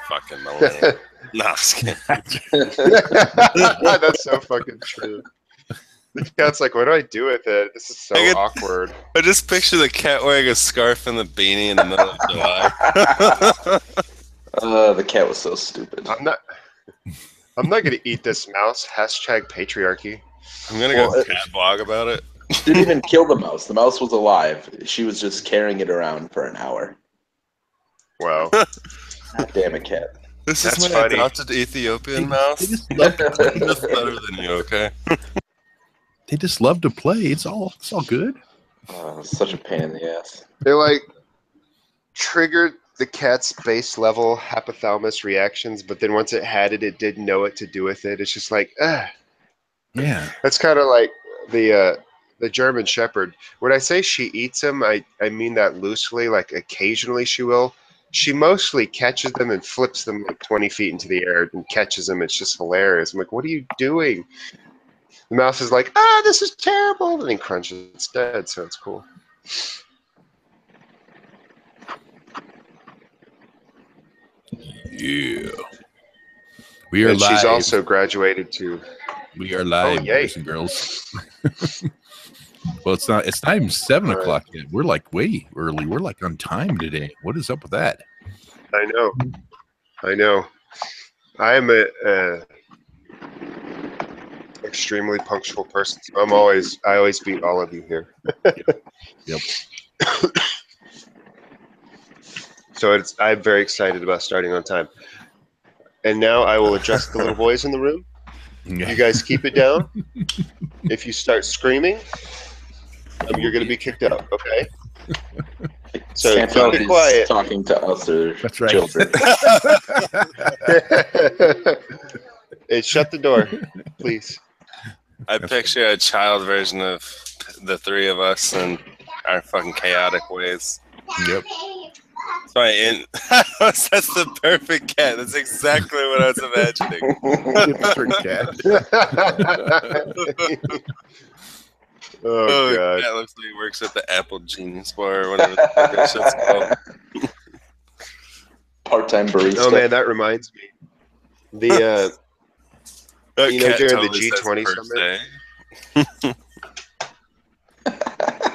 Fucking millennial. No, I'm just kidding. That's so fucking true. The cat's like, what do I do with it? This is so awkward. I just picture the cat wearing a scarf and the beanie in the middle of July. The cat was so stupid. I'm not gonna eat this mouse. Hashtag patriarchy. I'm gonna go cat blog about it. Didn't even kill the mouse. The mouse was alive. She was just carrying it around for an hour. Wow. Damn it, cat. This is my adopted Ethiopian mouse. That's better than you, okay? They just love to play. It's all good. Such a pain in the ass. They like triggered the cat's base level hypothalamus reactions, but then once it had it, it didn't know what to do with it. It's just like, Yeah. That's kind of like the German Shepherd. When I say she eats them, I mean that loosely. Like occasionally she will. She mostly catches them and flips them like 20 feet into the air and catches them. It's just hilarious. I'm like, what are you doing? The mouse is like, this is terrible. And then crunches, it's dead, so it's cool. Yeah. We are and live. She's also graduated to... We are live, boys and girls. Well, it's not even 7 o'clock yet. We're like way early. We're like on time today. What is up with that? I know. I am a extremely punctual person. So I always beat all of you here. Yep. So I'm very excited about starting on time. And now I will address the little boys in the room. You guys keep it down. If you start screaming, you're going to be kicked out, okay? So Santa keep it quiet. Talking to us or That's right. children. Hey, shut the door, please. I picture a child version of the three of us and our fucking chaotic ways. Yep. Right, that's the perfect cat. That's exactly what I was imagining. Oh god! That looks like he works at the Apple Genius Bar or whatever the fuck that shit's called. Part-time barista. Oh man, that reminds me. During the G20 summit.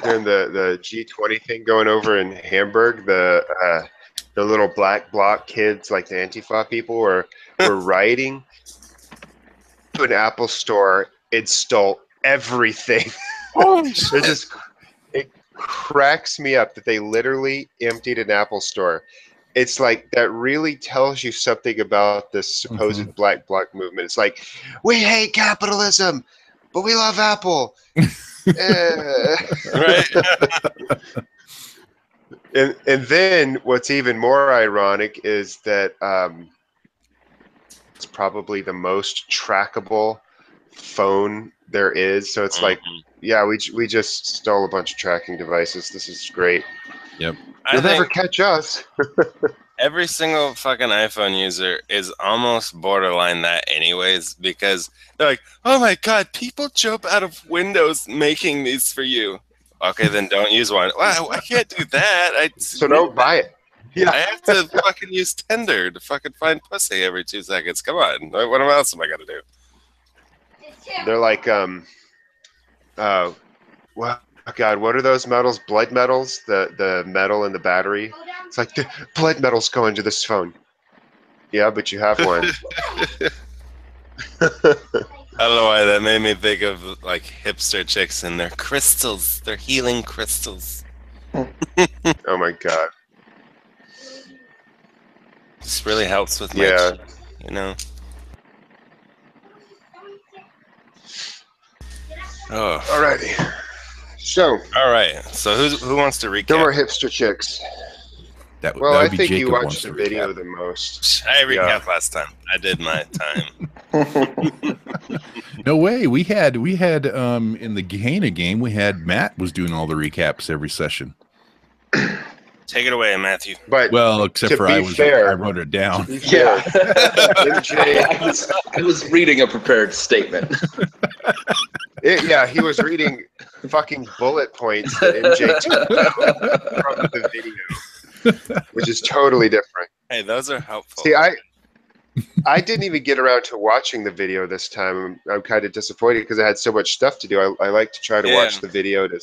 During the G20 thing going over in Hamburg, the little black bloc kids, like the Antifa people, were rioting to an Apple store and stole everything. It cracks me up that they literally emptied an Apple store. It's like that really tells you something about this supposed black bloc movement. It's like, we hate capitalism, but we love Apple. Right. And then what's even more ironic is that it's probably the most trackable phone there is. So it's like, yeah, we just stole a bunch of tracking devices. This is great. Yep. You'll never catch us. Every single fucking iPhone user is almost borderline that anyways, because they're like, oh my god, people jump out of windows making these for you. Okay, then don't use one. Wow, I can't do that. So don't buy it. Yeah. I have to fucking use Tinder to fucking find pussy every 2 seconds. Come on. What else am I going to do? They're like, well, God, what are those metals? Blood metals? The metal in the battery? It's like, the blood metals go into this phone. Yeah, but you have one. I don't know why that made me think of like hipster chicks and their crystals. They're healing crystals. Oh my god. This really helps with my you know. Oh. Alrighty. So. All right. So who wants to recap? No more hipster chicks. Well, I think you watched the video the most. I recapped last time. I did my time. No way. We had in the Gehenna game, we had Matt was doing all the recaps every session. Take it away, Matthew. But well, except for I wrote it down. Yeah. I was reading a prepared statement. He was reading fucking bullet points that MJ took from the video, which is totally different. Hey, those are helpful. See, I didn't even get around to watching the video this time. I'm kind of disappointed because I had so much stuff to do. I like to try to watch the video to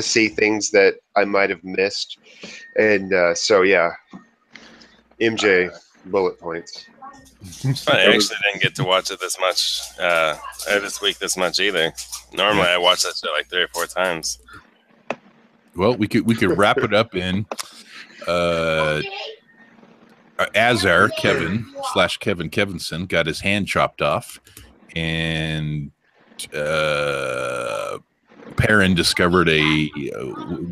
see things that I might have missed. And so, yeah, MJ bullet points. I actually didn't get to watch it this much, this week this much either. Normally I watch that shit like 3 or 4 times. Well, we could wrap it up in Azar Kevin Kevinson got his hand chopped off, and Perrin discovered a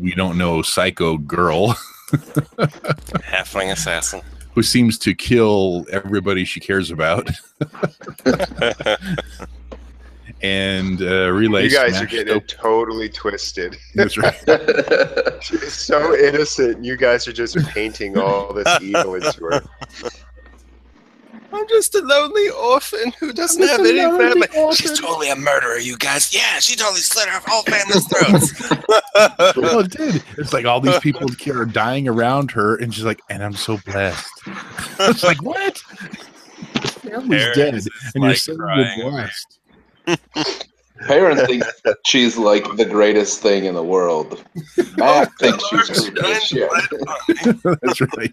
we don't know psycho girl, Halfling assassin, who seems to kill everybody she cares about. And Relay. You guys are getting it totally twisted. That's right. She's so innocent. And you guys are just painting all this evil into her. I'm just a lonely orphan who doesn't have any family. She's totally a murderer, you guys. Yeah, she totally slit her whole family's throats. Well, it did. It's like all these people are dying around her, and she's like, and I'm so blessed. It's like, what? Family's dead, and you're saying you're blessed. Perrin thinks she's like the greatest thing in the world. Matt thinks she's creepy as shit. That's right.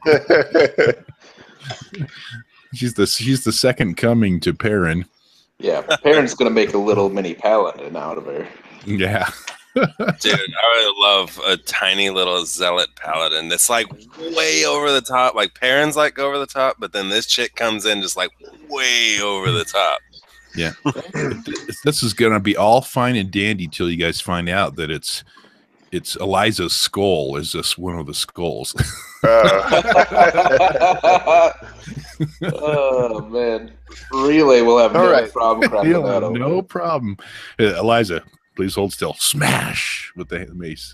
She's the second coming to Perrin. Yeah, Perrin's gonna make a little mini paladin out of her. Yeah. Dude, I would love a tiny little zealot paladin that's like way over the top. Like Perrin's like over the top, but then this chick comes in just like way over the top. Yeah. This is gonna be all fine and dandy till you guys find out that it's Eliza's skull is just one of the skulls. Oh man, Relay will have no problem cracking that open. No problem. Eliza, please hold still. Smash with the mace.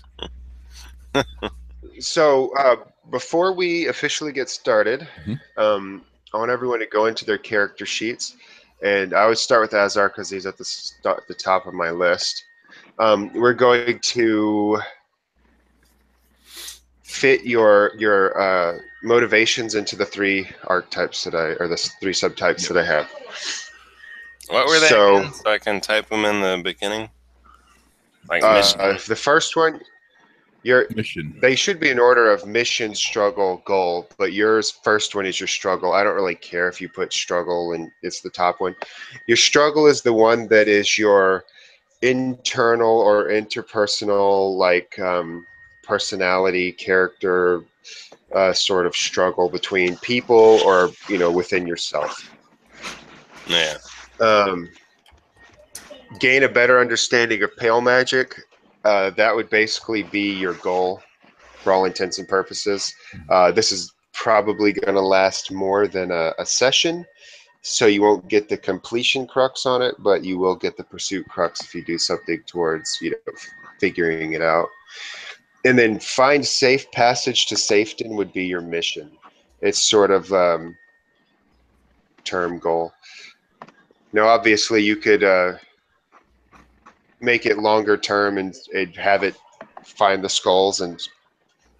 So before we officially get started, I want everyone to go into their character sheets, and I would start with Azar because he's at the top of my list. We're going to fit your motivations into the 3 archetypes or the 3 subtypes that I have. What were they again? So I can type them in the beginning? Like the first one, mission. They should be in order of mission, struggle, goal, but yours first one is your struggle. I don't really care if you put struggle and it's the top one. Your struggle is the one that is your internal or interpersonal, like personality, character, sort of struggle between people or within yourself. Yeah. Gain a better understanding of pale magic. That would basically be your goal for all intents and purposes. This is probably going to last more than a session, so you won't get the completion crux on it, but you will get the pursuit crux if you do something towards figuring it out. And then find safe passage to Safeton would be your mission. It's sort of term goal. Now, obviously, you could make it longer term and have it find the skulls, and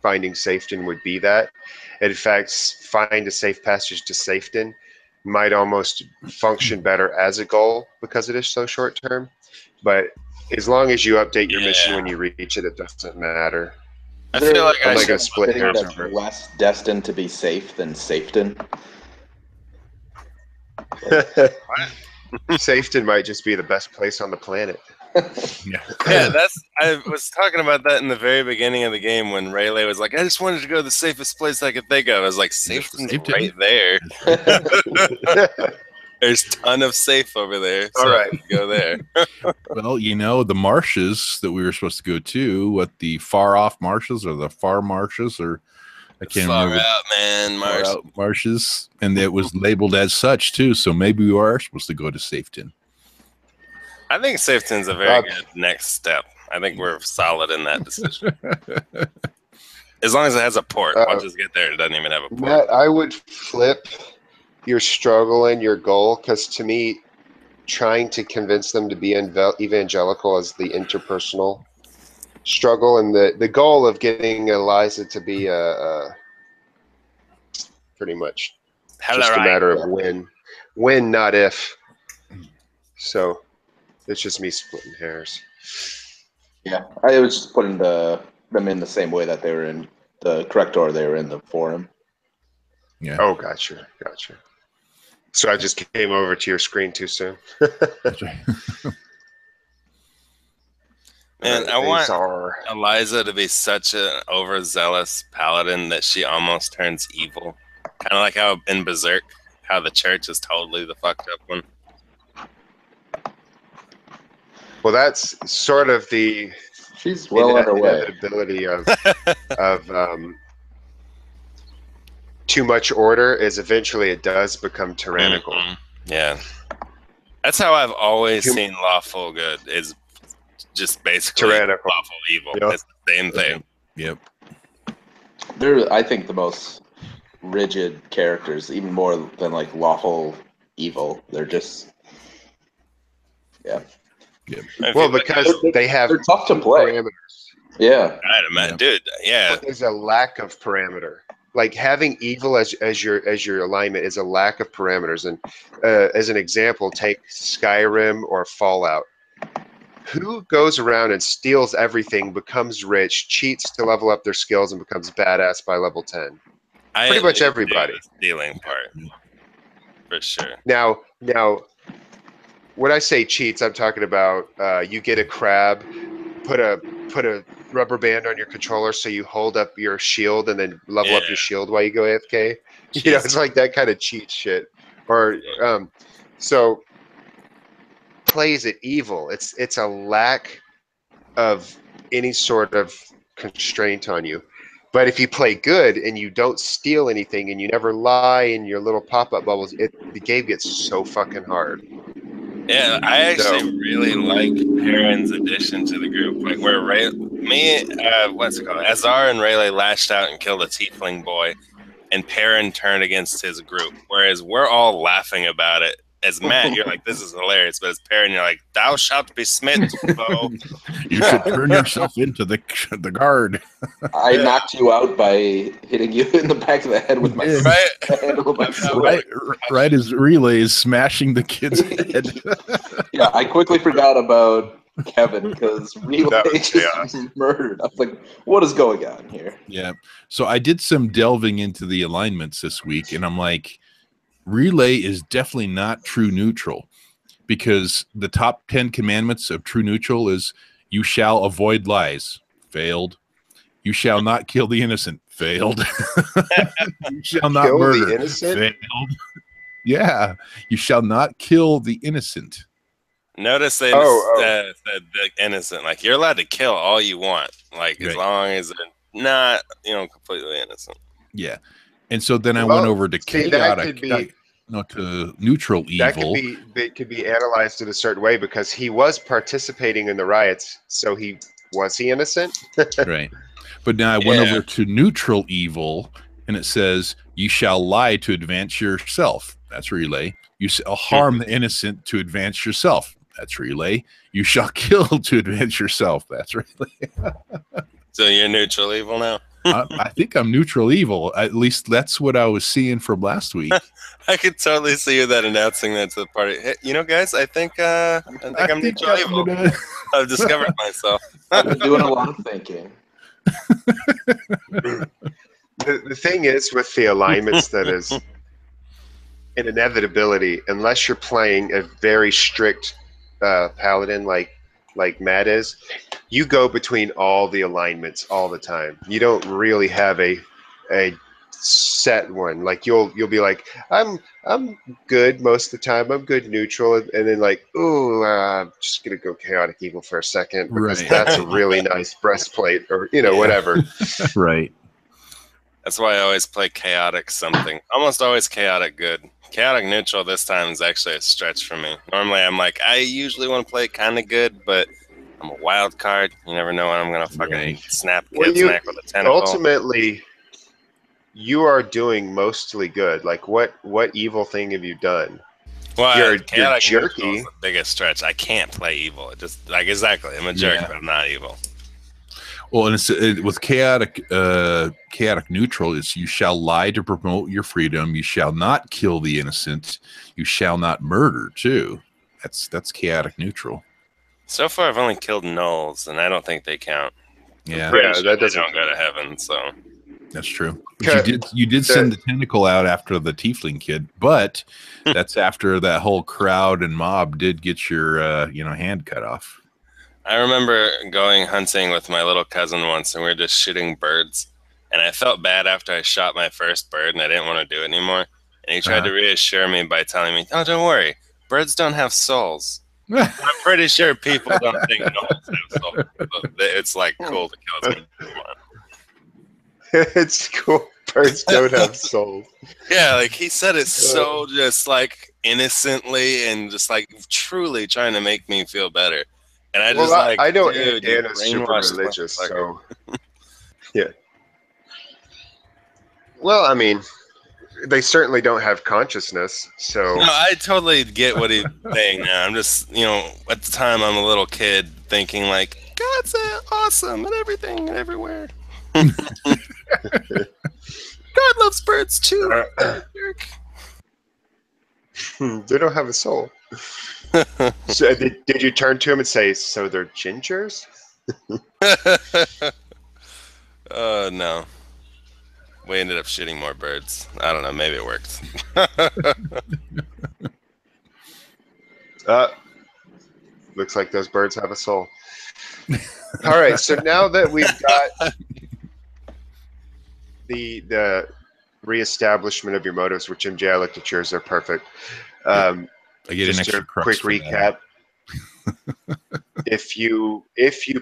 finding Safeton would be that. And in fact, find a safe passage to Safeton might almost function better as a goal because it is so short term. But as long as you update your mission when you reach it, it doesn't matter. I feel like I should split hairs that's less destined to be safe than Safeton. Safeton might just be the best place on the planet. Yeah, I was talking about that in the very beginning of the game when Rayleigh was like, I just wanted to go to the safest place I could think of. I was like, Safeton's right there. There's a ton of safe over there. So all right, go there. Well, the marshes that we were supposed to go to, what, the far off marshes or the far marshes, or I can't remember. Far out, man, marshes, and it was labeled as such too. So maybe we are supposed to go to Safeton. I think Safeton's a very good next step. I think we're solid in that decision. As long as it has a port. Once we get there, it doesn't even have a port. Matt, I would flip your struggle and your goal, because to me, trying to convince them to be evangelical is the interpersonal struggle, and the goal of getting Eliza to be a pretty much. Hella Just a right. matter of when, not if. So it's just me splitting hairs. Yeah, I was just putting them in the same way that they were in the correct order they were in the forum. Yeah. Oh, gotcha. So I just came over to your screen too soon. That's right. Man, I want Eliza to be such an overzealous paladin that she almost turns evil. Kind of like how in Berserk, how the church is totally the fucked up one. Well, that's sort of the She's well on her way. inevitability of too much order is eventually it does become tyrannical. Mm-hmm. Yeah. That's how I've always seen lawful good, is just basically tyrannical. lawful evil. Yep. It's the same thing. Yep. They're, I think, the most rigid characters, even more than like lawful evil. They're just, yeah. Well, because they're tough to play. Parameters. Yeah. I'd imagine, dude. Yeah. But there's a lack of parameter. Like having evil as your alignment is a lack of parameters. And as an example, take Skyrim or Fallout. Who goes around and steals everything, becomes rich, cheats to level up their skills, and becomes badass by level 10? Pretty much everybody. The stealing part, for sure. Now, when I say cheats, I'm talking about you get a crab, put a rubber band on your controller so you hold up your shield and then level up your shield while you go AFK. Jeez. You know, it's like that kind of cheat shit. Or so plays it evil. It's a lack of any sort of constraint on you. But if you play good and you don't steal anything and you never lie in your little pop-up bubbles, the game gets so fucking hard. Yeah, I actually really like Perrin's addition to the group. Like where what's it called? Azar and Rayleigh lashed out and killed a tiefling boy, and Perrin turned against his group. Whereas we're all laughing about it. As Matt, you're like, this is hilarious. But as Perrin, you're like, thou shalt be smit, foe. You should turn yourself into the guard. I knocked you out by hitting you in the back of the head with my handle of my sword. Right as Relay is smashing the kid's head. Yeah, I quickly forgot about Kevin because Relay just murdered. I was like, what is going on here? Yeah. So I did some delving into the alignments this week, and I'm like, Relay is definitely not true neutral, because the top 10 commandments of true neutral is you shall avoid lies. Failed. You shall not kill the innocent. Failed. You shall not kill murder. The innocent? Failed. Yeah. You shall not kill the innocent. Notice they said the innocent. Like, you're allowed to kill all you want. Like, as long as they're not, completely innocent. Yeah. And so then I went over to chaotic. To neutral evil. That could be analyzed in a certain way because he was participating in the riots. So was he innocent? Right. But now I went over to neutral evil, and it says you shall lie to advance yourself. That's Relay. You shall harm the innocent to advance yourself. That's Relay. You shall kill to advance yourself. That's Relay. So you're neutral evil now? I think I'm neutral evil. At least that's what I was seeing from last week. I could totally see you announcing that to the party. Hey, guys, I think I'm neutral evil. I've discovered myself. I'm doing a lot of thinking. The thing is with the alignments that is an inevitability, unless you're playing a very strict paladin like Matt is, you go between all the alignments all the time. You don't really have a set one. Like you'll be like, I'm good most of the time. I'm good neutral, and then like, I'm just gonna go chaotic evil for a second because that's a really nice breastplate, or whatever. Right. That's why I always play chaotic something. Almost always chaotic good. Chaotic neutral this time is actually a stretch for me. Normally I'm like, I usually want to play kind of good, but I'm a wild card. You never know when I'm going to fucking snap kid's neck with a tentacle. Ultimately, you are doing mostly good. Like, what evil thing have you done? Well, you're jerky. Is the biggest stretch. I can't play evil. It just, exactly. I'm a jerk, but I'm not evil. Well, and with chaotic neutral, it's you shall lie to promote your freedom. You shall not kill the innocent. You shall not murder too. That's chaotic neutral. So far, I've only killed nulls, and I don't think they count. Yeah, Pretty Yeah, sure that they doesn't don't go to heaven. So that's true. But you did send the tentacle out after the tiefling kid, but that's after that whole crowd and mob did get your hand cut off. I remember going hunting with my little cousin once, and we were just shooting birds. And I felt bad after I shot my first bird, and I didn't want to do it anymore. And he tried to reassure me by telling me, "Oh, don't worry, birds don't have souls." I'm pretty sure people don't think gnolls have souls. But it's like cool to kill some. It's cool. Birds don't have souls. Yeah, like he said it so just like innocently and just like truly trying to make me feel better. And I just I know dude, Anna's super brainwashed religious, motherfucker. so yeah. Well, I mean, they certainly don't have consciousness, so No, I totally get what he's saying now. I'm just, at the time I'm a little kid thinking like, God's awesome and everything and everywhere. God loves birds too. Jerk. they don't have a soul. So did you turn to him and say, "So they're gingers"? No. We ended up shooting more birds. I don't know. Maybe it worked. Looks like those birds have a soul. All right. So now that we've got the reestablishment of your motives, which MJ, I looked at yours, they're perfect. I get just an extra a quick recap. If you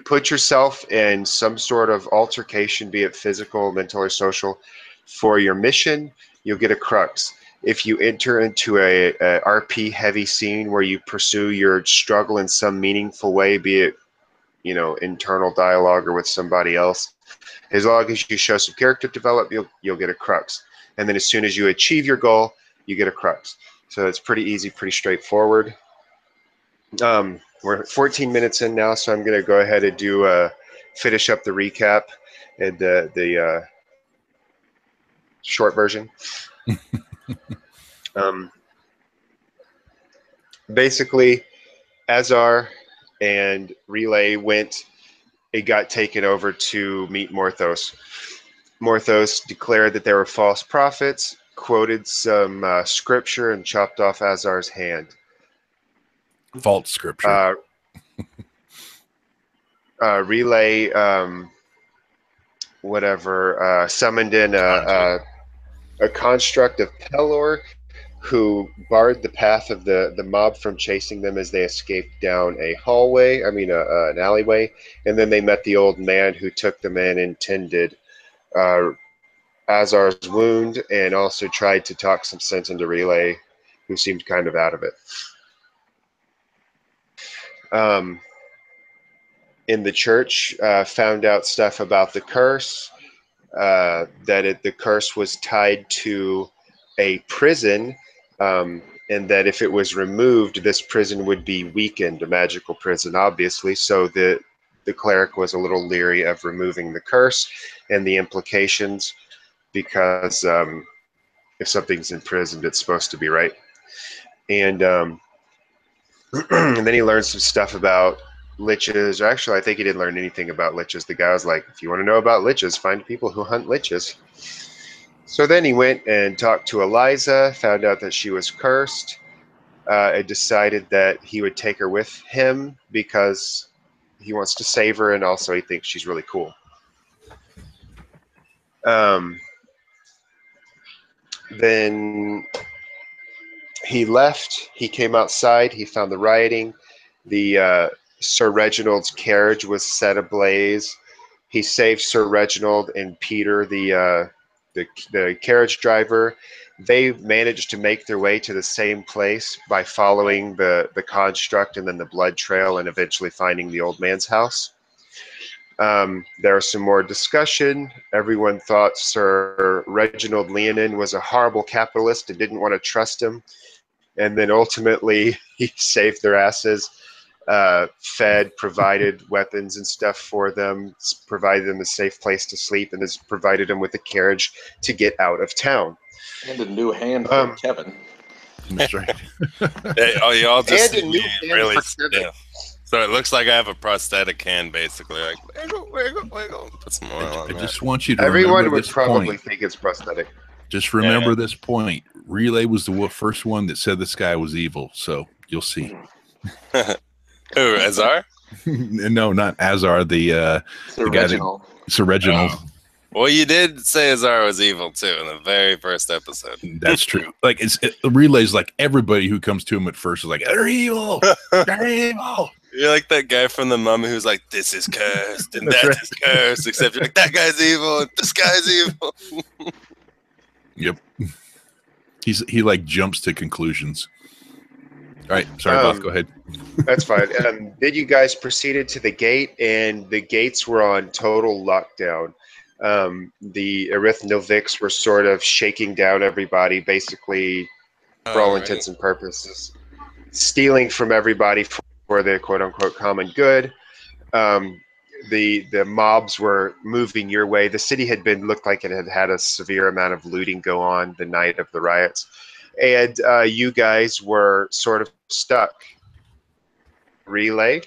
put yourself in some sort of altercation, be it physical, mental, or social, for your mission, you'll get a Crux. If you enter into a RP heavy scene where you pursue your struggle in some meaningful way, be it internal dialogue or with somebody else, as long as you show some character development, you'll get a Crux. And then as soon as you achieve your goal, you get a Crux. So it's pretty easy, pretty straightforward. We're 14 minutes in now, so I'm going to go ahead and finish up the recap and the short version. Basically, Azar and Relay it got taken over to meet Morthos. Morthos declared that they were false prophets, quoted some scripture, and chopped off Azar's hand. False scripture. Relay, summoned in a construct of Pelor, who barred the path of the mob from chasing them as they escaped down an alleyway. And then they met the old man who took them in and tended Azar's wound and also tried to talk some sense into Relay, who seemed kind of out of it. In the church, found out stuff about the curse, the curse was tied to a prison, and that if it was removed, this prison would be weakened, a magical prison, obviously. So the cleric was a little leery of removing the curse and the implications, because if something's imprisoned, it's supposed to be right. And and then he learned some stuff about liches. Actually, I think he didn't learn anything about liches. The guy was like, if you want to know about liches, find people who hunt liches. So then he went and talked to Eliza, found out that she was cursed, and decided that he would take her with him because he wants to save her, and also he thinks she's really cool. Then he left. He came outside. He found the rioting. The Sir Reginald's carriage was set ablaze. He saved Sir Reginald and Peter, the carriage driver. They managed to make their way to the same place by following the construct and then the blood trail, and eventually finding the old man's house. There was some more discussion. Everyone thought Sir Reginald Leonin was a horrible capitalist and didn't want to trust him. And then ultimately he saved their asses. fed, provided weapons and stuff for them, provided them a safe place to sleep, and has provided them with a carriage to get out of town. And a new hand for Kevin. That's right. Oh, you all just And a see new me hand really for Kevin. stiff. So it looks like I have a prosthetic hand, basically. Like, wiggle. Put some oil on I that. just want you to Everyone remember would this probably point. think it's prosthetic. Just remember this point. Relay was the first one that said the sky was evil. So you'll see. Who, Azar? No, not Azar. The Reginald. Sir Reginald. Oh. Well, you did say Azar was evil too in the very first episode. That's true. Like Relay's like everybody who comes to him at first is like, they're evil. They're evil. You're like that guy from The Mummy who's like, this is cursed and that is cursed. Except you're like, that guy's evil and this guy's evil. Yep. He like jumps to conclusions. All right. Sorry, boss. Go ahead. That's fine. Then you guys proceeded to the gate, and the gates were on total lockdown. The Arithnovics were sort of shaking down everybody, basically, for all intents and purposes, stealing from everybody for the quote-unquote common good. The mobs were moving your way. The city looked like it had had a severe amount of looting go on the night of the riots. And you guys were sort of stuck. Relay,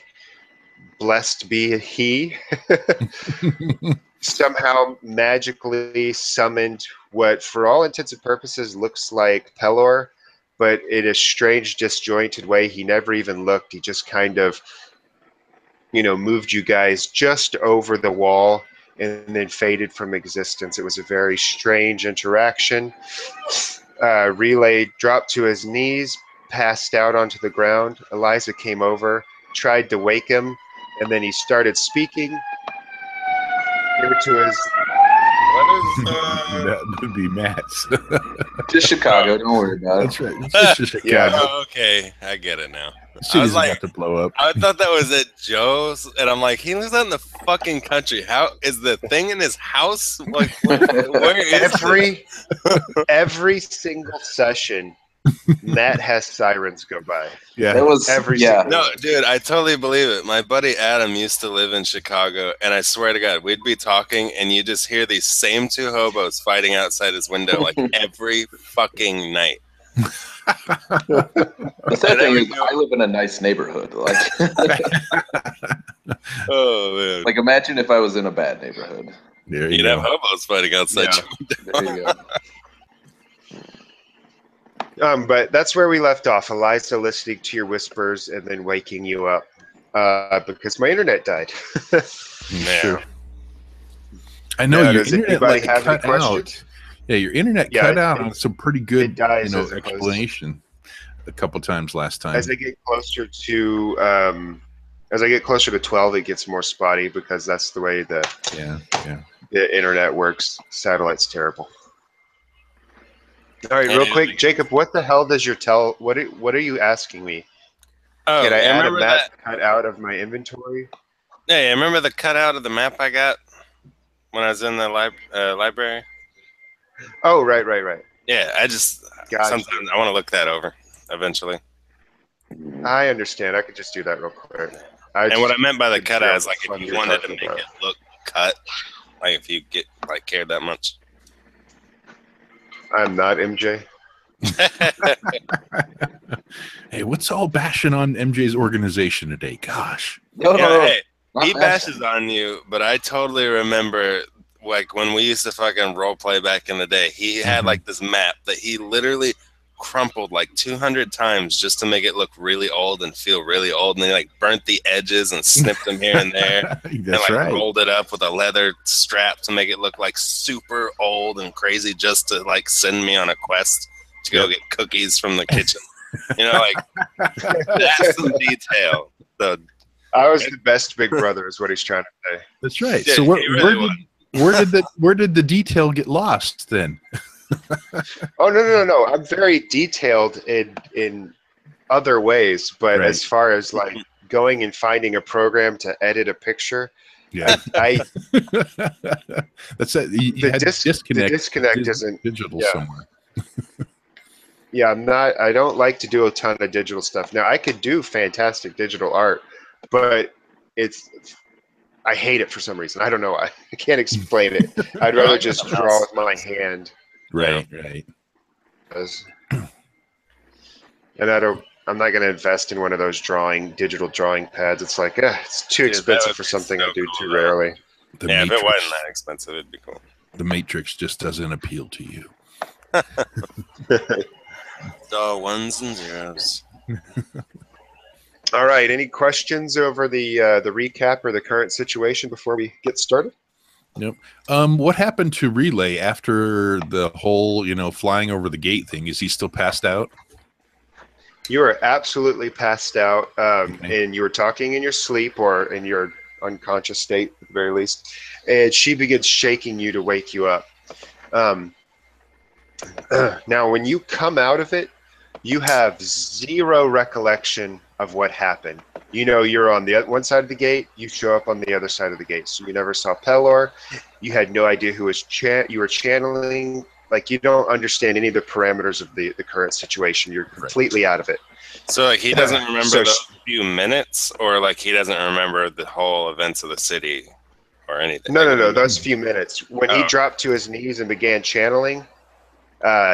blessed be he, somehow magically summoned what, for all intents and purposes, looks like Pelor, but in a strange, disjointed way. He never even looked. He just kind of, moved you guys just over the wall and then faded from existence. It was a very strange interaction. Relay dropped to his knees, passed out onto the ground. Eliza came over, tried to wake him, and then he started speaking. Gave it to his... That would be Matt's. Just Chicago, don't worry about it. That's right. It's just Chicago. Yeah. Oh, okay, I get it now. I was like, about to blow up. I thought that was at Joe's, and I'm like, he lives out in the fucking country. How is the thing in his house? Like, where is every single session, Matt has sirens go by. Yeah, that was No, dude, I totally believe it. My buddy Adam used to live in Chicago, and I swear to God, we'd be talking, and you just hear these same two hobos fighting outside his window like every fucking night. The sad thing is, I live in a nice neighborhood. Like, oh man! Like, imagine if I was in a bad neighborhood. You'd have hobos fighting outside. Yeah. There you go. But that's where we left off. Eliza listening to your whispers and then waking you up because my internet died. Sure. I know your internet like cut out. Yeah, your internet cut out on some pretty good explanation a couple times last time. As I get closer to 12, it gets more spotty because that's the way the internet works. Satellite's terrible. All right, real quick, Jacob, what the hell does your what are you asking me? Oh, can I add a map cut out of my inventory? Yeah, remember the cutout of the map I got when I was in the library? Oh, right. Yeah, sometimes I want to look that over eventually. I understand. I could just do that real quick. What I meant by the cutout is like if you wanted to make it look cut, like if you cared that much. I'm not MJ. Hey, what's all bashing on MJ's organization today? Gosh. No. Hey, he bashes on you, but I totally remember like when we used to fucking role play back in the day, he had like this map that he literally crumpled like 200 times just to make it look really old and feel really old, and then like burnt the edges and snipped them here and there. That's right. Rolled it up with a leather strap to make it look like super old and crazy just to like send me on a quest to go get cookies from the kitchen. Like that's some detail. I was the best big brother is what he's trying to say. That's right. Yeah, so where did the detail get lost then? Oh no! I'm very detailed in other ways, but as far as like going and finding a program to edit a picture, that's it. The disconnect isn't digital somewhere. Yeah, I'm not. I don't like to do a ton of digital stuff. Now, I could do fantastic digital art, but it's. I hate it for some reason. I don't know. I can't explain it. I'd rather Drawing just with a draw mouse. with my hand. Right, right. 'Cause- And I'm not going to invest in one of those digital drawing pads. It's like, it's too Dude, that expensive would for be something so I do cool, too though. rarely. The Yeah, if it Matrix. wasn't that expensive, it'd be cool. The Matrix just doesn't appeal to you. All ones and zeros. All right. Any questions over the recap or the current situation before we get started? Nope. What happened to Relay after the whole, flying over the gate thing? Is he still passed out? You are absolutely passed out, Okay. and you were talking in your sleep or in your unconscious state at the very least, and she begins shaking you to wake you up. Now, when you come out of it, you have zero recollection of what happened. You're on the one side of the gate. You show up on the other side of the gate. So you never saw Pelor. You had no idea who was you were channeling. Like, you don't understand any of the parameters of the current situation. You're completely out of it. So, like, he doesn't remember So those few minutes, or like he doesn't remember the whole events of the city or anything. No. Those few minutes. When he Oh. dropped to his knees and began channeling,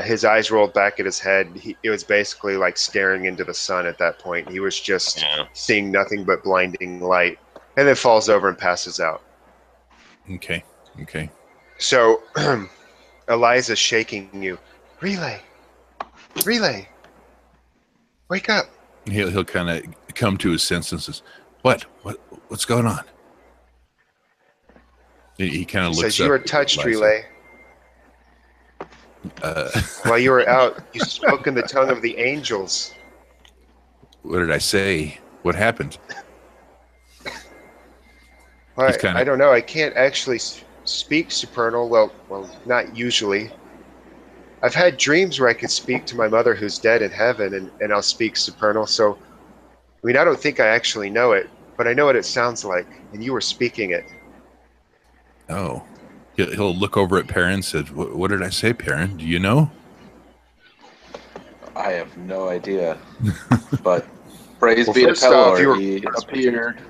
his eyes rolled back at his head. It was basically like staring into the sun at that point. He was just seeing nothing but blinding light, and then falls over and passes out. Okay. So Eliza's shaking you. Relay, wake up. He'll kind of come to his senses and says, What's going on? He kind of He looks says, up. you were at touched, Eliza. Relay. While you were out, you spoke in the tongue of the angels. What did I say? What happened? Well, He's kinda- I don't know. I can't actually speak supernal. Well, not usually. I've had dreams where I could speak to my mother who's dead in heaven, and I'll speak supernal. So, I mean, I don't think I actually know it, but I know what it sounds like, and you were speaking it. Oh. He'll look over at Perrin and says, What did I say, Perrin? Do you know? I have no idea. But praise Well, be to first off, Pelor, he appeared.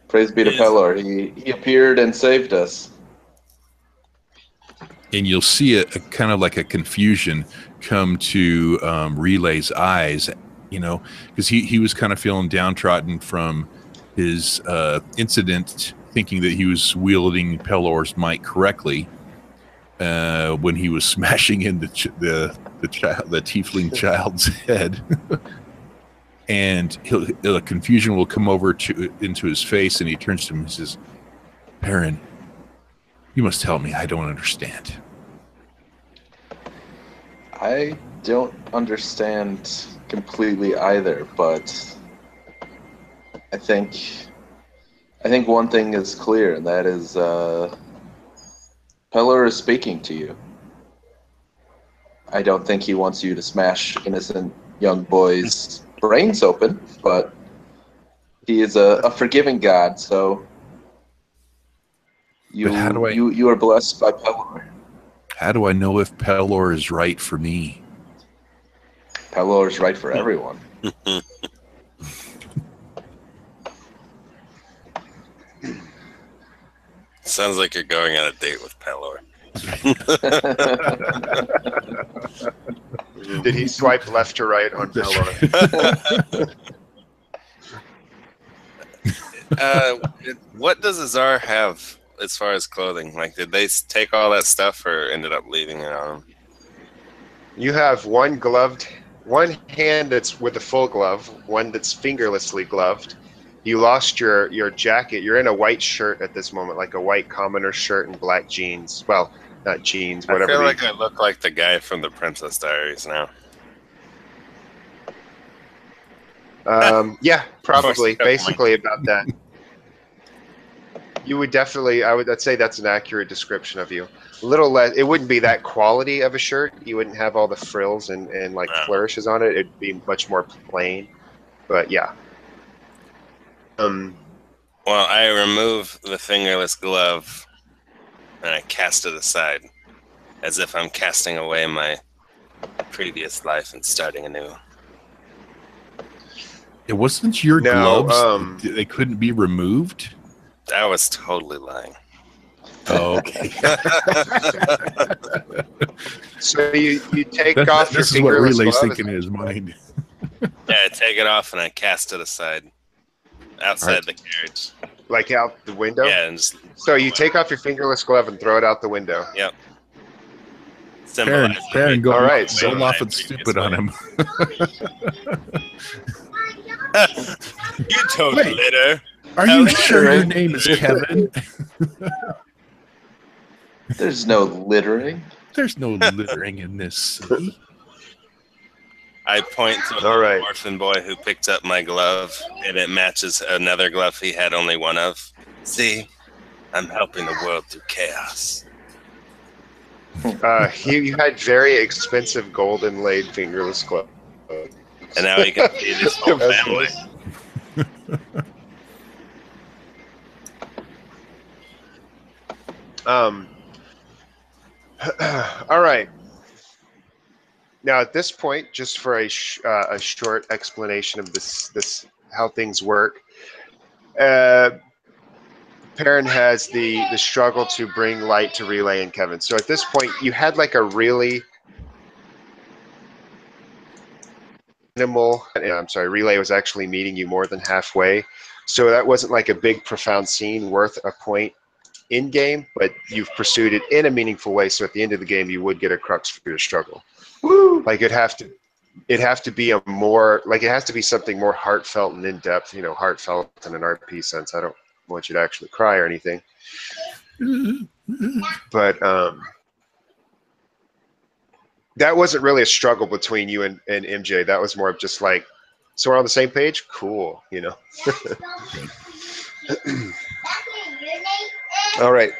Praise be to Pelor, he appeared and saved us. And you'll see a kind of like a confusion come to Relay's eyes, because he was kind of feeling downtrodden from his incident, thinking that he was wielding Pelor's might correctly when he was smashing in the tiefling child's head. And a confusion will come over into his face, and he turns to him and says, Perrin, you must tell me. I don't understand. I don't understand completely either, but I think one thing is clear, and that is Pelor is speaking to you. I don't think he wants you to smash innocent young boys' brains open, but he is a forgiving God, so you are blessed by Pelor. How do I know if Pelor is right for me? Pelor is right for everyone. Sounds like you're going on a date with Pelor. Did he swipe left or right on Pelor? What does Azar have as far as clothing? Like, did they take all that stuff or ended up leaving it on him? You have one hand that's with a full glove, one that's fingerlessly gloved. You lost your jacket. You're in a white shirt at this moment, like a white commoner shirt and black jeans. Well, not jeans, whatever. I feel like I look like the guy from the Princess Diaries now. Yeah, probably. Basically about that. You would definitely, I'd say that's an accurate description of you. A little less, it wouldn't be that quality of a shirt. You wouldn't have all the frills and like flourishes on it. It'd be much more plain. But yeah. Well, I remove the fingerless glove and I cast it aside. as if I'm casting away my previous life and starting anew. It wasn't your Now, gloves. They couldn't be removed. I was totally lying. Oh, okay. So you take This off your is what fingerless Relay's glove. thinking in his mind. Yeah, I take it off and I cast it aside, outside the carriage. Like out the window? Yeah, and just So you take off your fingerless glove and throw it out the window. yep. Baron, go All right, so so- off and stupid on him. You told Wait. litter. Are you sure your name is Kevin? There's no littering. There's no littering in this city. I point to All right. an orphan boy who picked up my glove, and it matches another glove he had only one of. See, I'm helping the world through chaos. You had very expensive gold inlaid fingerless glove. And now he can feed his whole family. All right. Now, at this point, just for a short explanation of this how things work, Perrin has the struggle to bring light to Relay and Kevin. So at this point, you had like a really minimal. I'm sorry, Relay was actually meeting you more than halfway, so that wasn't like a big, profound scene worth a point in game. But you've pursued it in a meaningful way. So at the end of the game, you would get a Crux for your struggle. Woo! Like it'd have to be a more like it has to be something more heartfelt and in depth. You know, heartfelt in an RP sense. I don't want you to actually cry or anything, but that wasn't really a struggle between you and MJ. That was more of just like, so we're on the same page. Cool, you know. All right,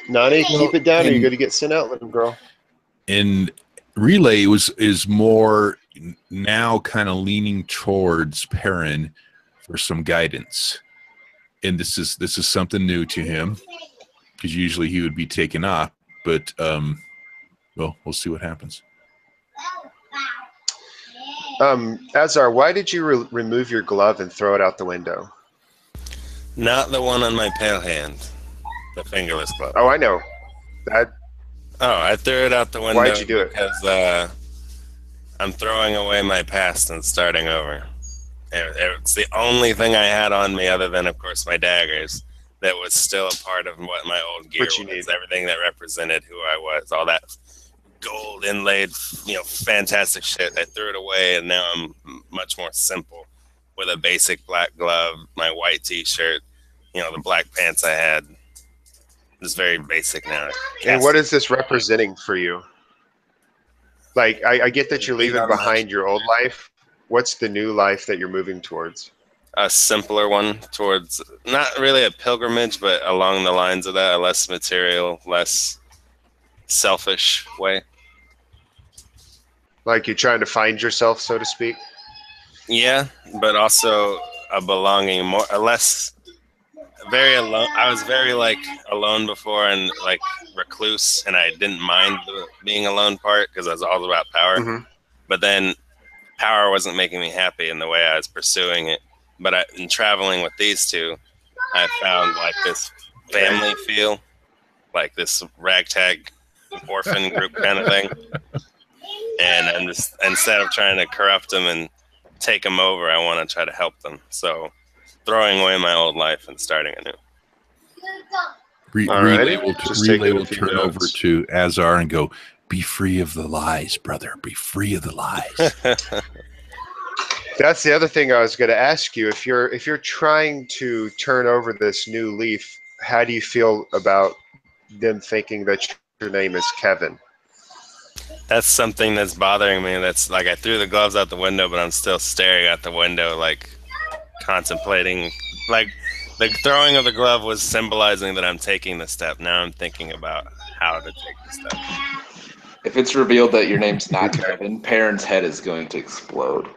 Nani, keep it down. Are you going to get sent out, little girl? And Relay is more now kind of leaning towards Perrin for some guidance. And this is something new to him, because usually he would be taken off, but well, we'll see what happens. Azar, why did you remove your glove and throw it out the window? Not the one on my pale hand. The fingerless glove. Oh, I know. That. Oh, I threw it out the window. Why'd you do it? Because I'm throwing away my past and starting over. It's the only thing I had on me, other than, of course, my daggers, that was still a part of what my old gear was. Everything that represented who I was, all that gold inlaid, fantastic shit. I threw it away, and now I'm much more simple with a basic black glove, my white T-shirt, the black pants I had. It's very basic now. And what is this representing for you? Like, I get that you're leaving behind your old life. What's the new life that you're moving towards? A simpler one, towards not really a pilgrimage, but along the lines of that, a less material, less selfish way. Like you're trying to find yourself, so to speak? Yeah, but also a belonging, less, very alone. I was very alone before and recluse, and I didn't mind the being alone part because I was all about power. Mm-hmm. But then power wasn't making me happy in the way I was pursuing it. But in traveling with these two, I found this family feel, like this ragtag orphan group kind of thing. And I'm just, instead of trying to corrupt them and take them over, I want to try to help them. So throwing away my old life and starting anew. Relay will turn over to Azar and go, "Be free of the lies, brother. Be free of the lies." That's the other thing I was going to ask you. If you're trying to turn over this new leaf, how do you feel about them thinking that your name is Kevin? That's something that's bothering me. That's I threw the gloves out the window, but I'm still staring out the window, contemplating. The throwing of the glove was symbolizing that I'm taking the step. Now I'm thinking about how to take the step. If it's revealed that your name's not Kevin, Perrin's head is going to explode.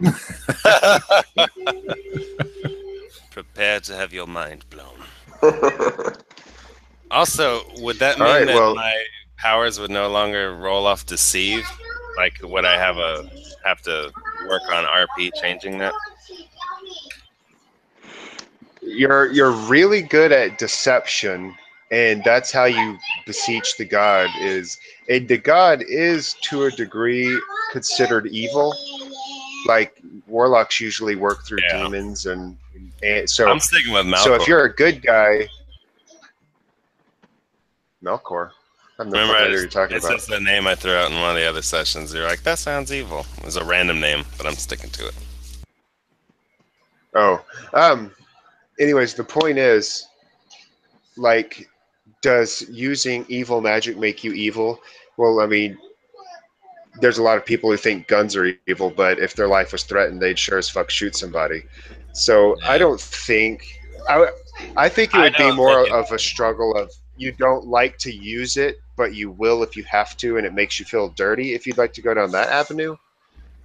Prepare to have your mind blown. Also, would that mean that my powers would no longer roll off deceive? Like, would I have to work on RP changing that? You're really good at deception, and that's how you beseech the god. The god is to a degree considered evil. Like warlocks usually work through Yeah. demons, and so I'm sticking with so if Malcolm. you're a good guy, Melkor. I have no Remember, fucking idea what you're talking it's about. just a name I threw out in one of the other sessions. You're like, that sounds evil. It was a random name, but I'm sticking to it. Oh, anyways, the point is, like, does using evil magic make you evil? Well, I mean, there's a lot of people who think guns are evil, but if their life was threatened, they'd sure as fuck shoot somebody. So Yeah. I don't think I think it I would be don't more think of a struggle of you don't like to use it, but you will if you have to, and it makes you feel dirty if you'd like to go down that avenue.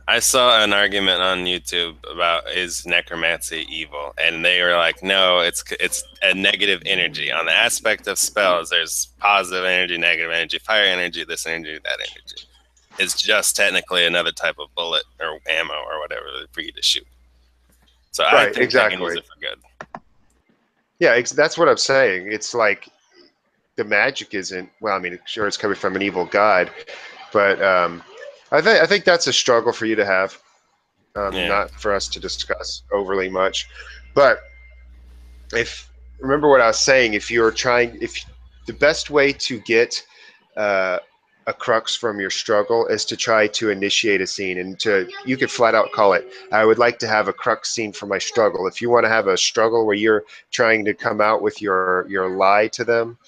I saw an argument on YouTube about is necromancy evil, and they were like, no, it's a negative energy. On the aspect of spells, there's positive energy, negative energy, fire energy, this energy, that energy. It's just technically another type of bullet or ammo or whatever for you to shoot. So I Right, think exactly. they can use it for good. Yeah, that's what I'm saying. It's like the magic isn't, well, I mean, sure, it's coming from an evil god, but I think that's a struggle for you to have, Yeah. not for us to discuss overly much. But remember what I was saying, if the best way to get a crux from your struggle is to try to initiate a scene, and you could flat out call it, I would like to have a crux scene for my struggle. If you want to have a struggle where you're trying to come out with your lie to them,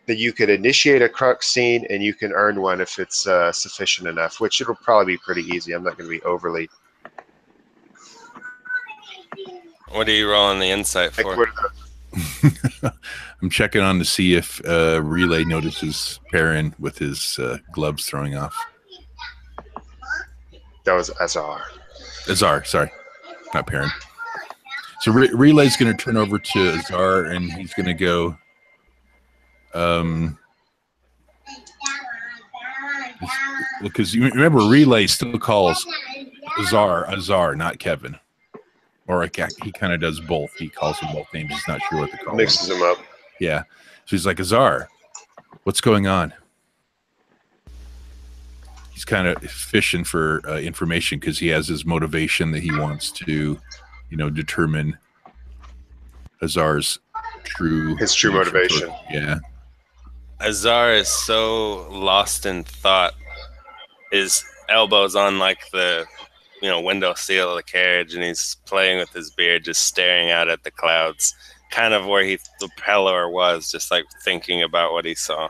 that you could initiate a crux scene and you can earn one if it's sufficient enough, which it'll probably be pretty easy. I'm not going to be overly. What are you rolling the insight for? I'm checking on to see if Relay notices Perrin with his gloves throwing off. That was Azar. Azar, sorry, not Perrin. So Relay's going to turn over to Azar, and he's going to go. Because you remember, Relay still calls Azar, not Kevin. Or he kind of does both. He calls them both names. He's not sure what to call Mixes them up. Yeah. So he's like, Azar, what's going on? He's kind of fishing for information because he has his motivation that he wants to, determine Azar's true motivation. Yeah. Azar is so lost in thought. His elbows on like the window seal of the carriage, and he's playing with his beard, just staring out at the clouds, kind of where the Pelor was, just like thinking about what he saw.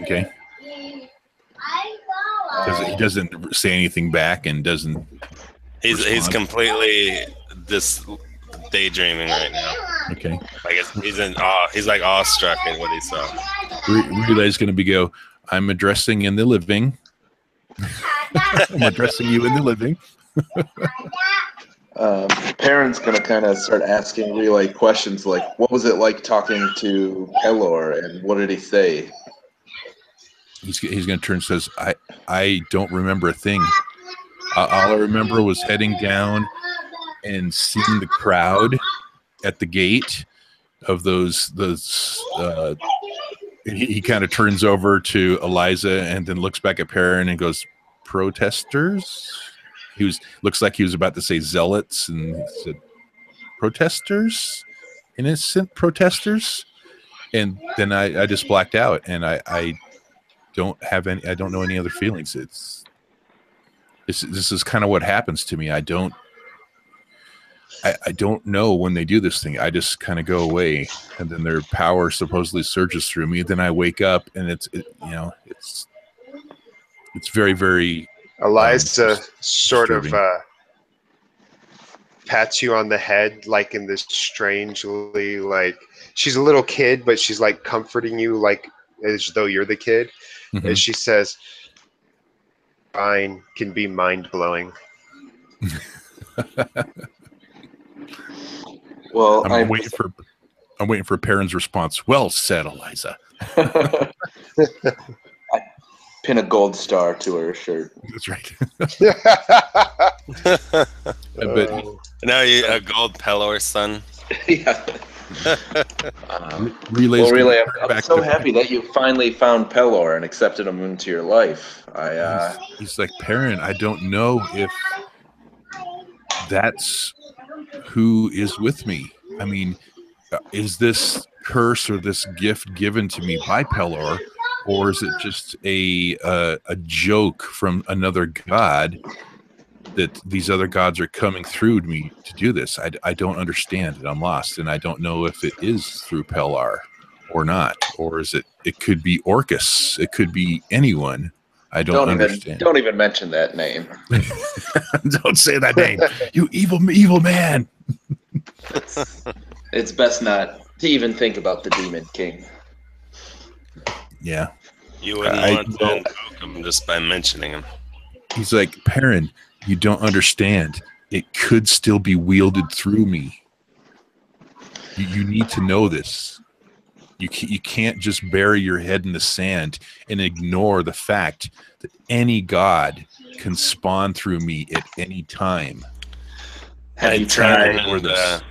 Okay. He doesn't say anything back and doesn't. He's completely just daydreaming right now. Okay. Like he's in awe. He's like awestruck at what he saw. Relay's going to go, I'm addressing in the living. I'm addressing you in the living. Perrin's going to kind of start asking Relay questions like, what was it like talking to Pelor, and what did he say? He's going to turn and says, I don't remember a thing. All I remember was heading down and seeing the crowd at the gate of those he kind of turns over to Eliza and then looks back at Perrin and goes, protesters? Looks like he was about to say zealots, and he said, protesters? Innocent protesters? And then I just blacked out, and I don't know any other feelings. This is kind of what happens to me. I don't know when they do this thing. I just kind of go away, and then their power supposedly surges through me. Then I wake up, and it's very, very. Eliza sort disturbing. of pats you on the head, like in this strangely, like she's a little kid, but she's like comforting you, like as though you're the kid. Mm-hmm. And she says, "Fine, can be mind blowing." Well, I'm waiting for I'm waiting for Perrin's response. Well said, Eliza. I pin a gold star to her shirt. That's right. Uh, Now you a gold Pelor son. Yeah. Relay's Well, really, gonna turn I'm back so to- happy that you finally found Pelor and accepted him into your life. He's like, Perrin, I don't know if that's who is with me. I mean, is this curse or this gift given to me by Pelor, or is it just a joke from another god that these other gods are coming through to me to do this? I don't understand it. I'm lost, and I don't know if it is through Pelor or not, or is it? It could be Orcus. It could be anyone. I don't understand. Don't even mention that name. Don't say that name, you evil man. It's best not to even think about the Demon King. Yeah. You wouldn't want to invoke him just by mentioning him. He's like, Perrin, you don't understand. It could still be wielded through me. You need to know this. You can't just bury your head in the sand and ignore the fact that any god can spawn through me at any time. Have you tried tried?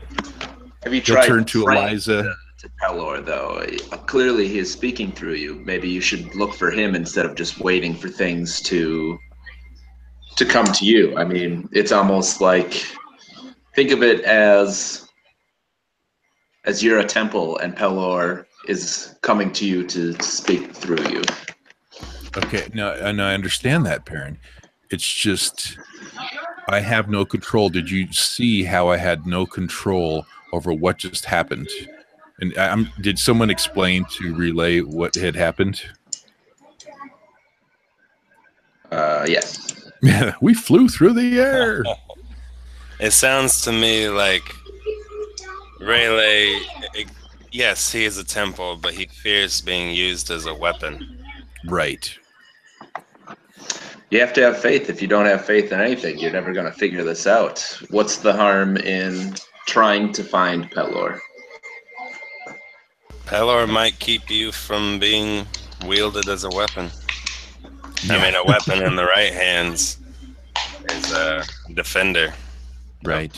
Have you He'll tried turn to praying Eliza. to Pelor, though? Clearly, he is speaking through you. Maybe you should look for him instead of just waiting for things to come to you. I mean, it's almost like, think of it as you're a temple and Pelor is coming to you to speak through you. Okay, no, and I understand that, Perrin. It's just I have no control. Did you see how I had no control over what just happened? And did someone explain to Relay what had happened? Yes. Yeah, we flew through the air. It sounds to me like Rayleigh, yes, he is a temple, but he fears being used as a weapon. Right. You have to have faith. If you don't have faith in anything, you're never going to figure this out. What's the harm in trying to find Pelor? Pelor might keep you from being wielded as a weapon. Yeah. I mean, a weapon in the right hands is a defender. Right.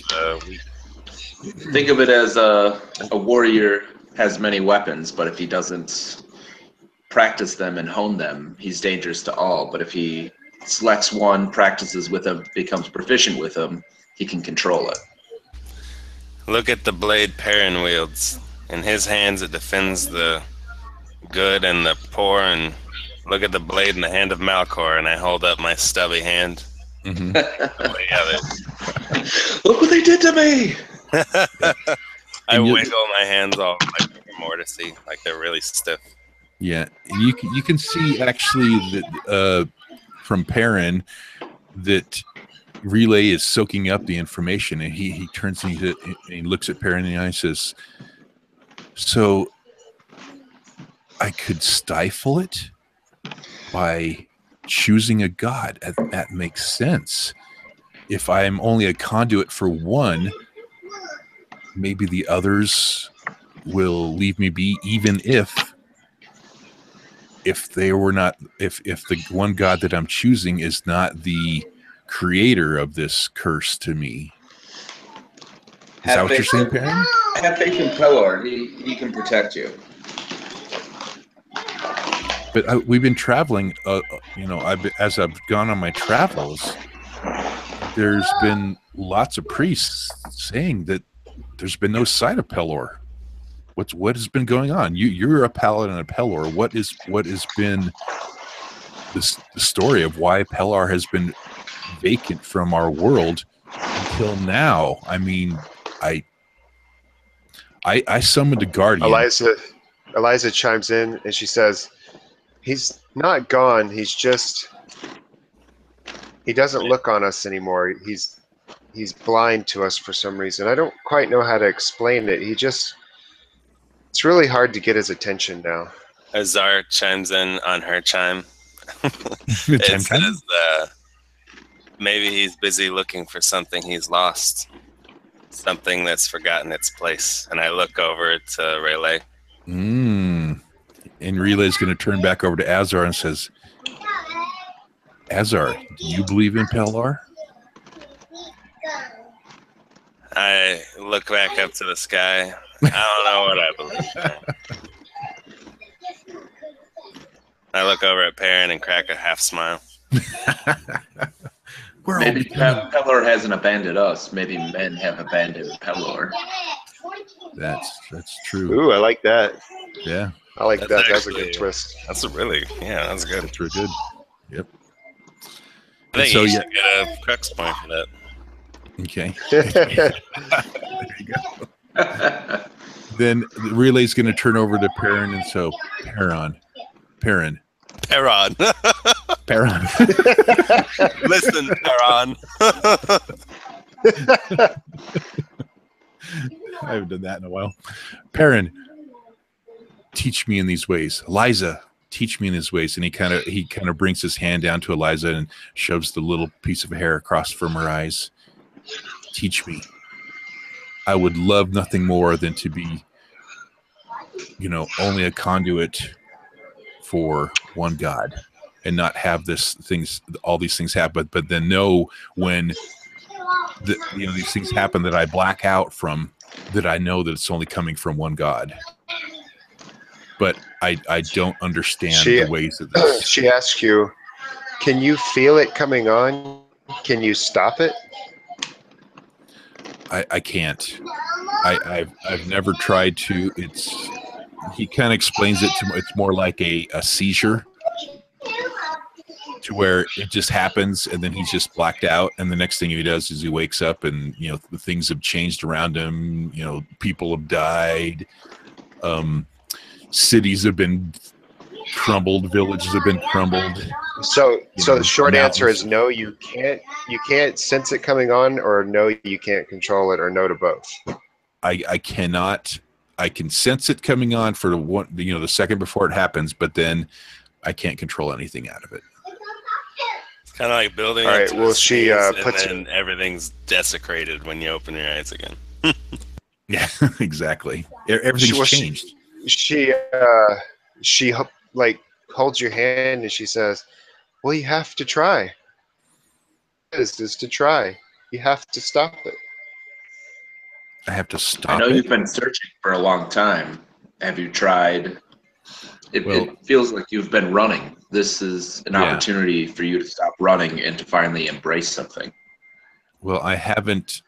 Think of it as a warrior has many weapons, but if he doesn't practice them and hone them, he's dangerous to all. But if he selects one, practices with him, becomes proficient with him, he can control it. Look at the blade Perrin wields. In his hands, it defends the good and the poor. And look at the blade in the hand of Malcor, and I hold up my stubby hand. Mm-hmm. Look what they did to me! I wiggle my hands all like mortisy, like they're really stiff. Yeah, and you can see actually that from Perrin that Relay is soaking up the information, and he turns and he looks at Perrin in the eye and says, "So I could stifle it by choosing a god. That makes sense. If I'm only a conduit for one, maybe the others will leave me be, even if they were not, if the one god that I'm choosing is not the creator of this curse to me." Is that what you're saying, Perrin? Have faith in Pelor. He can protect you. But we've been traveling, as I've gone on my travels, there's been lots of priests saying that there's been no sight of Pelor. What has been going on? You're a paladin of Pelor. What has been the story of why Pelor has been vacant from our world until now? I mean, I summoned a guardian. Eliza chimes in and she says, "He's not gone. He doesn't look on us anymore. He's blind to us for some reason. I don't quite know how to explain it. It's really hard to get his attention now." Azar chimes in on her chime. It says, maybe he's busy looking for something he's lost. something that's forgotten its place. And I look over to Relay. And Relay's going to turn back over to Azar and says, Azar, do you believe in Pelor? I look back up to the sky. I don't know what I believe. I look over at Perrin and crack a half smile. Maybe Pelor hasn't abandoned us. Maybe men have abandoned Pelor. That's true. Ooh, I like that. Yeah. I like That's that. That's a actually- good twist. That's that's good. That's real good. Yep. I think So, you yeah. should get a Crux point for that. Okay. There you go. Then the Relay's going to turn over to Perrin, and so Perrin. Perron. Perrin. Listen, Perron. I haven't done that in a while. Perrin, teach me in these ways. Eliza, teach me in these ways. And he kind of brings his hand down to Eliza and shoves the little piece of hair across from her eyes. Teach me. I would love nothing more than to be, only a conduit for one God, and not have all these things happen, but then know when these things happen that I black out from, that I know that it's only coming from one God. But I don't understand the ways of this. She asks you, can you feel it coming on? Can you stop it? I can't. I've never tried to. He kind of explains it to me. It's more like a seizure, to where it just happens and then he's just blacked out, and the next thing he does is he wakes up and the things have changed around him. People have died, cities have been crumbled, villages have been crumbled. So the short answer mountains. is no. You can't sense it coming on, or no, you can't control it, or no to both. I cannot. I can sense it coming on for the second before it happens, but then I can't control anything out of it. It's kind of like building. All right, up to well, a she, sneeze, puts- and then everything's desecrated when you open your eyes again. Yeah, exactly. Everything's changed. She holds your hand and she says, "Well, you have to try. This is to try. You have to stop it." I have to stop. I know it. you've been searching for a long time. Have you tried? It feels like you've been running. This is an opportunity for you to stop running and to finally embrace something. Well, I haven't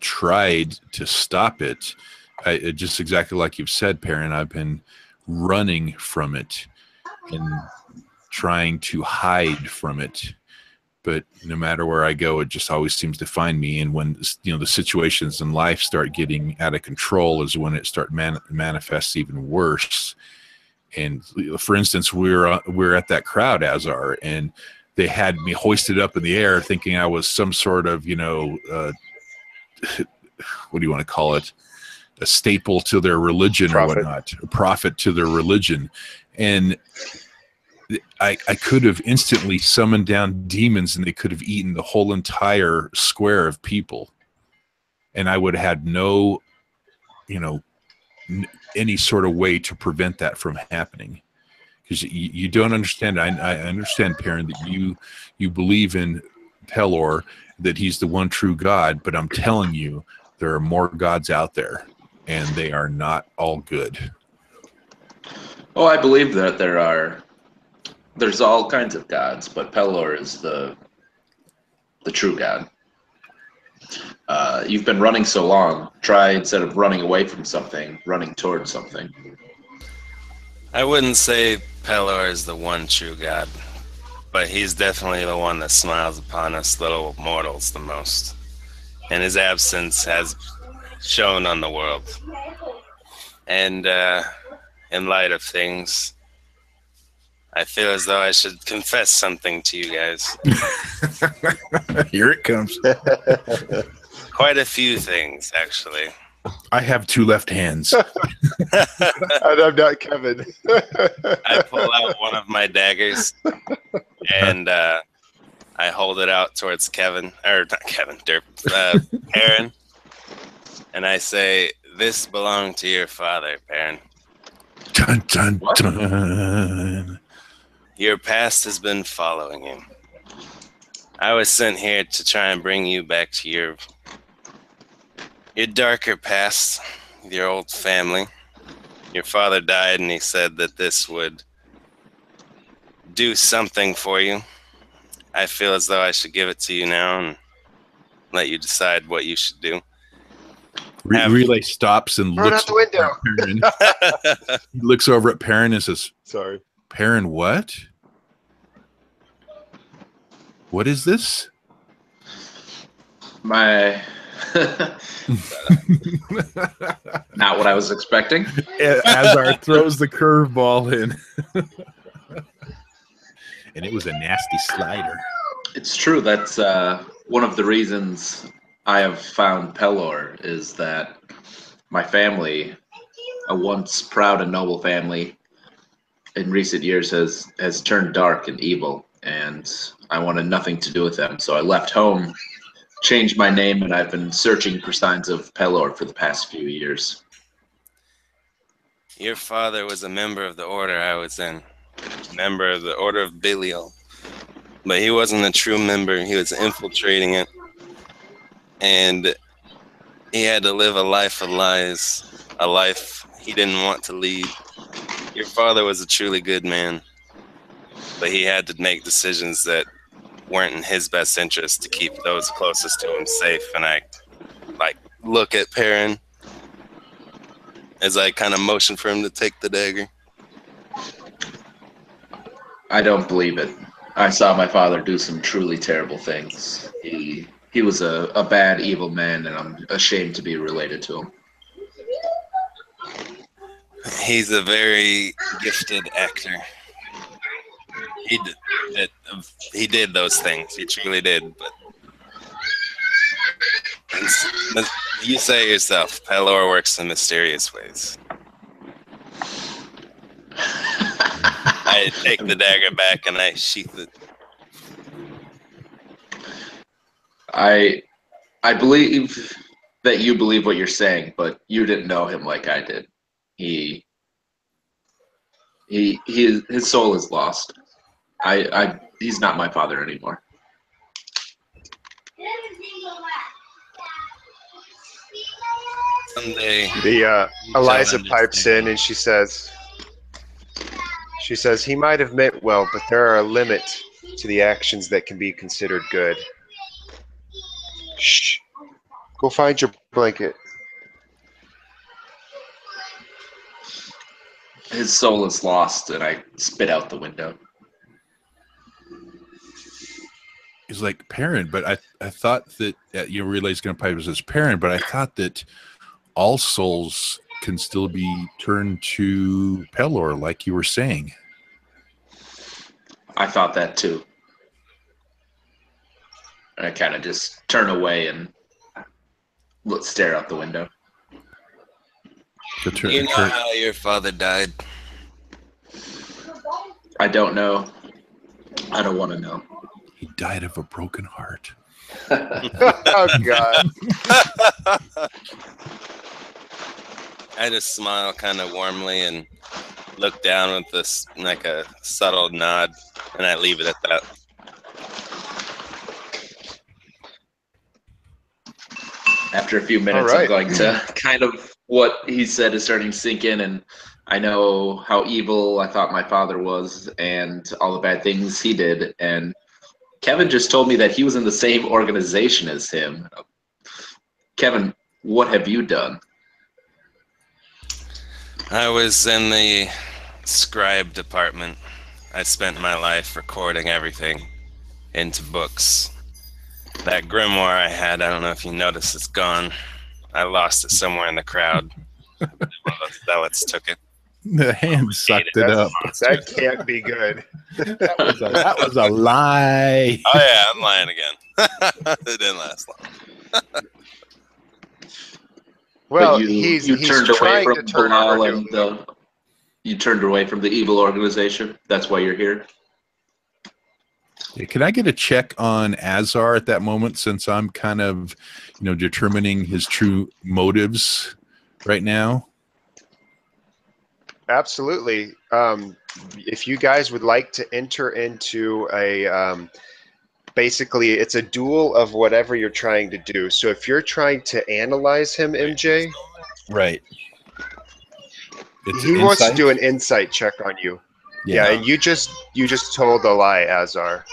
tried to stop it. Just exactly like you've said, Perrin. I've been running from it and trying to hide from it. But no matter where I go, it just always seems to find me. And when the situations in life start getting out of control, is when it manifests even worse. And for instance, we're at that crowd, Azar, and they had me hoisted up in the air, thinking I was some sort of what do you want to call it? A staple to their religion Prophet. or whatnot, a prophet to their religion, and I could have instantly summoned down demons, and they could have eaten the whole entire square of people, and I would have had no, any sort of way to prevent that from happening. Because you don't understand. I understand, Perrin, that you believe in Pelor, that he's the one true God, but I'm telling you, there are more gods out there, and they are not all good. Oh, I believe that there's all kinds of gods, but Pelor is the true God. You've been running so long. Try, instead of running away from something, running towards something. I wouldn't say Pelor is the one true God, but he's definitely the one that smiles upon us little mortals the most. And his absence has shown on the world. And in light of things, I feel as though I should confess something to you guys. Here it comes. Quite a few things, actually. I have two left hands. And I'm not Kevin. I pull out one of my daggers, and I hold it out towards Kevin, or not Kevin, Perrin. and I say, this belonged to your father, Perrin. Dun, dun, What? dun. Your past has been following you. I was sent here to try and bring you back to your darker past, your old family. Your father died, and he said that this would do something for you. I feel as though I should give it to you now and let you decide what you should do. Relay stops and Throw it looks out the window. at Perrin. He looks over at Perrin and says, Sorry. Perrin, what? What is this? My not what I was expecting. Azar throws the curveball in. And it was a nasty slider. It's true. That's one of the reasons I have found Pelor is that my family, a once proud and noble family, in recent years has turned dark and evil, and I wanted nothing to do with them. So I left home, changed my name, and I've been searching for signs of Pelor for the past few years. Your father was a member of the order I was in, member of the Order of Belial. But he wasn't a true member. He was infiltrating it. And he had to live a life of lies, a life he didn't want to lead. Your father was a truly good man, but he had to make decisions that weren't in his best interest to keep those closest to him safe. And I, look at Perrin as I kind of motion for him to take the dagger. I don't believe it. I saw my father do some truly terrible things. He was a bad, evil man, and I'm ashamed to be related to him. He's a very gifted actor. He did those things. He truly did. But you say it yourself, Pelor works in mysterious ways. I take the dagger back and I sheath it. I believe that you believe what you're saying, but you didn't know him like I did. His soul is lost. He's not my father anymore. Someday, Eliza pipes in and she says, he might have meant well, but there are a limit to the actions that can be considered good. Shh. Go find your blanket. His soul is lost, and I spit out the window. He's like, Perrin, but I thought that Relay's going to pipe as Perrin, but I thought that all souls can still be turned to Pelor, like you were saying. I thought that too. And I kind of just turn away and stare out the window. You know how your father died? I don't know. I don't want to know. He died of a broken heart. Oh, God. I just smile kind of warmly and look down with this, like a subtle nod, and I leave it at that. After a few minutes, I'm going to kind of what he said is starting to sink in, and I know how evil I thought my father was and all the bad things he did. And Kevin just told me that he was in the same organization as him. Kevin, what have you done? I was in the scribe department. I spent my life recording everything into books. That grimoire I had, I don't know if you noticed, it's gone. I lost it somewhere in the crowd. One of those zealots took it. The hand sucked it up. That can't be good. That was a lie. Oh yeah, I'm lying again. It didn't last long. Well, you he's turned away trying from to turn Bilal over and you turned away from the evil organization. That's why you're here. Yeah, can I get a check on Azar at that moment, since I'm kind of, determining his true motives right now? Absolutely. If you guys would like to enter into a basically, it's a duel of whatever you're trying to do. So if you're trying to analyze him, MJ, Right. It's he wants to do an insight? insight check on you. Yeah. Yeah, and you just told a lie, Azar.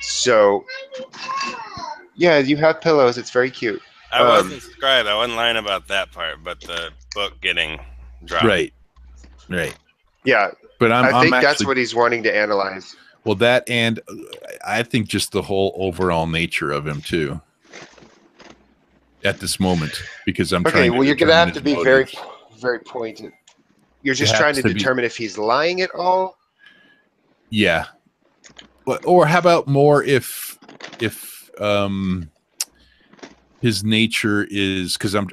So yeah, you have pillows. It's very cute. I wasn't scribe. I wasn't lying about that part, but the book getting dropped. Right. Right. Yeah, But I think I'm that's actually, what he's wanting to analyze. well, that, and I think just the whole overall nature of him too. At this moment, because I'm Okay, trying. well, you're gonna have to be very, motives. very pointed. You're just It trying has to to be- determine if he's lying at all. Yeah. Or how about more if his nature is, because I'm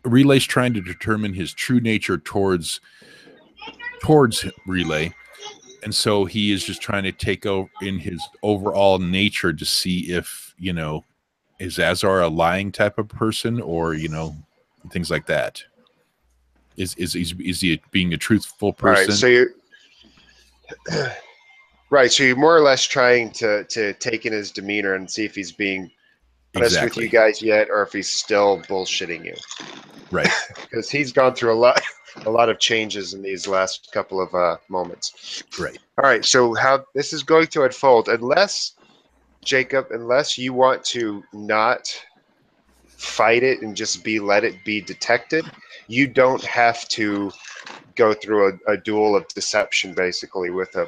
Relay's trying to determine his true nature towards Relay, and so he is just trying to take over in his overall nature to see if is Azar a lying type of person, or things like that. Is he being a truthful All right, person? so you're right. So you're more or less trying to take in his demeanor and see if he's being honest with Exactly. you guys yet, or if he's still bullshitting you. Right. Because he's gone through a lot of changes in these last couple of moments. Right. All right, so how this is going to unfold, unless Jacob, unless you want to not fight it and just let it be detected, you don't have to go through a duel of deception basically with him.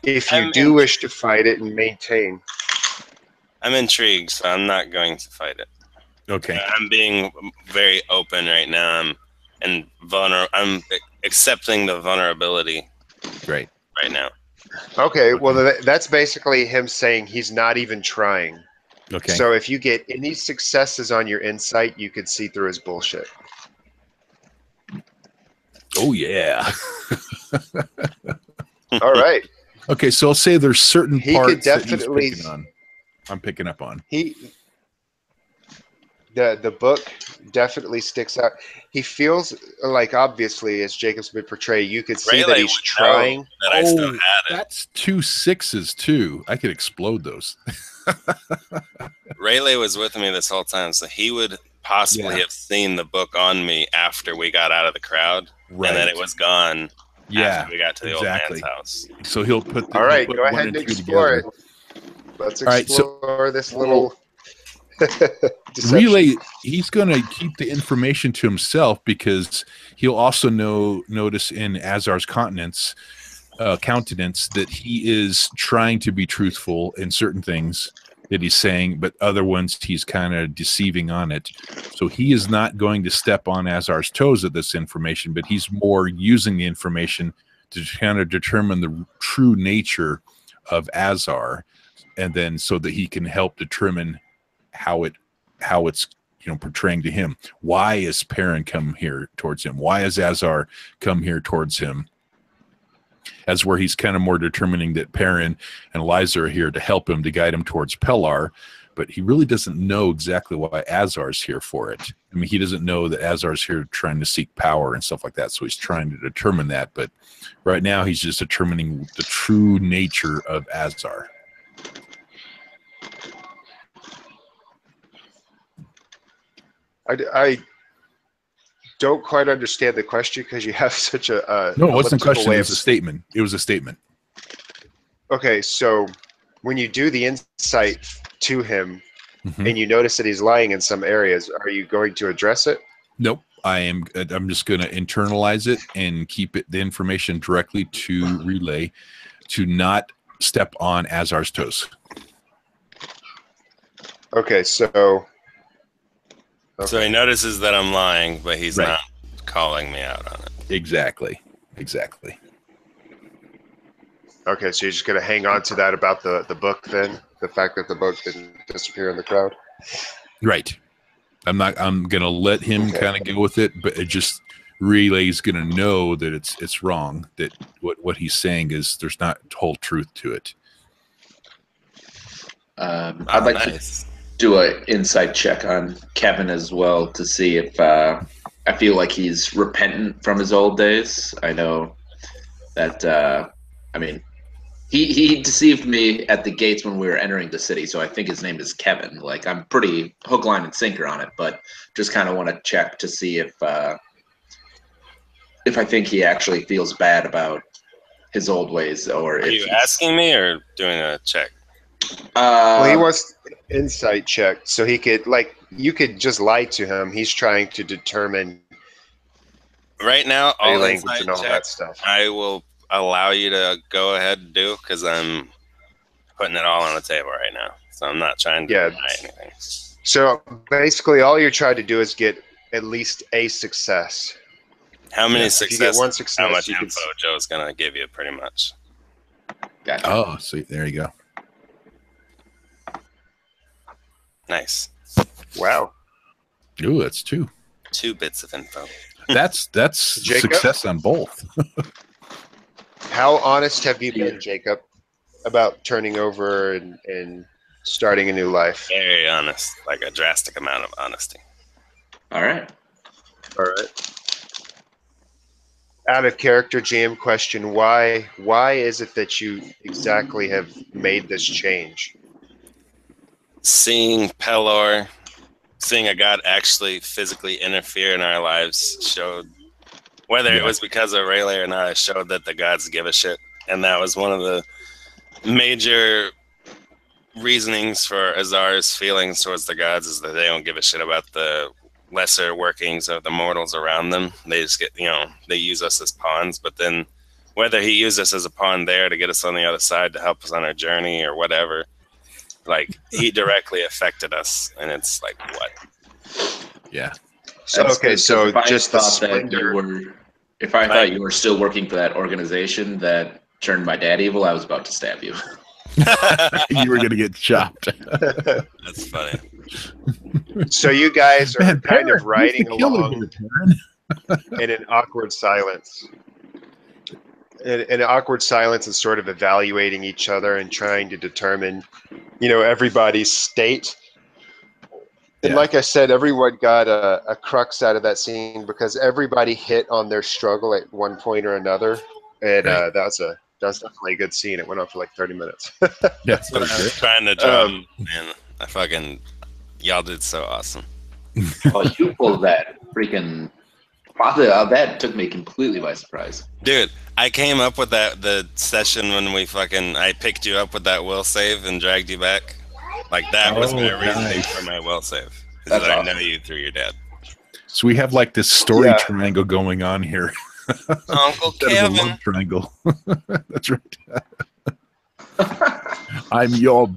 If you do wish to fight it and maintain. I'm intrigued, so I'm not going to fight it. Okay. I'm being very open right now. I'm accepting the vulnerability Right now. Okay, well, that's basically him saying he's not even trying. Okay. So if you get any successes on your insight, you could see through his bullshit. Oh yeah. All right. Okay, so I'll say there's certain He parts could definitely. that he's picking on. I'm picking up on. The book definitely sticks out. He feels like, obviously, as Jacob's been portrayed, you could see that he's trying. That I still had it. That's 2 6s too. I could explode those. Rayleigh was with me this whole time, so he would possibly have seen the book on me after we got out of the crowd, and then it was gone. After we got to the old man's house. So he'll put. All right, go ahead and explore it. Let's explore this little. Relay, he's going to keep the information to himself, because he'll also notice in Azar's countenance that he is trying to be truthful in certain things that he's saying, but other ones he's kind of deceiving on it. So he is not going to step on Azar's toes at this information, but he's more using the information to kind of determine the true nature of Azar, and then so that he can help determine how it's portraying to him. Why is Perrin come here towards him? Why is Azar come here towards him? As where he's kind of more determining that Perrin and Eliza are here to help him, to guide him towards Pellar, but he really doesn't know exactly why Azar's here for it. I mean, he doesn't know that Azar's here trying to seek power and stuff like that, so he's trying to determine that, but right now he's just determining the true nature of Azar. I don't quite understand the question, because you have such a no, it wasn't a question. It was a statement. It was a statement. Okay, so when you do the insight to him, and you notice that he's lying in some areas, are you going to address it? Nope. I'm just going to internalize it and keep the information directly to Relay, to not step on Azar's toes. Okay, so. Okay. So he notices that I'm lying, but he's not calling me out on it. Exactly. Okay, so you're just going to hang on to that about the book then? The fact that the book didn't disappear in the crowd? Right. I'm going to let him kind of go with it, but it just Relay's going to know that it's wrong, that what he's saying is there's not whole truth to it. I'd like nice. to do an insight check on Kevin as well to see if I feel like he's repentant from his old days. I know that I mean he deceived me at the gates when we were entering the city, so I think his name is Kevin. Like I'm pretty hook, line, and sinker on it, but just kind of want to check to see if I think he actually feels bad about his old ways, or Are if you he's asking me or doing a check? Well, he wants insight check, so he could you could just lie to him. He's trying to determine Right now, body all language insight and all check, that stuff. I will allow you to go ahead and do because I'm putting it all on the table right now. So I'm not trying to deny anything. So basically, all you're trying to do is get at least a success. How many If you get successes? one success, How much you info Joe's gonna give you, pretty much. Gotcha. Oh, sweet. There you go. Nice. Wow. Ooh, that's 2. 2 bits of info. That's Jacob? success on both. How honest have you been, Jacob, about turning over and starting a new life? Very honest, like a drastic amount of honesty. All right. All right. Out of character, jam question: Why is it that you exactly have made this change? Seeing Pelor, seeing a god actually physically interfere in our lives showed, whether it was because of Rayleigh or not, it showed that the gods give a shit. And that was one of the major reasonings for Azar's feelings towards the gods, is that they don't give a shit about the lesser workings of the mortals around them. They just get, they use us as pawns, but then whether he used us as a pawn there to get us on the other side to help us on our journey or whatever, like he directly affected us. And it's like, what? Yeah. So okay, so if I just the thought that splendor. if I thought you were still working for that organization that turned my dad evil, I was about to stab you. You were going to get chopped. That's funny. So you guys are Man, kind Perrin, of riding who's the killer along here, Perrin? in an awkward silence. In an awkward silence and sort of evaluating each other and trying to determine, everybody's state. And Yeah. like I said, everyone got a crux out of that scene because everybody hit on their struggle at one point or another. And Right. that was definitely a good scene. It went on for like 30 minutes. Yeah, That's what I was trying to draw. Man, y'all did so awesome. Oh, you pulled that freaking father. That took me completely by surprise. Dude, I came up with the session when I picked you up with that will save and dragged you back. Like that was my reasoning for my will save. That's I awesome. know you through your dad. So we have like this story triangle going on here. Uncle Instead of a Kevin. love triangle. That's right. I'm your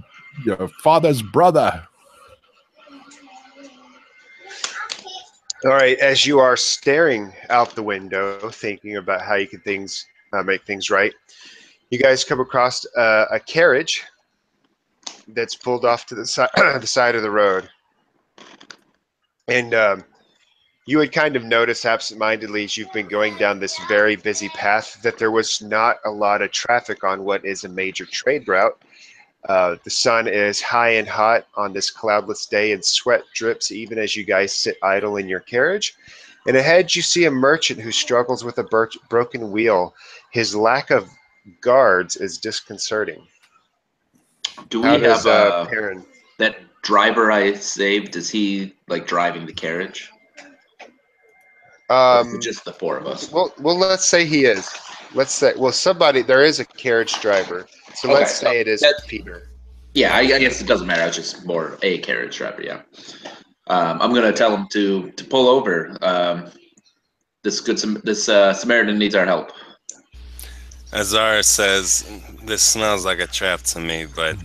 father's brother. All right, as you are staring out the window, thinking about how you can make things right, you guys come across a carriage that's pulled off to the side of the road, and you would kind of notice absentmindedly as you've been going down this very busy path that there was not a lot of traffic on what is a major trade route. The sun is high and hot on this cloudless day, and sweat drips even as you guys sit idle in your carriage. And ahead you see a merchant who struggles with a broken wheel. His lack of guards is disconcerting. Do we have Perrin? That driver I saved? Is he like driving the carriage? Or is it just the 4 of us? Well, let's say he is. Let's say, there is a carriage driver. So let's say it is Peter. Yeah, I guess it doesn't matter. It's just more a carriage driver. Yeah. I'm gonna tell him to pull over. This Samaritan needs our help. Azar says, "This smells like a trap to me, but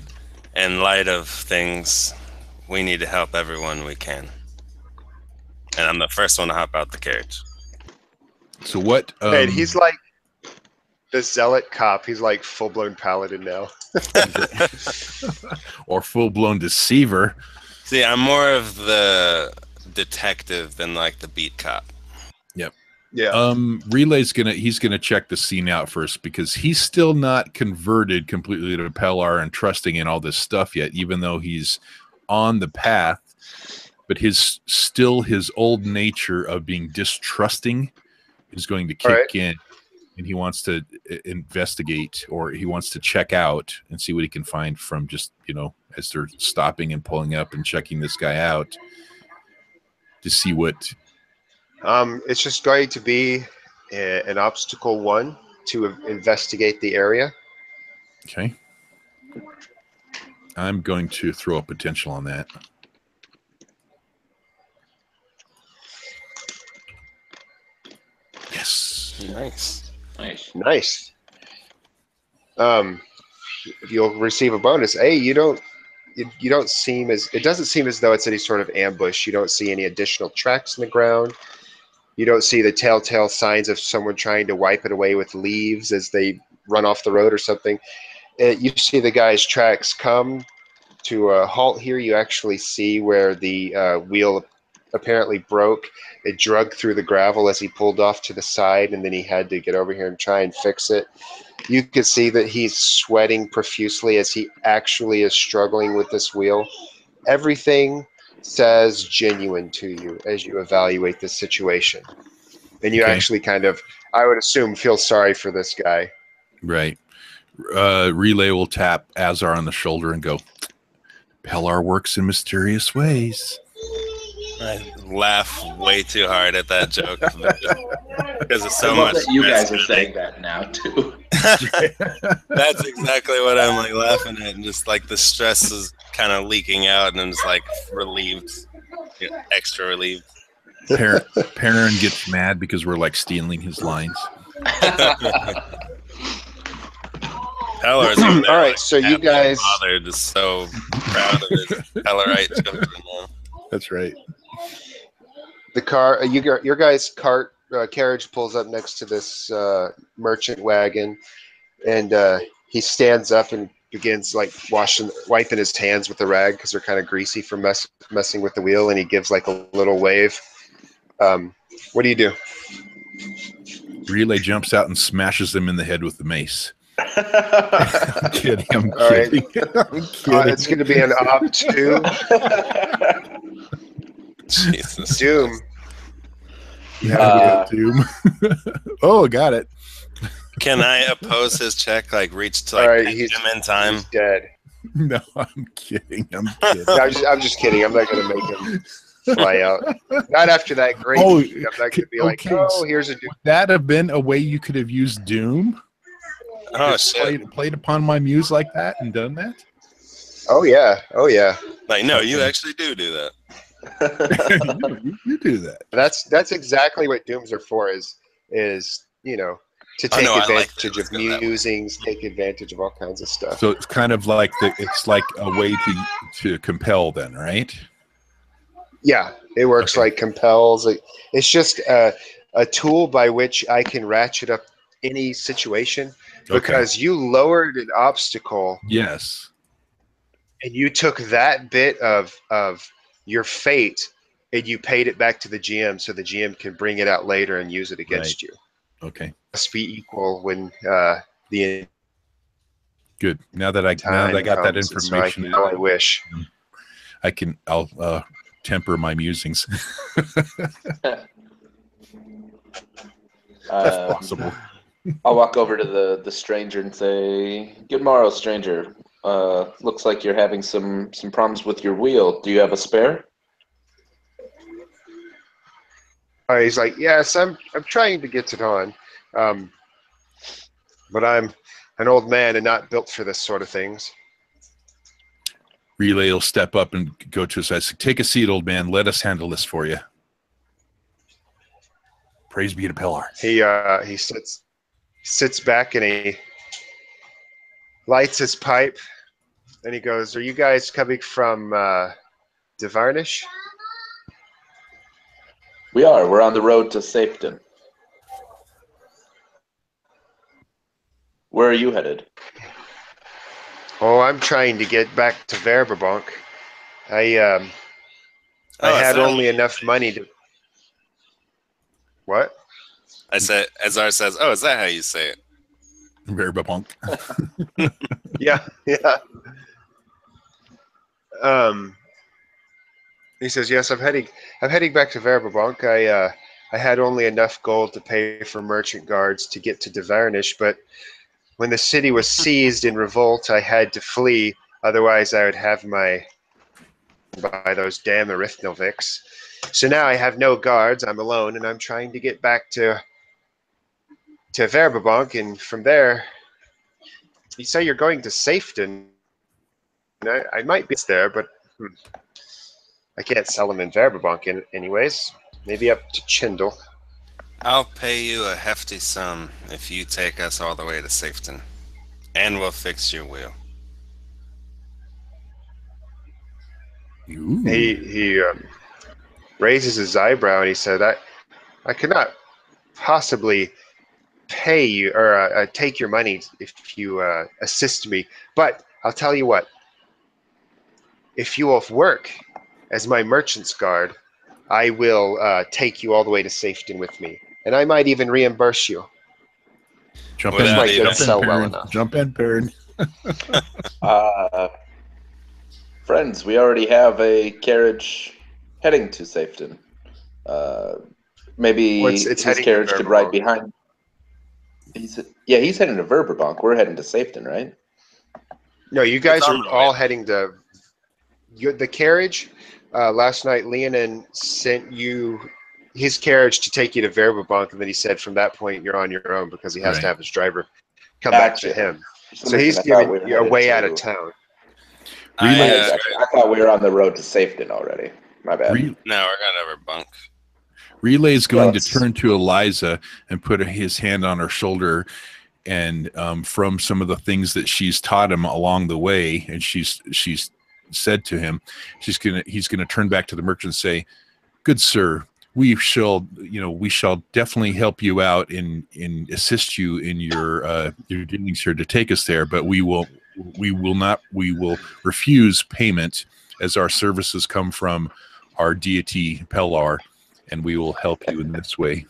in light of things, we need to help everyone we can." And I'm the first one to hop out the carriage. So what? And he's like the zealot cop. He's like full-blown paladin now. Or full-blown deceiver. See, I'm more of the detective than like the beat cop. Yep. Yeah. Relay's he's gonna check the scene out first because he's still not converted completely to Pellar and trusting in all this stuff yet, even though he's on the path. But his old nature of being distrusting is going to kick in, and he wants to investigate, or he wants to check out and see what he can find from just, as they're stopping and pulling up and checking this guy out to see what. It's just going to be an obstacle 1 to investigate the area. Okay. I'm going to throw a potential on that. Yes. Nice. You'll receive a bonus. Hey, you don't seem as, it doesn't seem as though it's any sort of ambush. You don't see any additional tracks in the ground. You don't see the telltale signs of someone trying to wipe it away with leaves as they run off the road or something. You see the guy's tracks come to a halt here. You actually see where the wheel apparently broke. It drug through the gravel as he pulled off to the side, and then he had to get over here and try and fix it. You can see that he's sweating profusely as he actually is struggling with this wheel. Everything says genuine to you as you evaluate this situation. And you actually kind of, I would assume, feel sorry for this guy. Right. Relay will tap Azar on the shoulder and go, Pellar works in mysterious ways. I laugh way too hard at that joke because it's so much. That you guys are saying that now too. That's exactly what I'm like laughing at, and just like the stress is kind of leaking out, and I'm just like relieved, extra relieved. Perrin gets mad because we're like stealing his lines. All right, so you guys, father just so proud of his Pellarite children. That's right. The car, your guys' cart carriage pulls up next to this merchant wagon, and he stands up and begins like wiping his hands with the rag because they're kind of greasy from messing with the wheel, and he gives like a little wave. What do you do? Relay jumps out and smashes him in the head with the mace. I'm kidding. I'm kidding. It's going to be an op 2. Jesus. Doom. Doom. Oh, got it. Can I oppose his check? Like reach to like him in time? He's dead. No, I'm kidding. I'm kidding. I'm just kidding. I'm not going to make him fly out. Not after that great. I'm not going to be like, oh, here's a Doom. Would that have been a way you could have used Doom? Oh shit! Played upon my muse like that and done that? Oh yeah. Like no, you actually do that. you do that. That's exactly what Dooms are for. Is to take advantage of musings, take advantage of all kinds of stuff. So it's kind of like it's like a way to compel, then, right? Yeah, it works like compels. It's just a tool by which I can ratchet up any situation. Because you lowered an obstacle. Yes. And you took that bit of your fate and you paid it back to the GM so the GM can bring it out later and use it against you. Okay. Must be equal when the good. Now that I got that information, so I wish I'll temper my musings. Possible. I'll walk over to the stranger and say, "Good morrow, stranger. Looks like you're having some problems with your wheel. Do you have a spare?" He's like, "Yes, I'm trying to get it on, but I'm an old man and not built for this sort of things." Relay will step up and go to his side. "Take a seat, old man. Let us handle this for you." Praise be to Pellar. He sits back and he lights his pipe and he goes, "Are you guys coming from Devarnish?" We are. We're on the road to Safeton. Where are you headed? Oh, I'm trying to get back to Verberbonk. I had only enough money to... What? I said, Azar says, "Oh, is that how you say it?" Verba Yeah. He says, "Yes, I'm heading back to Verbank. I had only enough gold to pay for merchant guards to get to Devarnish, but when the city was seized in revolt, I had to flee. Otherwise, I would have my by those damn Arithnovics. So now I have no guards. I'm alone, and I'm trying to get back to Verbank, and from there, you say you're going to Safeton. I might be there, but I can't sell them in Verbank anyways. Maybe up to Chindle." I'll pay you a hefty sum if you take us all the way to Safeton, and we'll fix your wheel. Ooh. He raises his eyebrow and he said, I cannot possibly pay you or take your money if you assist me. But I'll tell you what, if you will work as my merchant's guard, I will take you all the way to Safeton with me. And I might even reimburse you. Jump Without in, might even- get sell well Perrin. enough. Jump in, Perrin. Friends, we already have a carriage heading to Safeton. Maybe Well, it's his heading to carriage could ride Verbank. behind. He's heading to Verbank. We're heading to Safeton, right? No, you guys It's are on the all way. heading to the carriage. Last night, Leonin sent you his carriage to take you to Verbank, and then he said from that point you're on your own because he has to Right. have his driver come back to Gotcha. him. For some So he's reason, I thought giving we were you a headed way to- out of town. Relay- I thought we were on the road to Safeton already. My bad. No, we're going over bunk. Relay's going to let's- turn to Eliza and put his hand on her shoulder, and from some of the things that she's taught him along the way, and she's said to him, he's gonna turn back to the merchant and say, "Good sir, we shall definitely help you out and assist you in your dealings here to take us there, but we will refuse payment as our services come from our deity Pellar, and we will help you in this way."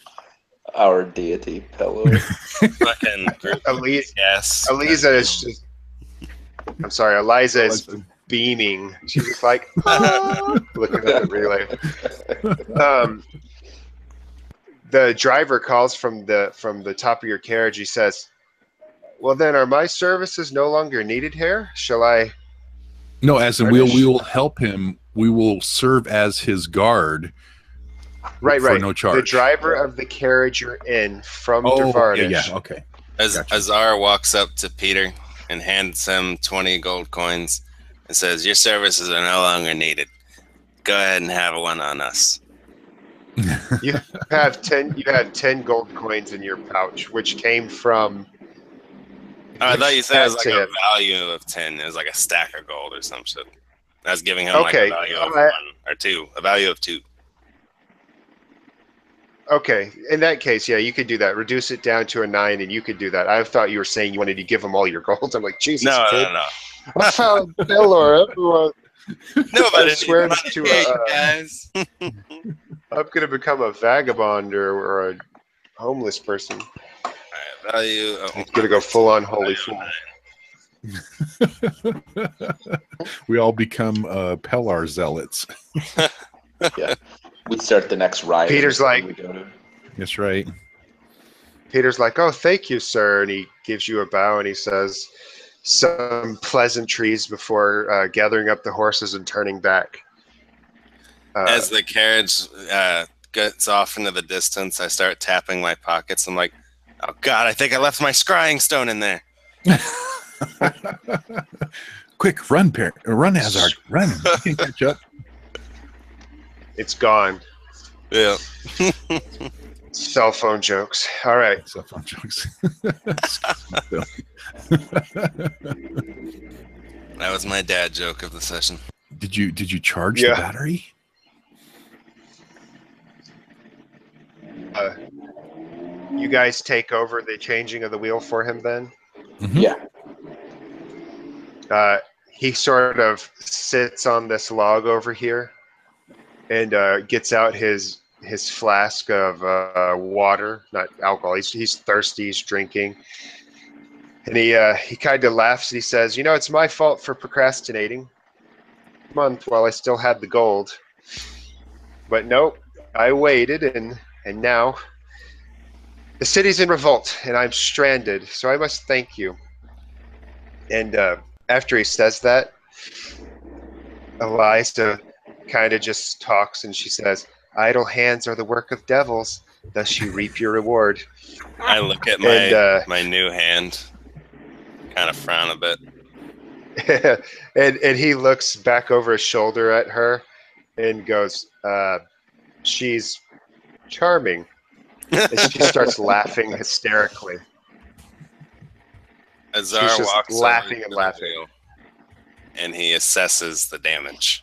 Our deity, Pelor. Fucking group. Yes. Eliza is just. I'm sorry, Eliza is beaming. She's just like looking up at Relay. The driver calls from the top of your carriage. He says, "Well, then, are my services no longer needed here? Shall I?" No, as in we Furnish? will help him. We will serve as his guard. Right. For no charge. The driver of the carriage you're in from Oh, Devarnish. yeah, okay. As Gotcha. Azar walks up to Peter and hands him 20 gold coins and says, "Your services are no longer needed. Go ahead and have one on us." You have 10. You had 10 gold coins in your pouch, which came from. Oh, I thought you said it was like To a him. value of 10. It was like a stack of gold or some shit. I was giving him Okay, like a value of alright. 1 or 2. A value of 2. Okay, in that case, yeah, you could do that. Reduce it down to a 9, and you could do that. I thought you were saying you wanted to give them all your gold. I'm like, Jesus, No, kid. no. I found Pelor. Everyone. Nobody I swear needs to money, a, guys. I'm gonna become a vagabond or a homeless person. Alright, value. I'm gonna go full on holy fool. We all become Pellar zealots. We start the next ride. Peter's like- We go to. That's right. Peter's like, "Oh, thank you, sir," and he gives you a bow and he says some pleasantries before gathering up the horses and turning back. As the carriage gets off into the distance, I start tapping my pockets. I'm like, "Oh God, I think I left my scrying stone in there." Quick, run, run, Hazard, run! You can catch up. It's gone. Yeah. Cell phone jokes. All right. Cell phone jokes. That was my dad joke of the session. Did you charge Yeah. the battery? You guys take over the changing of the wheel for him then? Yeah. He sort of sits on this log over here and gets out his his flask of water, not alcohol. He's thirsty. He's drinking, and he kind of laughs and he says, "You know, it's my fault for procrastinating a month while I still had the gold, but nope, I waited, and now the city's in revolt, and I'm stranded. So I must thank you." And after he says that, Eliza kind of just talks, and she says, "Idle hands are the work of devils. Thus you reap your reward." I look at my new hand, kind of frown a bit. and he looks back over his shoulder at her and goes, "She's charming." And she starts laughing hysterically. Azar She's just walks laughing over and to the laughing. wheel, and he assesses the damage.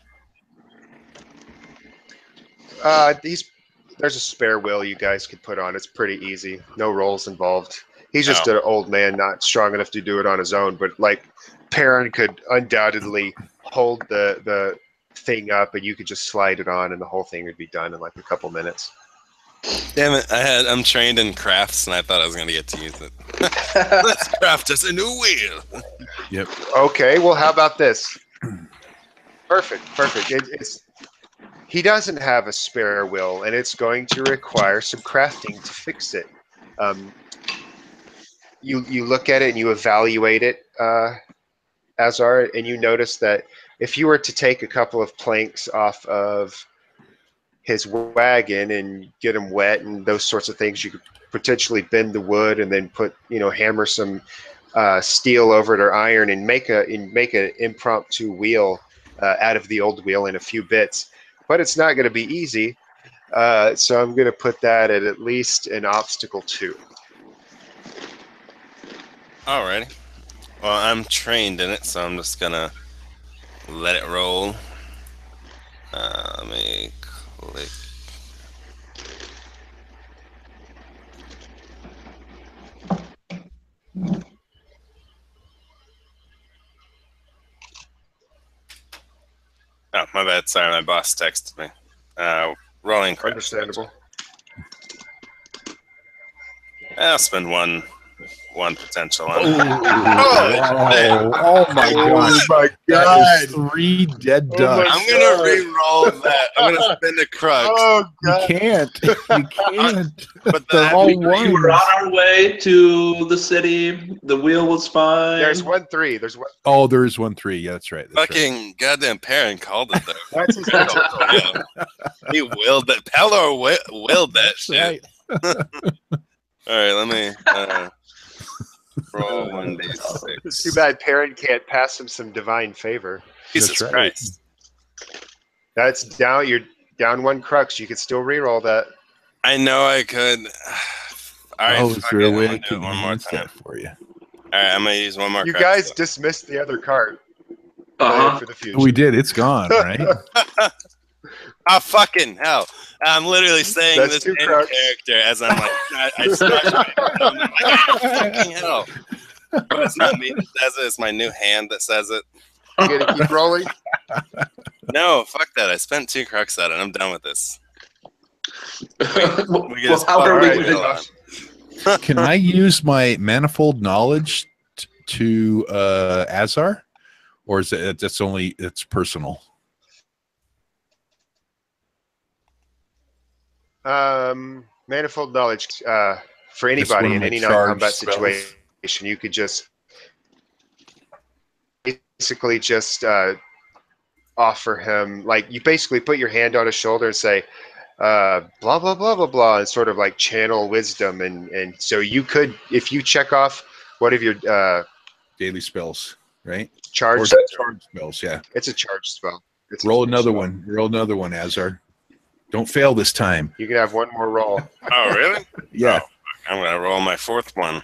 There's a spare wheel you guys could put on. It's pretty easy. No rolls involved. He's just an old man, not strong enough to do it on his own. But like, Perrin could undoubtedly hold the thing up, and you could just slide it on, and the whole thing would be done in like a couple minutes. Damn it! I'm trained in crafts, and I thought I was going to get to use it. Let's craft us a new wheel. Yep. Okay. Well, how about this? Perfect. He doesn't have a spare wheel, and it's going to require some crafting to fix it. You look at it and you evaluate it, Azar, and you notice that if you were to take a couple of planks off of his wagon and get them wet and those sorts of things, you could potentially bend the wood and then hammer some steel over it or iron and make an impromptu wheel out of the old wheel in a few bits. But it's not going to be easy, so I'm going to put that at least an obstacle 2. Alrighty. Well, I'm trained in it, so I'm just going to let it roll. Let me click. Oh, my bad. Sorry, my boss texted me. Rolling crap. Understandable. I'll spend one potential on it. Oh my god! That is 3 dead ducks. I'm gonna re-roll that. I'm gonna spin the Crux. Oh You god! can't. You can't. But They're all We were ones. on our way to the city. The wheel was fine. There's 1-3. There's one. Oh, there is 1-3. Yeah, that's right. That's right. Fucking goddamn Perrin called it though. That's his Yeah. He willed that. Pelor willed that shit. Right. All right, let me roll 1d6. It's too bad Perrin can't pass him some divine favor. Jesus That's right. Christ. That's down. You're down 1 crux. You could still re-roll that. I know I could. All right, Oh, is fuck there it, a I'm way gonna I do it can one more enhance time. that for you? All right, I'm gonna use one more. You Crux, guys though. dismissed the other card. Uh-huh. For the future. We did. It's gone, right? Oh, fucking hell. I'm literally saying That's this 2 in Crux. character as I'm like, I smash my I'm like, fucking hell. But it's not me that says it, it's my new hand that says it. You gonna keep rolling? No, fuck that. I spent 2 Crux at it. I'm done with this. We get Well, this how are we fucking gonna- wheel on. Can I use my manifold knowledge to Azar, or is it's personal? Manifold knowledge for one anybody of in my any charged non-combat spells. situation. You could just basically just offer him, like, you basically put your hand on his shoulder and say blah blah blah blah blah, and sort of like channel wisdom, and so you could, if you check off one of your Daily spells, right? Or charged, charge spells, yeah. it's a charged spell. It's a Roll charged another spell. one. Roll another one, Azar. Don't fail this time. You can have one more roll. Oh, really? Yeah. I'm gonna roll my 4th one.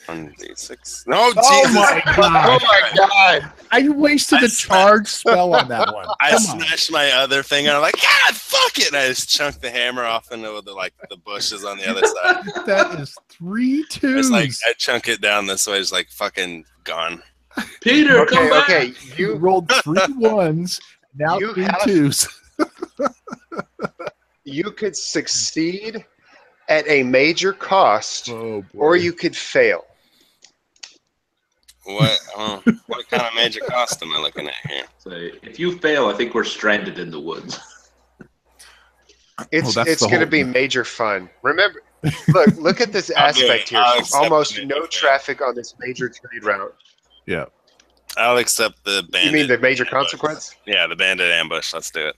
1d6. No, Jesus! Oh my god! Oh my god! I wasted I a charge spell on that one. I Come on. smashed my other finger. And I'm like, God, fuck it! And I just chunked the hammer off into the bushes on the other side. That is 3 twos. It's like I chunk it down this way. It's like fucking gone. Peter, come back. Okay. You rolled 3 ones. Now You 3 have- twos. You could succeed at a major cost, or you could fail. What kind of major cost am I looking at here? So if you fail, I think we're stranded in the woods. It's that's the going to whole- be major fun. Remember, look at this I'll do aspect it. here. I'll accept Almost it. no traffic on this major trade route. Yeah. I'll accept the bandit. You mean the major ambush. consequence? Yeah, the bandit ambush. Let's do it.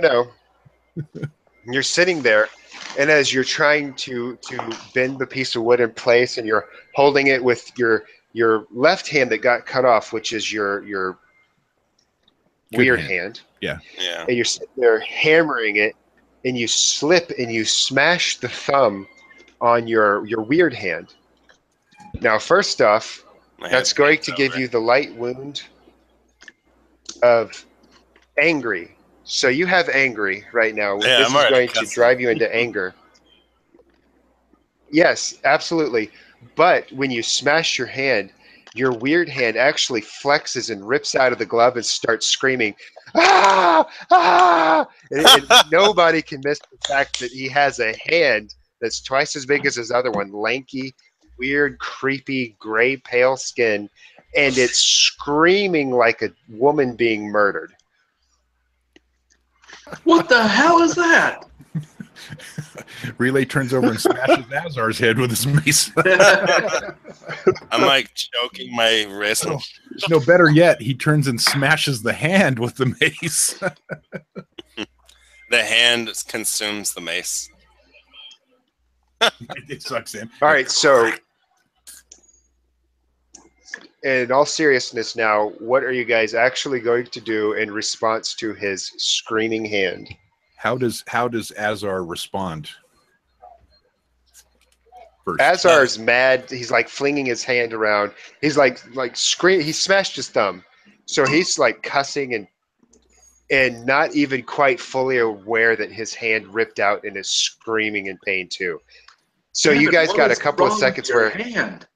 No. You're sitting there, and as you're trying to bend the piece of wood in place, and you're holding it with your left hand that got cut off, which is your Good weird hand. hand. Yeah. And you're sitting there hammering it, and you slip and you smash the thumb on your weird hand. Now, first off, My that's head going bleeds to give over. you the light wound of angry. So you have angry right now. Yeah, This I'm is already going to cussing. drive you into anger. Yes, absolutely. But when you smash your hand, your weird hand actually flexes and rips out of the glove and starts screaming, "Ah! Ah!" And nobody can miss the fact that he has a hand that's twice as big as his other one, lanky, weird, creepy, gray, pale skin, and it's screaming like a woman being murdered. What the hell is that? Relay turns over and smashes Azar's head with his mace. I'm like choking my wrist. No, better yet, he turns and smashes the hand with the mace. The hand consumes the mace. It sucks in. All right, so in all seriousness now, what are you guys actually going to do in response to his screaming hand? How does Azar respond? First. Azar's mad. He's like flinging his hand around. He's like scream. He smashed his thumb, so he's like cussing and not even quite fully aware that his hand ripped out and is screaming in pain too. So Yeah, you but guys what got a is couple of wrong seconds with your where hand?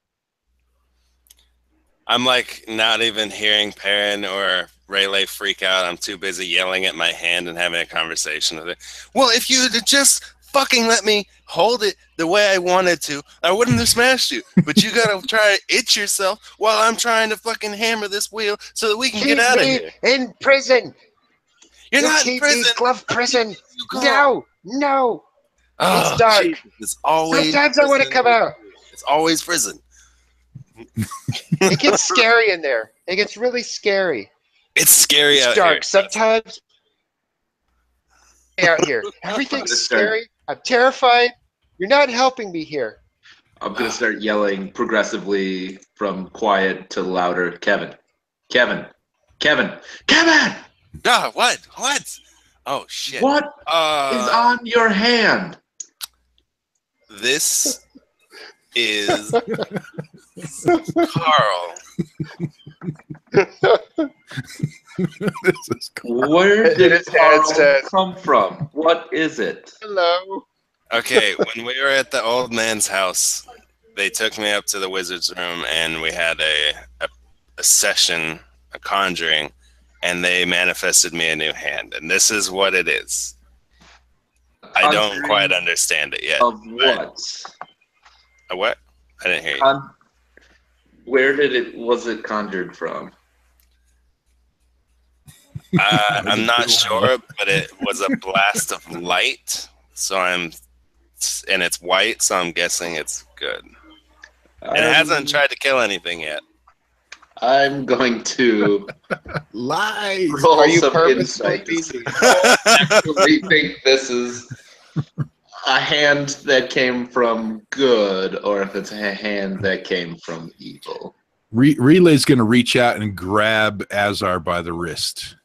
I'm like not even hearing Perrin or Rayleigh freak out. I'm too busy yelling at my hand and having a conversation with it. Well, if you had just fucking let me hold it the way I wanted to, I wouldn't have smashed you. But you gotta try to itch yourself while I'm trying to fucking hammer this wheel so that we can keep get out of me here. in prison. You're You not in keep me prison. glove prison. You can't. No. Oh, It's dark. Jesus. It's always Sometimes I want to prison. come out. It's always prison. It gets scary in there. It gets really scary. It's scary It's out dark. here. Sometimes out here. Everything's scary. I'm terrified. You're not helping me here. I'm gonna start yelling progressively from quiet to louder. Kevin, Kevin, Kevin, Kevin! Ah, what? What? Oh shit. What is on your hand? This is Carl. This is cool. Where And did his hand Carl says- come from? What is it? Hello. Okay, when we were at the old man's house, they took me up to the wizard's room and we had a session, a conjuring, and they manifested me a new hand. And this is what it is. I don't Conjuring quite understand it yet. Of what? A what? I didn't hear you. Where was it conjured from? I'm not sure, but it was a blast of light. And it's white, so I'm guessing it's good. And it hasn't tried to kill anything yet. I'm going to Lies. roll Are you some purposely insight to see if I actually think this is a hand that came from good or if it's a hand that came from evil. Relay's going to reach out and grab Azar by the wrist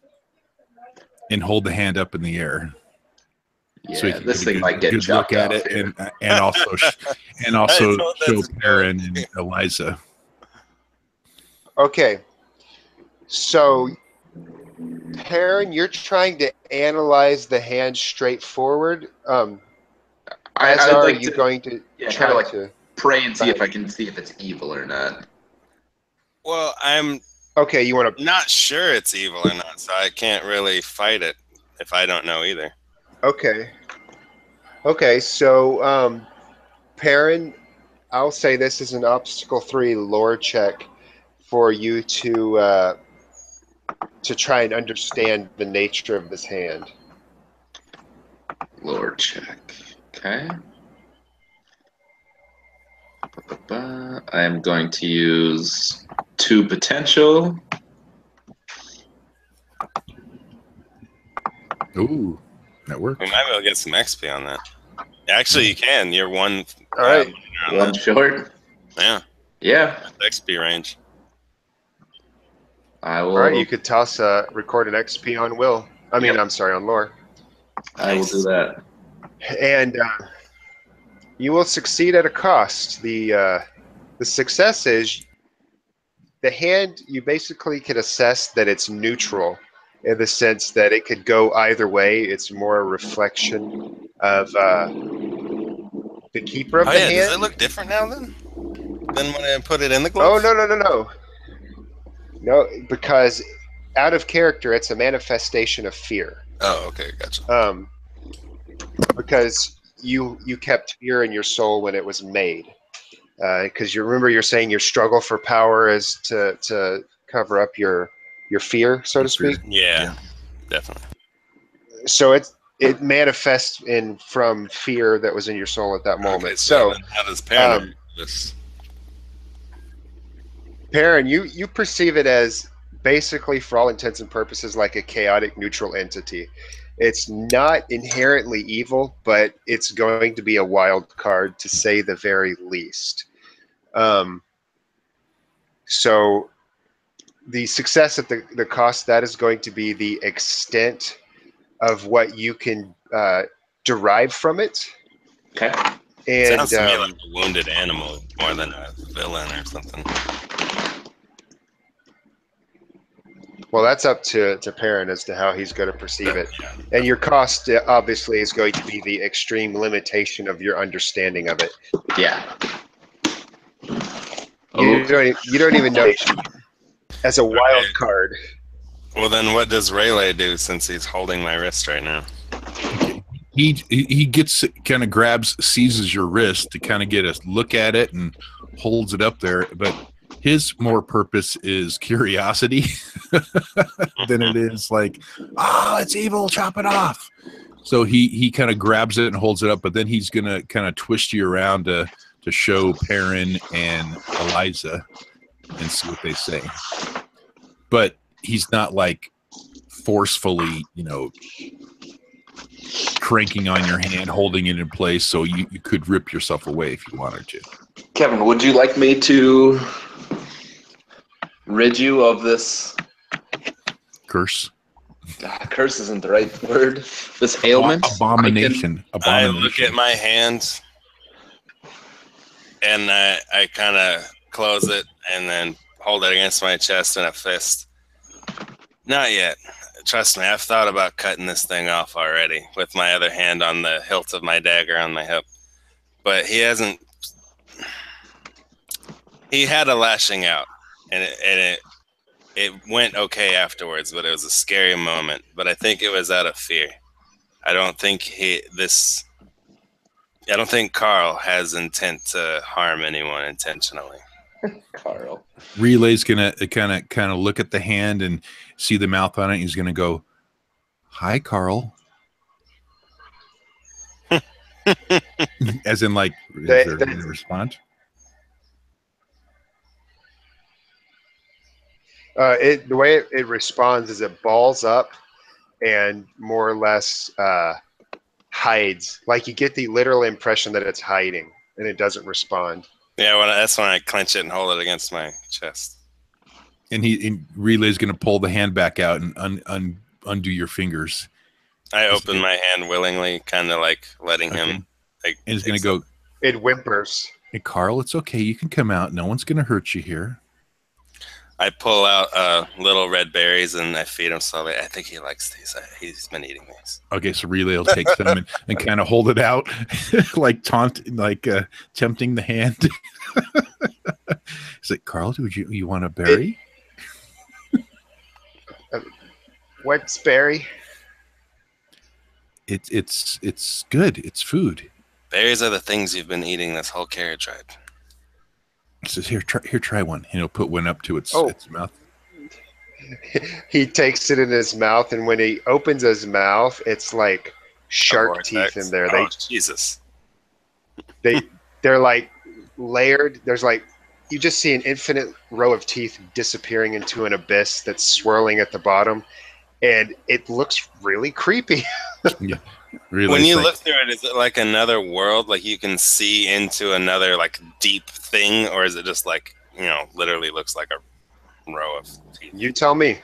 and hold the hand up in the air. Yeah, So he can this get a thing might get good chopped look at off it here. and also I know show that's Perrin and Eliza. Okay. So, Perrin, you're trying to analyze the hand straightforward. Azar, I'd are like you to going to yeah, try kinda like to? pray and see if I can see if it's evil or not. Well, I'm Okay, you want to... Not sure it's evil or not, so I can't really fight it if I don't know either. Okay. Okay, so, Perrin, I'll say this is an obstacle 3 lore check for you to try and understand the nature of this hand. Lore check. Okay. I am going to use 2 potential. Ooh, that works. We might be able to get some XP on that. Actually, you can. You're one. All right. One short. Yeah. Yeah. XP range. I will. All right, you could toss record an XP on Will. I mean, Yep. I'm sorry, on Lore. I will do that. And you will succeed at a cost. The success is the hand. You basically can assess that it's neutral in the sense that it could go either way. It's more a reflection of the keeper of Oh the yeah, hand. does it look different now than when I put it in the Oh glove? no, because out of character, it's a manifestation of fear. Oh, okay, gotcha. Because you kept fear in your soul when it was made. Because you remember, you're saying your struggle for power is to cover up your fear, so to speak. Yeah, definitely. So it manifests from fear that was in your soul at that moment. Okay, so then how does Perrin this? Perrin, you perceive it as basically, for all intents and purposes, like a chaotic neutral entity. It's not inherently evil, but it's going to be a wild card, to say the very least. So the success at the cost, that is going to be the extent of what you can derive from it. Okay. And Sounds to me like a wounded animal more than a villain or something. well, that's up to Perrin as to how he's going to perceive it. Yeah. And your cost, obviously, is going to be the extreme limitation of your understanding of it. Yeah. You don't even know as a wild card. Well, then what does Rayleigh do since he's holding my wrist right now? He gets kind of seizes your wrist to kind of get a look at it and holds it up there, but his more purpose is curiosity than it is like, it's evil, chop it off. So he kind of grabs it and holds it up, but then he's gonna kind of twist you around to show Perrin and Eliza and see what they say. But he's not like forcefully, cranking on your hand, holding it in place, so you could rip yourself away if you wanted to. Kevin, would you like me to rid you of this Curse? curse isn't the right word. This ailment? Abomination. I look at my hand and I kind of close it and then hold it against my chest in a fist. Not yet. Trust me, I've thought about cutting this thing off already with my other hand on the hilt of my dagger on my hip. But he hasn't. He had a lashing out, and it went okay afterwards, but it was a scary moment. But I think it was out of fear. I don't think Carl has intent to harm anyone intentionally. Carl. Relay's gonna kind of look at the hand and see the mouth on it. He's gonna go, "Hi, Carl," as in like, is there a response? The way it responds is it balls up and more or less hides. Like, you get the literal impression that it's hiding, and it doesn't respond. Yeah, that's when I clench it and hold it against my chest. And Relay's going to pull the hand back out and undo your fingers. I open my hand willingly, kind of like letting him. And he's going to go. It whimpers. Hey, Carl, it's okay. You can come out. No one's going to hurt you here. I pull out little red berries and I feed him slowly. I think he likes these. He's been eating these. Okay, so Relay will take some and kind of hold it out, like tempting the hand. He's like, Carl, you want a berry? What's berry? It's good. It's food. Berries are the things you've been eating this whole carriage ride. He says, here, try one. And he'll put one up to its mouth. He takes it in his mouth, and when he opens his mouth, it's like shark teeth in there. Jesus. They're like layered. There's like, you just see an infinite row of teeth disappearing into an abyss that's swirling at the bottom, and it looks really creepy. Yeah, really. When you look through it, is it like another world? Like you can see into another like deep thing, or is it just like, you know, literally looks like a row of teeth? You tell me.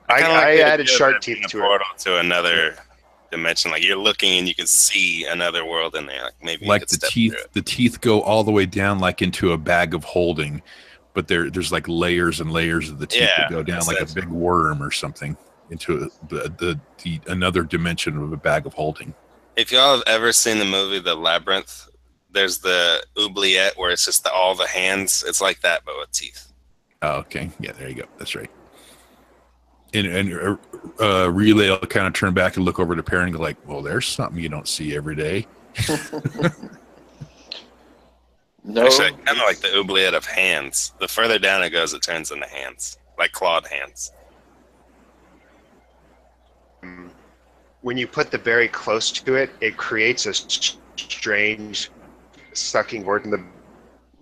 I added shark teeth to portal to another dimension. Like you're looking and you can see another world in there. Like maybe like the teeth go all the way down like into a bag of holding, but there's like layers and layers of the teeth that go down like a big worm or something into the another dimension of a bag of holding. If y'all have ever seen the movie The Labyrinth, there's the oubliette where it's just all the hands. It's like that, but with teeth. Oh, okay. Yeah, there you go. That's right. And Relay will kind of turn back and look over to Perrin and go like, well, there's something you don't see every day. No. Actually, I kind of like the oubliette of hands. The further down it goes, it turns into hands, like clawed hands. When you put the berry close to it, it creates a strange sucking word in the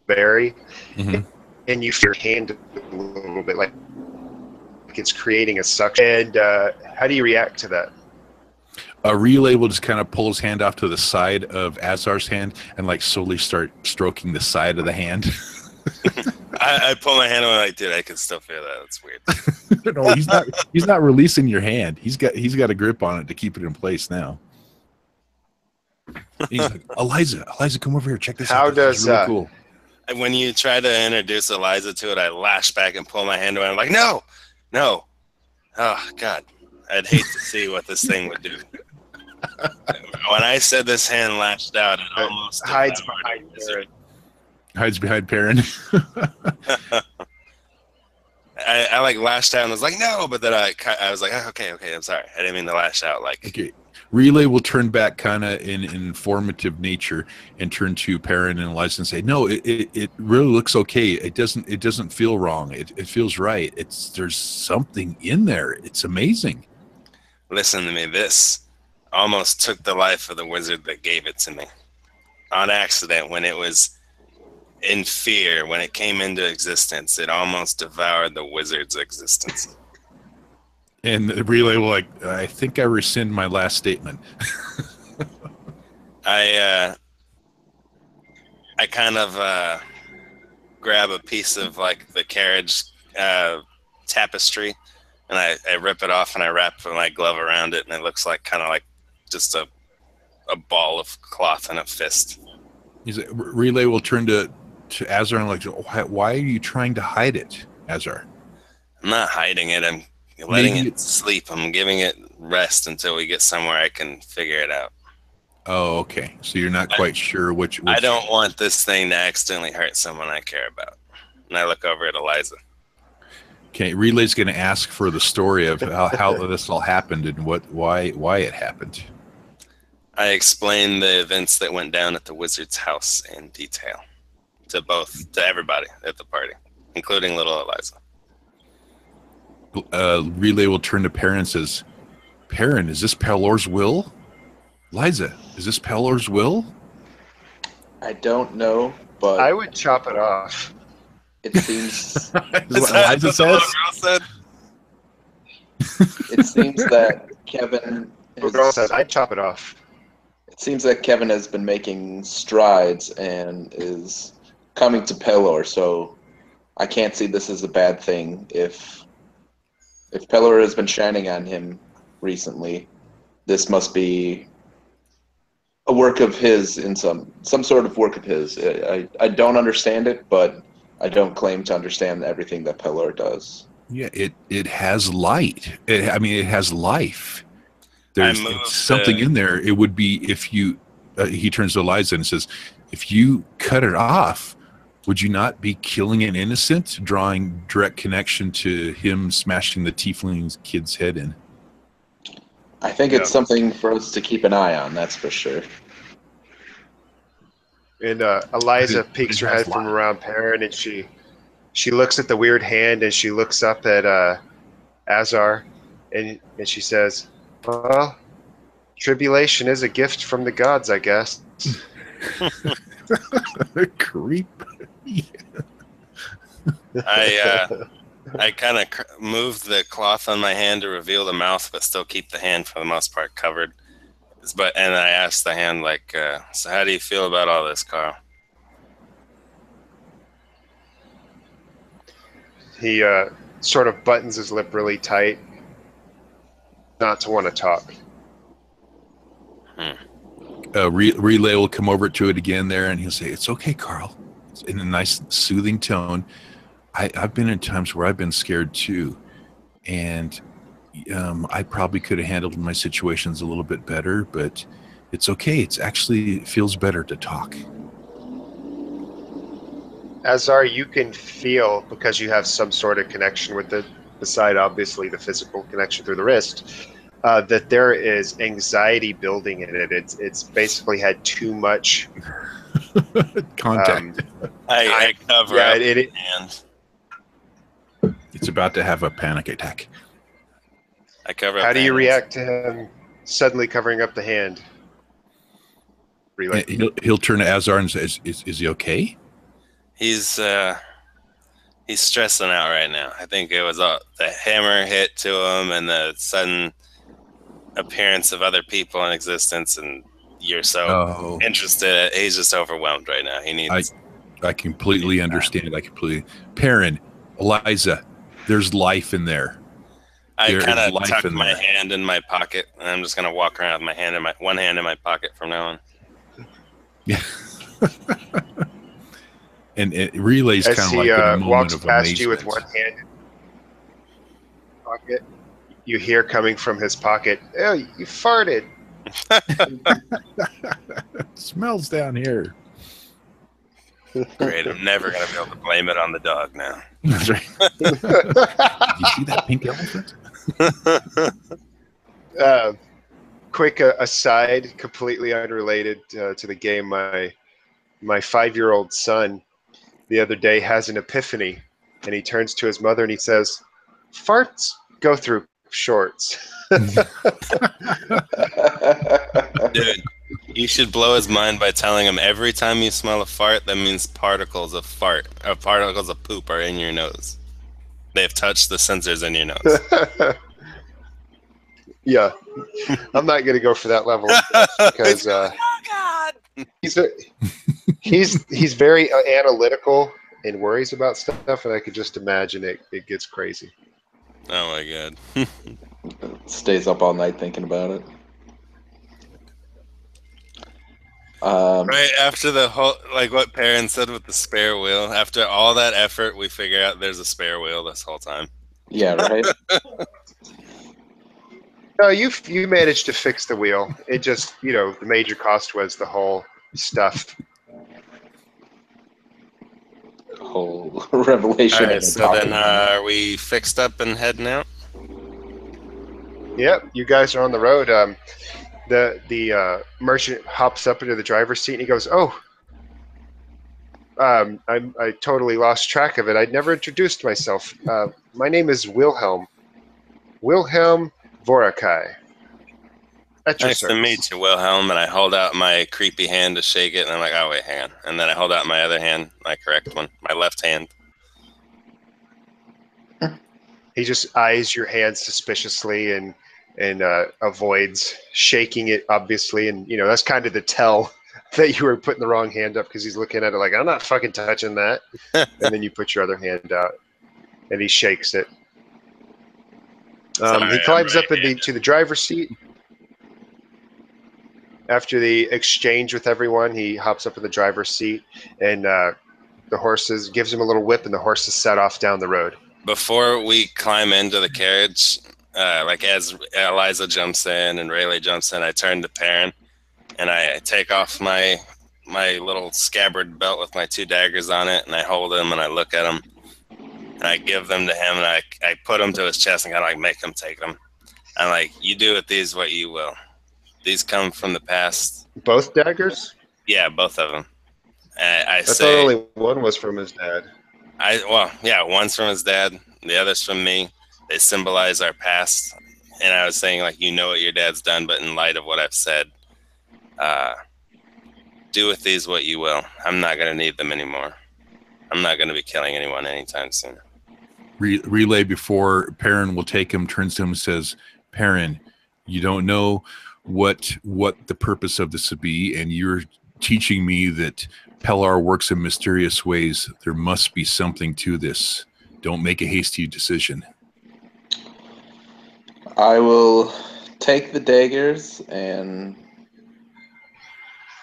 berry. Mm-hmm. And you feel your hand a little bit like it's creating a suction. And how do you react to that? Relay will just kind of pull his hand off to the side of Azar's hand and like slowly start stroking the side of the hand. I pull my hand away like, dude, I can still feel that. That's weird. No, he's not releasing your hand. He's got a grip on it to keep it in place now. He's like, Eliza, come over here. Check this out. How does this is really cool. When you try to introduce Eliza to it, I lash back and pull my hand away. I'm like, no. Oh, God. I'd hate to see what this thing would do. When I said this hand lashed out, it almost hides behind Perrin. Hides behind Perrin. I like lashed out and was like, no, but then I was like, oh, okay, I'm sorry. I didn't mean to lash out. Like, okay. Relay will turn back kind of in informative nature and turn to Perrin and Eliza and say, no, it really looks okay. It doesn't feel wrong. It feels right. There's something in there. It's amazing. Listen to me. This almost took the life of the wizard that gave it to me on accident. When it was in fear, when it came into existence, it almost devoured the wizard's existence. And the Relay will like, I think I rescind my last statement. I kind of grab a piece of like the carriage tapestry, and I rip it off and I wrap my glove around it, and it looks like kind of like just a ball of cloth in a fist. Relay will turn to Azar and like, why are you trying to hide it, Azar? I'm not hiding it. I'm letting it sleep. I'm giving it rest until we get somewhere I can figure it out. Oh, okay. So you're not quite sure which... I don't want this thing to accidentally hurt someone I care about. And I look over at Eliza. Okay, Relay's going to ask for the story of how this all happened and why it happened. I explained the events that went down at the wizard's house in detail to everybody at the party, including little Eliza. Relay will turn to Perrin and says, Perrin, is this Pelor's will? Liza, is this Pelor's will? I don't know, but I would chop it off. It seems Is what Liza says? It seems that Kevin The girl says, I'd chop it off. It seems that Kevin has been making strides and is coming to Pelor, so I can't see this as a bad thing. If Pelor has been shining on him recently, this must be a work of his, in some sort of work of his. I don't understand it, but I don't claim to understand everything that Pelor does. Yeah, it has light. It has life. There's something in there. It would be if you. He turns to Eliza and says, "If you cut it off, would you not be killing an innocent, drawing direct connection to him smashing the tiefling kid's head in? I think it's something for us to keep an eye on, that's for sure. And Eliza peeks her head from around Perrin, and she looks at the weird hand, and she looks up at Azar, and she says, "Well, tribulation is a gift from the gods, I guess." Creep. I kind of moved the cloth on my hand to reveal the mouth, but still keep the hand for the most part covered. And I asked the hand, like, so how do you feel about all this, Carl? He sort of buttons his lip really tight, not to want to talk. Relay will come over to it again there, and he'll say, "It's okay, Carl," in a nice, soothing tone. I've been in times where I've been scared too, and I probably could have handled my situations a little bit better, but it's okay. It feels better to talk. Azar, you can feel, because you have some sort of connection with it, beside obviously the physical connection through the wrist, that there is anxiety building in it. It's basically had too much contact. I cover up the hand. It's about to have a panic attack. I cover up. How do you react to him suddenly covering up the hand? Relay. He'll turn to Azar and say, "Is he okay?" He's stressing out right now. I think it was the hammer hit to him and the sudden appearance of other people in existence, and you're so interested. He's just overwhelmed right now. He needs. I completely understand. Perrin, Eliza, there's life in there. I kind of tucked my hand in my pocket, and I'm just gonna walk around with one hand in my pocket from now on. Yeah. And Relay's kind of like in a moment of amazement. As he walks past you with one hand in his pocket, you hear coming from his pocket, "Oh, you farted." Smells down here. Great, I'm never going to be able to blame it on the dog now. That's right. Did you see that pink elephant? Quick aside, completely unrelated to the game, my 5-year-old son the other day has an epiphany, and he turns to his mother and he says, "Farts go through shorts." Dude, you should blow his mind by telling him every time you smell a fart, that means particles of poop are in your nose. They've touched the sensors in your nose. Yeah, I'm not going to go for that level because oh God, he's very analytical and worries about stuff, and I could just imagine it gets crazy. Oh my God. Stays up all night thinking about it. Right after the whole, like what Perrin said with the spare wheel, after all that effort, we figure out there's a spare wheel this whole time. Yeah, right. No, you managed to fix the wheel. It just, the major cost was the whole stuff. Whole revelation. All right, so then are we fixed up and heading out? Yep, you guys are on the road. The merchant hops up into the driver's seat and he goes, "Oh, I totally lost track of it. I'd never introduced myself. My name is Wilhelm Vorakai." Nice to meet you, Wilhelm. And I hold out my creepy hand to shake it, and I'm like, "Oh wait, hang on." And then I hold out my other hand, my correct one, my left hand. He just eyes your hand suspiciously and avoids shaking it, obviously, and that's kind of the tell that you were putting the wrong hand up, because he's looking at it like, "I'm not fucking touching that." And then you put your other hand out, and he shakes it. He climbs up into the driver's seat. After the exchange with everyone, he hops up in the driver's seat, and the horses gives him a little whip, and the horses set off down the road. Before we climb into the carriage, like as Eliza jumps in and Rayleigh jumps in, I turn to Perrin and I take off my my little scabbard belt with my 2 daggers on it, and I hold them and I look at them, and I give them to him, and I put them to his chest and kind of like make him take them. I'm like, you do with these what you will. These come from the past. Both daggers? Yeah, both of them. I thought say only one was from his dad. one's from his dad, the other's from me. They symbolize our past. And I was saying, like, you know what your dad's done, but in light of what I've said, do with these what you will. I'm not going to need them anymore. I'm not going to be killing anyone anytime soon. Relay before Perrin will take him, turns to him and says, Perrin, you don't know what the purpose of this would be, and you're teaching me that Pellar works in mysterious ways. There must be something to this. Don't make a hasty decision. I will take the daggers and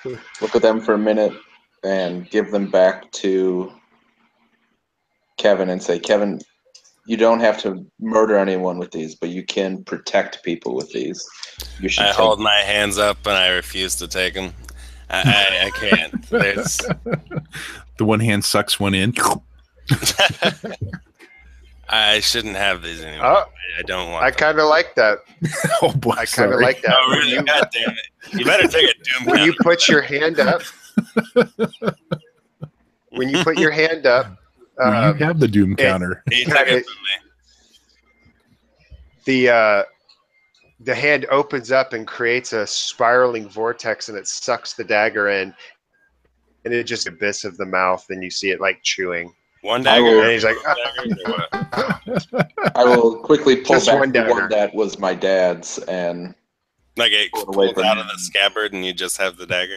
look at them for a minute and give them back to Kevin and say, Kevin, you don't have to murder anyone with these, but you can protect people with these. You should hold my hands up and I refuse to take them. I can't. There's... The one hand sucks one in. I shouldn't have these anymore. Oh, I don't want I kind of like that. Oh boy, I kind of like that. Oh, really? God damn it. You better take a doom When you counter. put your hand up, You have the doom counter. He took it from me. the hand opens up and creates a spiraling vortex, and it sucks the dagger in, and it just abyss of the mouth, and you see it like chewing. One dagger. And he's like, I will quickly pull Just back one the dagger. one that was my dad's, and Like it Pulled away pulls from out him. of the scabbard and you just have the dagger.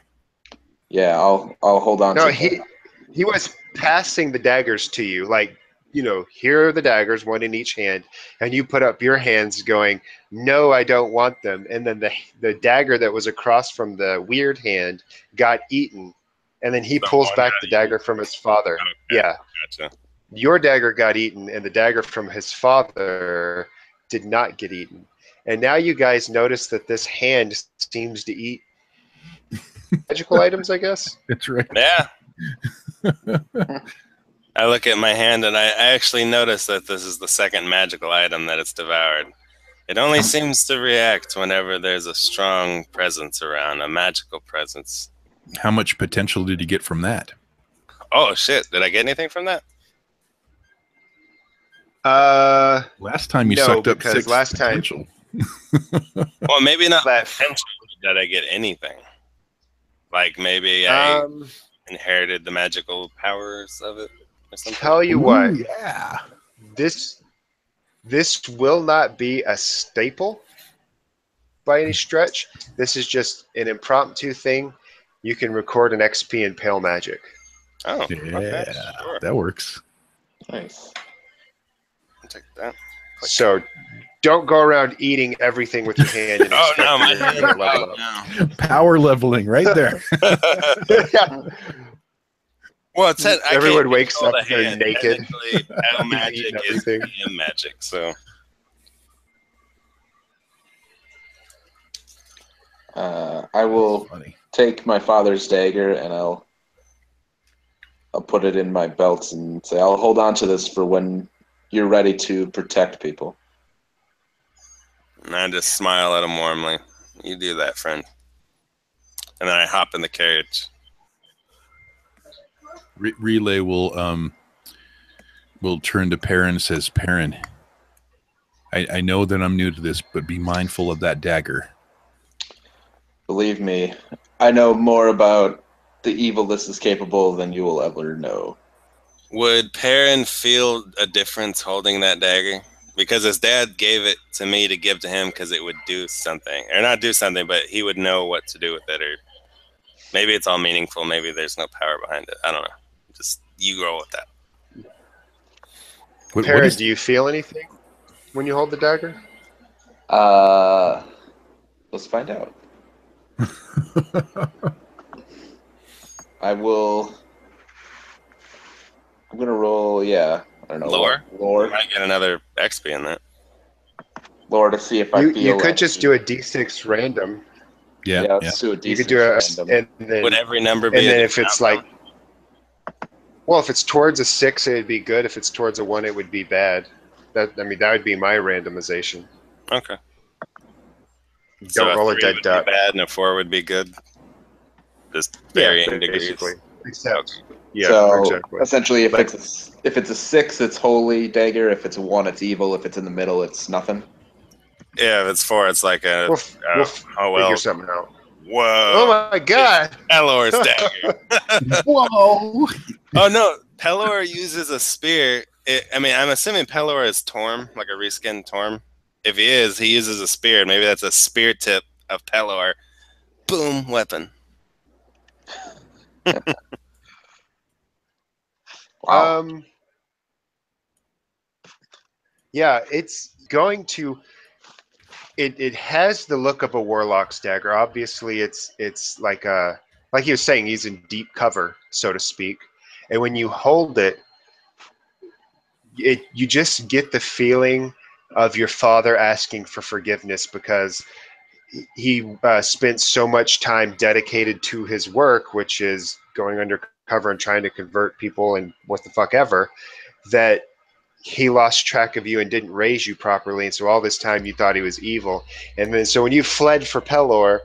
yeah, I'll hold on no, to he was passing the daggers to you, like, here are the daggers, one in each hand, and you put up your hands going, no, I don't want them. And then the dagger that was across from the weird hand got eaten, and then he The pulls one back got the dagger from his father. Okay. Yeah. Gotcha. Your dagger got eaten, and the dagger from his father did not get eaten. And now you guys notice that this hand seems to eat magical items, I guess. That's right. Yeah. I look at my hand and I actually notice that this is the second magical item that it's devoured. It only seems to react whenever there's a strong presence around, a magical presence. How much potential did you get from that? Oh shit, did I get anything from that? Last time you No, sucked up because 6 last time- potential. Well, maybe not That- potential. Did I get anything? Like maybe I inherited the magical powers of it or something? Tell you what, Ooh, yeah. this will not be a staple by any stretch. This is just an impromptu thing. You can record an XP in Pale Magic. Oh, Yeah, okay, sure. that works. Nice. I'll take that. So don't go around eating everything with your hand. And Oh expect no, my that you're hand. gonna level Oh, Power leveling right there. up. Yeah. Well, it's I Everyone can't wakes control up, the they're hand. naked. Technically, Pale magic Eating is everything. DM magic, so I will Funny. take my father's dagger and I'll put it in my belt and say, I'll hold on to this for when you're ready to protect people. and I just smile at him warmly. You do that, friend. And then I hop in the carriage. Relay will turn to Perrin and says, Perrin, I know that I'm new to this, but be mindful of that dagger. Believe me, I know more about the evil this is capable than you will ever know. Would Perrin feel a difference holding that dagger? Because his dad gave it to me to give to him because it would do something. Or not do something, but he would know what to do with it. Or maybe it's all meaningful. Maybe there's no power behind it. I don't know. Just you roll with that. What Perrin, is do you feel anything when you hold the dagger? Let's find out. I'm gonna roll, I don't know. Lore? Lore. Might get another XP in that. Lore to see if I feel You could like just do a D6 random. Yeah. Yeah, Yeah. let's do a You decent could do a, random. Would every number be and a then different if it's outcome? like, well, if it's towards a 6, it'd be good. If it's towards a 1, it would be bad. That would be my randomization. Okay. So Don't a roll a 3 dead would duck. be bad and a 4 would be good. Just Yeah, varying basically. degrees. Except, yeah, So exactly. essentially, if But- it's a 6, it's holy dagger. If it's a 1, it's evil. If it's in the middle, it's nothing. Yeah, if it's 4, it's like a. We'll Oh figure well. something out. Whoa. Oh my god! Pelor's dagger. Whoa! Oh no, Pelor uses a spear. I'm assuming Pelor is Torm, like a reskinned Torm. If he is, he uses a spear. Maybe that's a spear tip of Pelor. Boom, weapon. Wow. Yeah, it's going to. It has the look of a warlock's dagger. Obviously, it's like he was saying, he's in deep cover, so to speak. And when you hold it, you just get the feeling of your father asking for forgiveness because he spent so much time dedicated to his work, which is going undercover and trying to convert people and what the fuck ever, that he lost track of you and didn't raise you properly. And so all this time you thought he was evil. And then so when you fled for Pelor,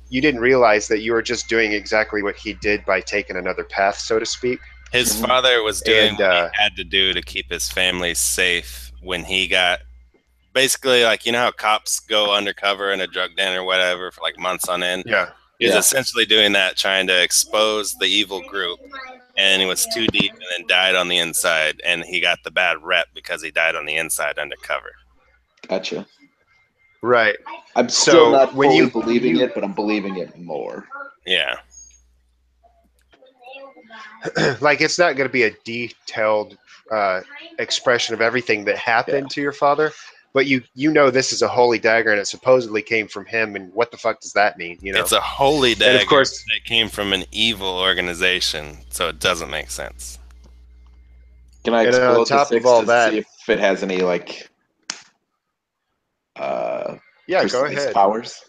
you didn't realize that you were just doing exactly what he did by taking another path, so to speak. His father was doing And, what he had to do to keep his family safe when he got basically like, you know how cops go undercover in a drug den or whatever for like months on end? Yeah. He was Yeah. essentially doing that, trying to expose the evil group, and he was too deep and then died on the inside, and he got the bad rep because he died on the inside undercover. Gotcha. Right. I'm still So not when fully you- believing you- it, but I'm believing it more. Yeah. Like it's not going to be a detailed expression of everything that happened to your father, but you know this is a holy dagger and it supposedly came from him, and what the fuck does that mean? You know, It's a holy dagger and of course that came from an evil organization, so it doesn't make sense. Can I And on explode the top of 6 all to that- see if it has any like yeah, go precise ahead. powers?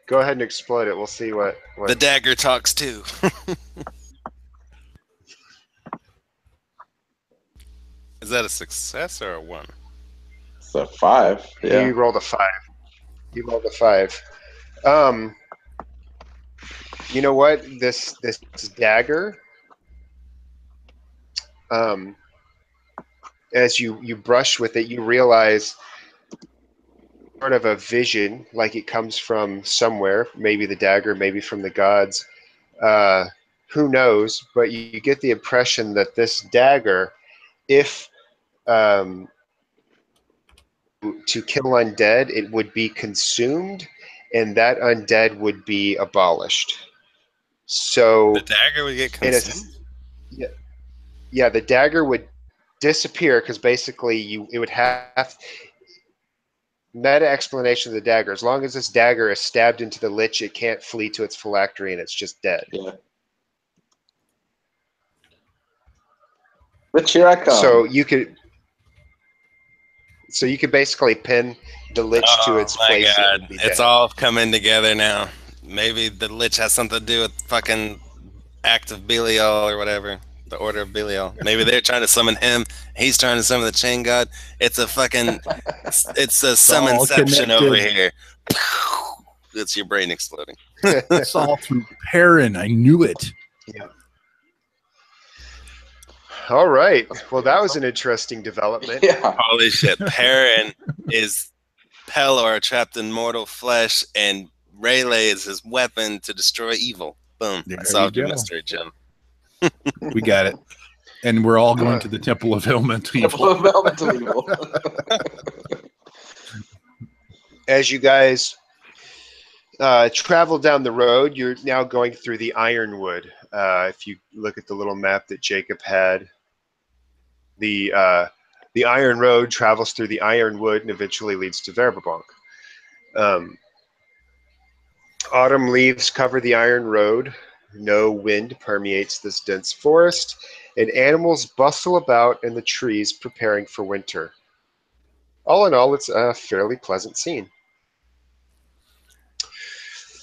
Go ahead and explode it. We'll see what The dagger talks too. Is that a success or a 1? It's a 5. Yeah. He rolled a 5. He rolled a 5. You know what? This dagger, as you brush with it, you realize sort of a vision, like it comes from somewhere, maybe the dagger, maybe from the gods. Who knows? But you get the impression that this dagger, if to kill undead, it would be consumed, and that undead would be abolished. So The dagger would get in a, consumed? yeah, the dagger would disappear because basically it would have meta explanation of the dagger. As long as this dagger is stabbed into the lich, it can't flee to its phylactery and it's just dead. Yeah. But here I come. So you could basically pin the lich to Oh its my place. god. And it would be It's dead. all coming together now. Maybe the lich has something to do with fucking Act of Belial or whatever. The Order of Belial. Maybe they're trying to summon him. He's trying to summon the Chain God. It's a fucking. It's a summonception connected. over here. It's your brain exploding. It's all through Perrin. I knew it. All right. Well, that was an interesting development. Yeah. Holy shit. Perrin is Pelor trapped in mortal flesh, and Rayleigh is his weapon to destroy evil. Boom. There I solved you your go. mystery, Jim. We got it. And we're all going to the Temple of Elemental Temple Evil. of Elemental Evil. As you guys travel down the road, you're now going through the Ironwood. If you look at the little map that Jacob had, the Iron Road travels through the Ironwood and eventually leads to Verbabonk. Autumn leaves cover the Iron Road. No wind permeates this dense forest, and animals bustle about in the trees preparing for winter. All in all, it's a fairly pleasant scene.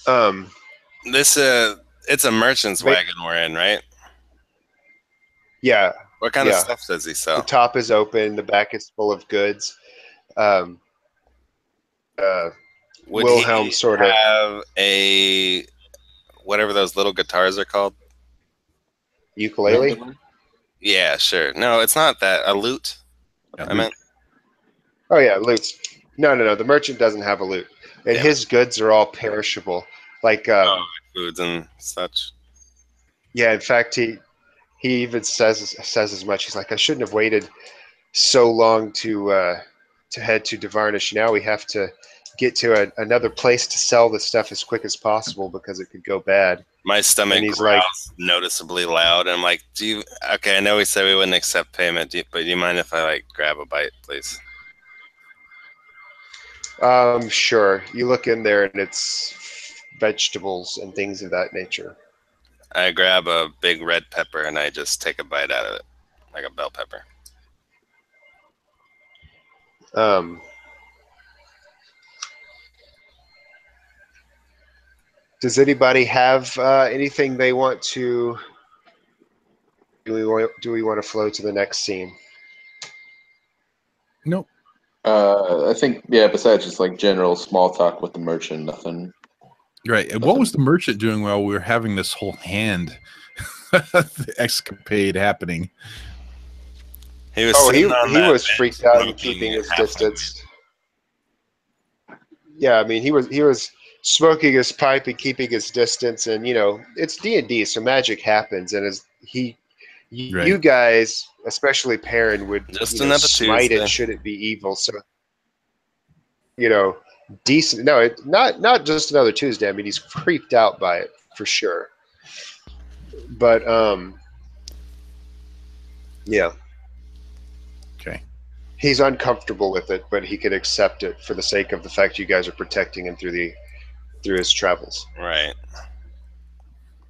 Um, This it's a merchant's Ba- wagon we're in, right? yeah, What kind of yeah. stuff does he The sell? top is open. The back is full of goods. Um, Would Wilhelm he sort of have a whatever those little guitars are called? ukulele. Yeah, sure. No, it's not that. A lute. Yeah, I meant. Oh yeah, loots. No. The merchant doesn't have a loot, and Damn it. his goods are all perishable. Like, Oh, foods and such. yeah. In fact, he even says as much. He's like, I shouldn't have waited so long to head to Devarnish. Now we have to get to another place to sell the stuff as quick as possible because it could go bad. My stomach And he's growls noticeably loud. And I'm like, do you? Okay, I know we said we wouldn't accept payment, but do you mind if I like grab a bite, please? Sure. You look in there and it's vegetables and things of that nature. I grab a big red pepper and I just take a bite out of it, like a bell pepper. Does anybody have anything they want to? Do we want to flow to the next scene? Nope. I think, yeah, besides just like general small talk with the merchant, nothing. Right. And what was the merchant doing while we were having this whole hand escapade happening? He was. Oh, he that was bench freaked out and smoking keeping his half distance. Yeah, I mean, he was smoking his pipe and keeping his distance, and you know, it's D&D, so magic happens, and as you Right. guys, especially Perrin, would Just another smite Tuesday. it should it be evil. So you know, decent. No, not just another Tuesday. I mean, he's creeped out by it for sure. But yeah, Okay. he's uncomfortable with it, but he can accept it for the sake of the fact you guys are protecting him through his travels. Right.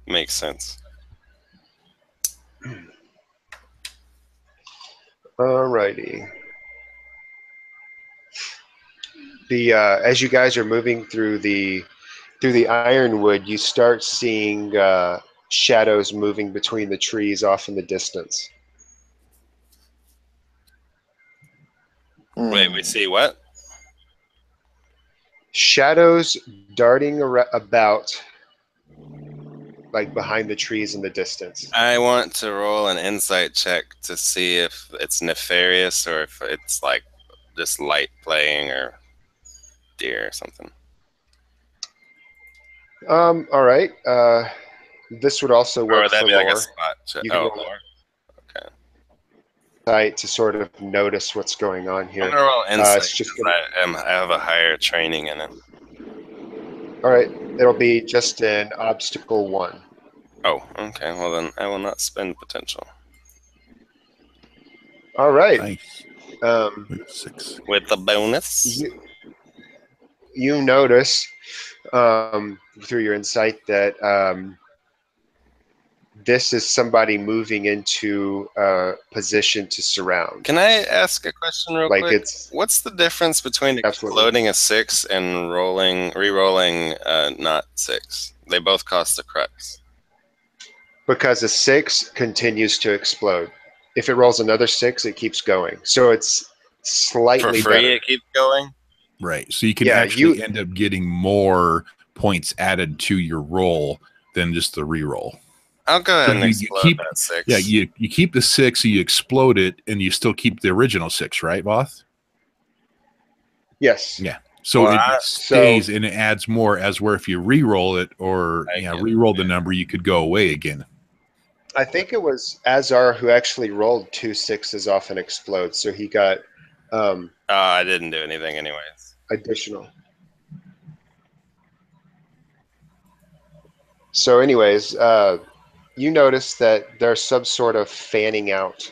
Makes sense. Alrighty. The as you guys are moving through the ironwood, you start seeing shadows moving between the trees off in the distance. Wait, we see what? Shadows darting about, like behind the trees in the distance. I want to roll an insight check to see if it's nefarious or if it's like just light playing or deer or something. All right. This would also Or work would that for be like a lore. spot check? You can Oh, roll lore. Okay. insight to sort of notice what's going on here. I'm gonna roll insight it's just because I have a higher training in it. all right. It'll be just an obstacle 1. Oh, okay. Well then, I will not spend potential All right. Nice. Um, 6. with the bonus. you notice through your insight that this is somebody moving into a position to surround. Can I ask a question real Like quick? it's What's the difference between Absolutely. exploding a 6 and re-rolling not 6? They both cost a crux. because a 6 continues to explode. If it rolls another 6, it keeps going. So it's slightly For free, better. it keeps going? Right. So you can Yeah, actually end up getting more points added to your roll than just the reroll. I'll go ahead So and you explode keep- that 6. Yeah, you keep the 6, you explode it, and you still keep the original 6, right, Voth? Yes. Yeah. So Well, it stays and it adds more, as where if you re-roll it or re-roll the number, you could go away again. I think it was Azar who actually rolled 2 6s off and explode, so he got I didn't do anything anyways. additional. So anyways, you notice that there's some sort of fanning out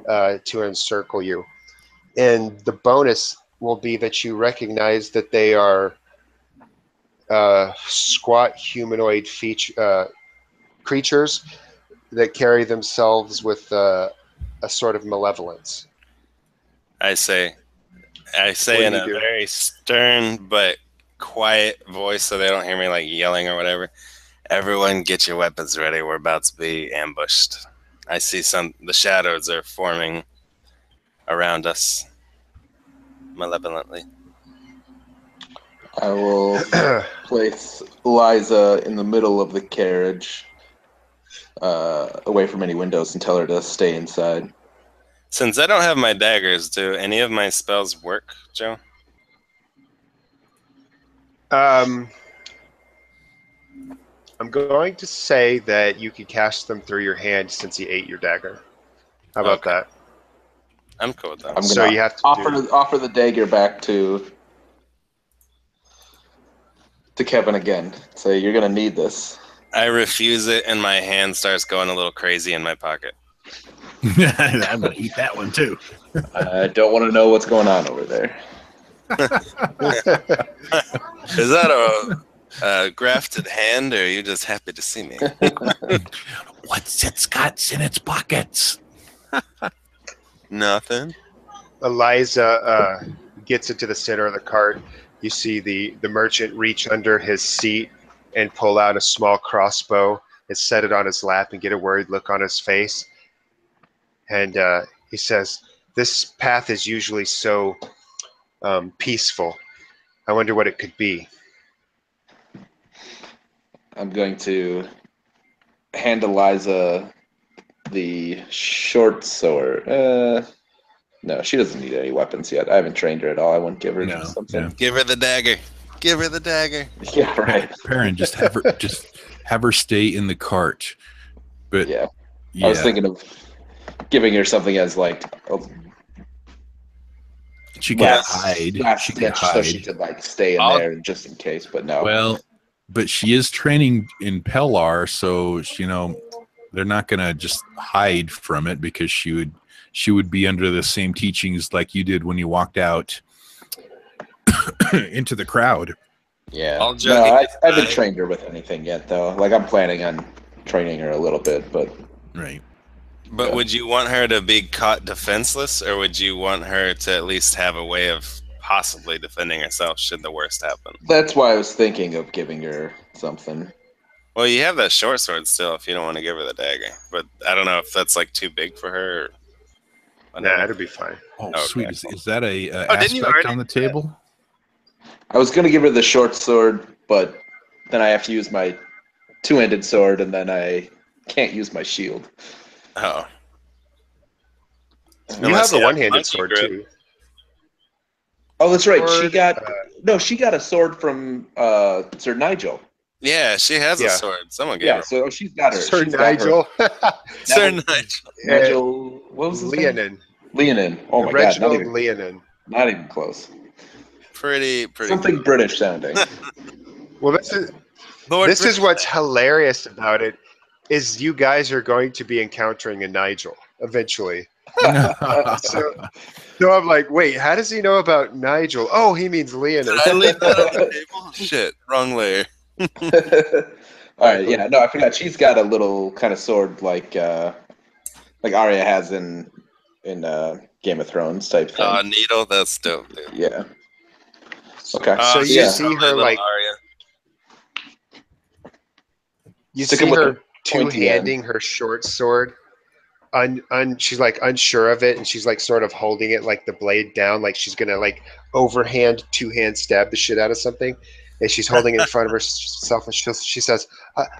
to encircle you. And the bonus will be that you recognize that they are squat humanoid creatures that carry themselves with a sort of malevolence. I say What do in you a do? very stern but quiet voice so they don't hear me like yelling or whatever. Everyone get your weapons ready. We're about to be ambushed. I see the shadows are forming around us malevolently. I will place Liza in the middle of the carriage, away from any windows, and tell her to stay inside. Since I don't have my daggers, do any of my spells work, Joe? I'm going to say that you could cast them through your hand since he ate your dagger. How about Okay. that? I'm cool with that. I'm gonna So you have to offer the dagger back to Kevin again. Say you're gonna need this. I refuse it, and my hand starts going a little crazy in my pocket. I'm gonna eat that one too. I don't want to know what's going on over there. Is that a grafted hand, or are you just happy to see me? What's its guts in its pockets? Nothing. Eliza gets into the center of the cart. You see the merchant reach under his seat and pull out a small crossbow and set it on his lap and get a worried look on his face. And he says, "This path is usually so peaceful. I wonder what it could be." I'm going to hand Eliza the short sword. No, she doesn't need any weapons yet. I haven't trained her at all. I wouldn't give her something. No. Give her the dagger. Give her the dagger. Yeah, right. Perrin, just have her stay in the cart. But Yeah. I was thinking of giving her something as like she could hide. She could hide. so she could like stay in there just in case. But no. Well, but she is training in Pellar, so they're not gonna just hide from it because she would be under the same teachings like you did when you walked out into the crowd. Yeah. No, I haven't trained her with anything yet, though. Like, I'm planning on training her a little bit, but... Right. But would you want her to be caught defenseless, or would you want her to at least have a way of possibly defending herself should the worst happen? That's why I was thinking of giving her something. Well, you have that short sword still if you don't want to give her the dagger. But I don't know if that's, like, too big for her. Or... Nah, it'll be fine. Oh, Okay. sweet. Is that a aspect on the table? I was going to give her the short sword, but then I have to use my two-handed sword, and then I can't use my shield. Oh. You have a one-handed sword, too. Oh, that's right. Sword, she got a sword from Sir Nigel. Yeah, she has a sword. Someone gave her. So she's got her. Sir Nigel. Sir Nigel. Nigel. What was his name? Leonin. Oh my God. Leonin. Not even close. Pretty something cool. British sounding. Well, this is what's hilarious about it is you guys are going to be encountering a Nigel eventually. So I'm like, wait, how does he know about Nigel? Oh, he means Leonin. Did I leave that on the table? Shit, wrong layer. All right, yeah, no, I forgot. She's got a little kind of sword like Arya has in Game of Thrones type thing. Needle, that's dope, dude. Yeah. Okay. So you see her like Arya. You see her two-handing her short sword. She's like unsure of it, and she's like sort of holding it like the blade down, like she's gonna like overhand two-hand stab the shit out of something. And she's holding it in front of herself, and she says,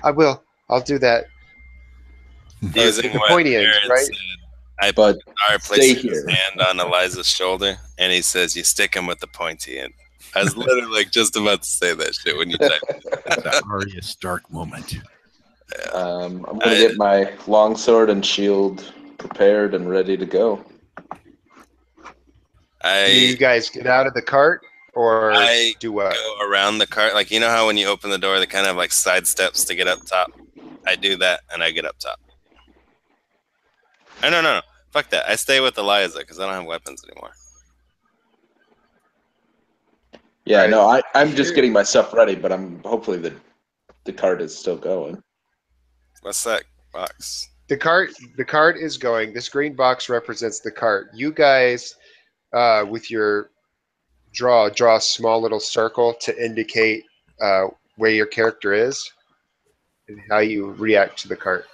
I'll do that. Using the pointy end, right? Said, places his hand on Eliza's shoulder, and he says, "You stick him with the pointy end." I was literally like just about to say that shit when you typed it. That Arya Stark moment. Yeah. I'm gonna get my longsword and shield prepared and ready to go. Do you guys get out of the cart or do what? Go around the cart, like you know how when you open the door, they kind of like side steps to get up top. I do that, and I get up top. Oh, no, fuck that. I stay with Eliza because I don't have weapons anymore. Yeah, no, I'm just getting my stuff ready, but hopefully the cart is still going. What's that box? The cart is going. This green box represents the cart. You guys, with your draw a small little circle to indicate where your character is and how you react to the cart.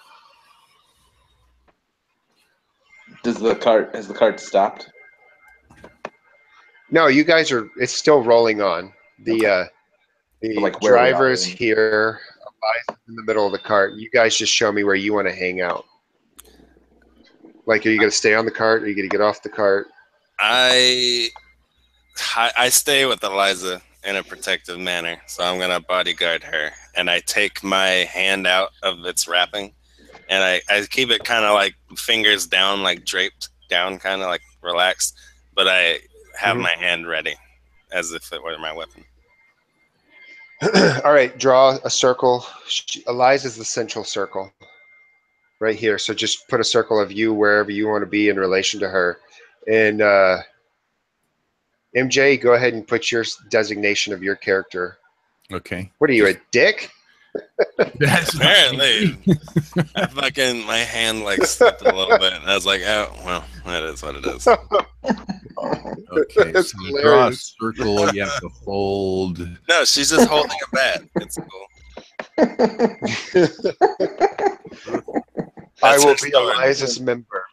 Has the cart stopped? No, you guys are. It's still rolling on. The Like where we are. driver's here. Eliza's in the middle of the cart. You guys just show me where you want to hang out. Like, are you going to stay on the cart? Are you going to get off the cart? I stay with Eliza in a protective manner, so I'm gonna bodyguard her, and I take my hand out of its wrapping, and I keep it kind of like fingers down, like draped down, kind of like relaxed, but I have my hand ready as if it were my weapon. All right, draw a circle. Eliza's the central circle right here. So just put a circle of you wherever you want to be in relation to her. And MJ, go ahead and put your designation of your character. Okay. What are you, a dick? Apparently, my hand like slipped a little bit, and I was like, "Oh, well, that is what it is." Okay, That's so to draw a hilarious. circle, you have to hold. No, she's just holding a bat. It's cool. I will her be story. Eliza's member.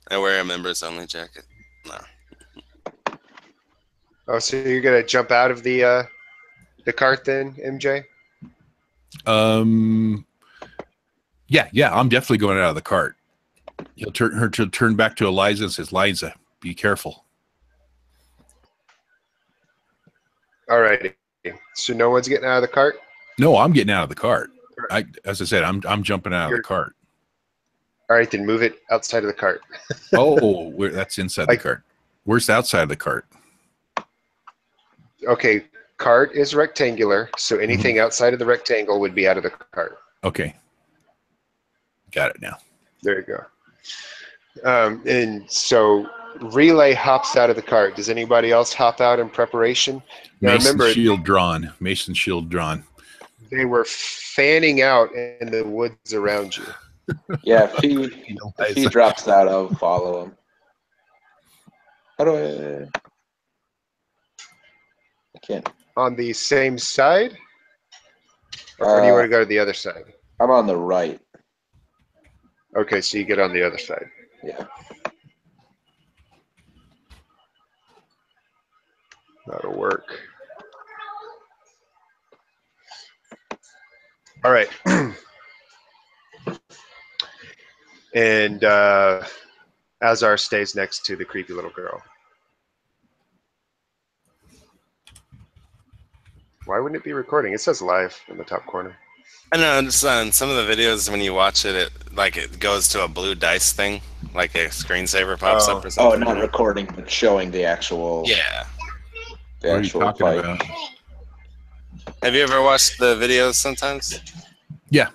I wear a members only jacket. No. Oh, so you're gonna jump out of the cart then, MJ? Yeah, I'm definitely going out of the cart. He'll turn back to Eliza and says, "Liza, be careful." All right. So no one's getting out of the cart? No, I'm getting out of the cart. As I said, I'm jumping out of the cart. All right, then move it outside of the cart. Oh, that's inside the cart. Where's the outside of the cart? Okay, cart is rectangular, so anything outside of the rectangle would be out of the cart. Okay. Got it now. There you go. And so Relay hops out of the cart. Does anybody else hop out in preparation? Now Mason's remember, shield drawn. Mason's shield drawn. they were fanning out in the woods around you. Yeah, if he drops out, I'll follow him. How do I can't. On the same side? Or do you want to go to the other side? I'm on the right. Okay, so you get on the other side. Yeah. That'll work. All right. And Azar stays next to the creepy little girl. Why wouldn't it be recording? It says live in the top corner. I know. Just on some of the videos, when you watch it, it goes to a blue dice thing, like a screensaver pops up or something. Oh, not recording, but showing the actual. Yeah. The What are you actual talking fight. about? Have you ever watched the videos? Sometimes. Yeah.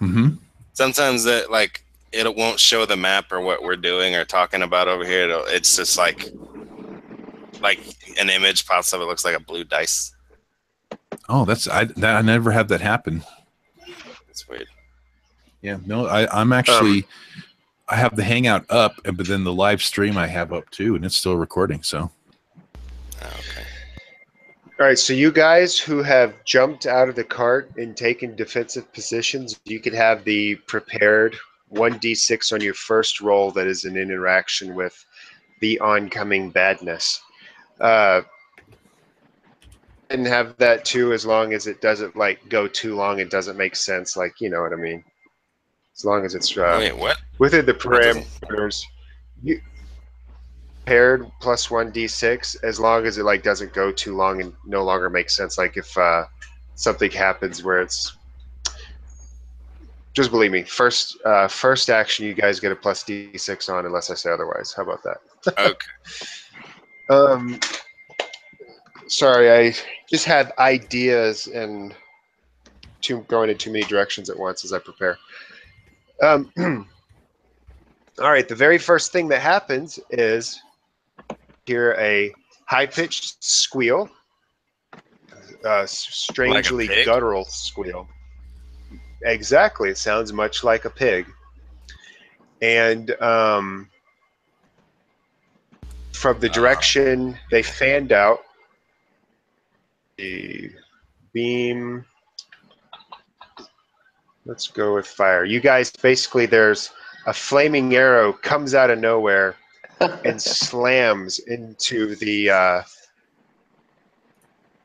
Sometimes it won't show the map or what we're doing or talking about over here. It's just like an image pops up. It looks like a blue dice. Oh, I never had that happen. It's weird. Yeah, no, I'm actually I have the Hangout up, but then the live stream I have up too, and it's still recording. So, Okay. All right, so you guys who have jumped out of the cart and taken defensive positions, you could have the prepared 1d6 on your first roll that is an interaction with the oncoming badness. And have that too, as long as it doesn't go too long. It doesn't make sense, you know what I mean. As long as it's Wait, what? within the parameters. You paired plus 1d6, as long as it doesn't go too long and no longer makes sense. Like if something happens where it's, just believe me, first action you guys get a plus d6 on, unless I say otherwise. How about that? Okay. Sorry, I just had ideas and going in too many directions at once as I prepare. All right, the very first thing that happens is hear a high-pitched squeal, strangely Like a pig? guttural squeal. Exactly, it sounds much like a pig. And from the direction they fanned out. The beam. Let's go with fire. You guys, basically, there's a flaming arrow comes out of nowhere and slams into the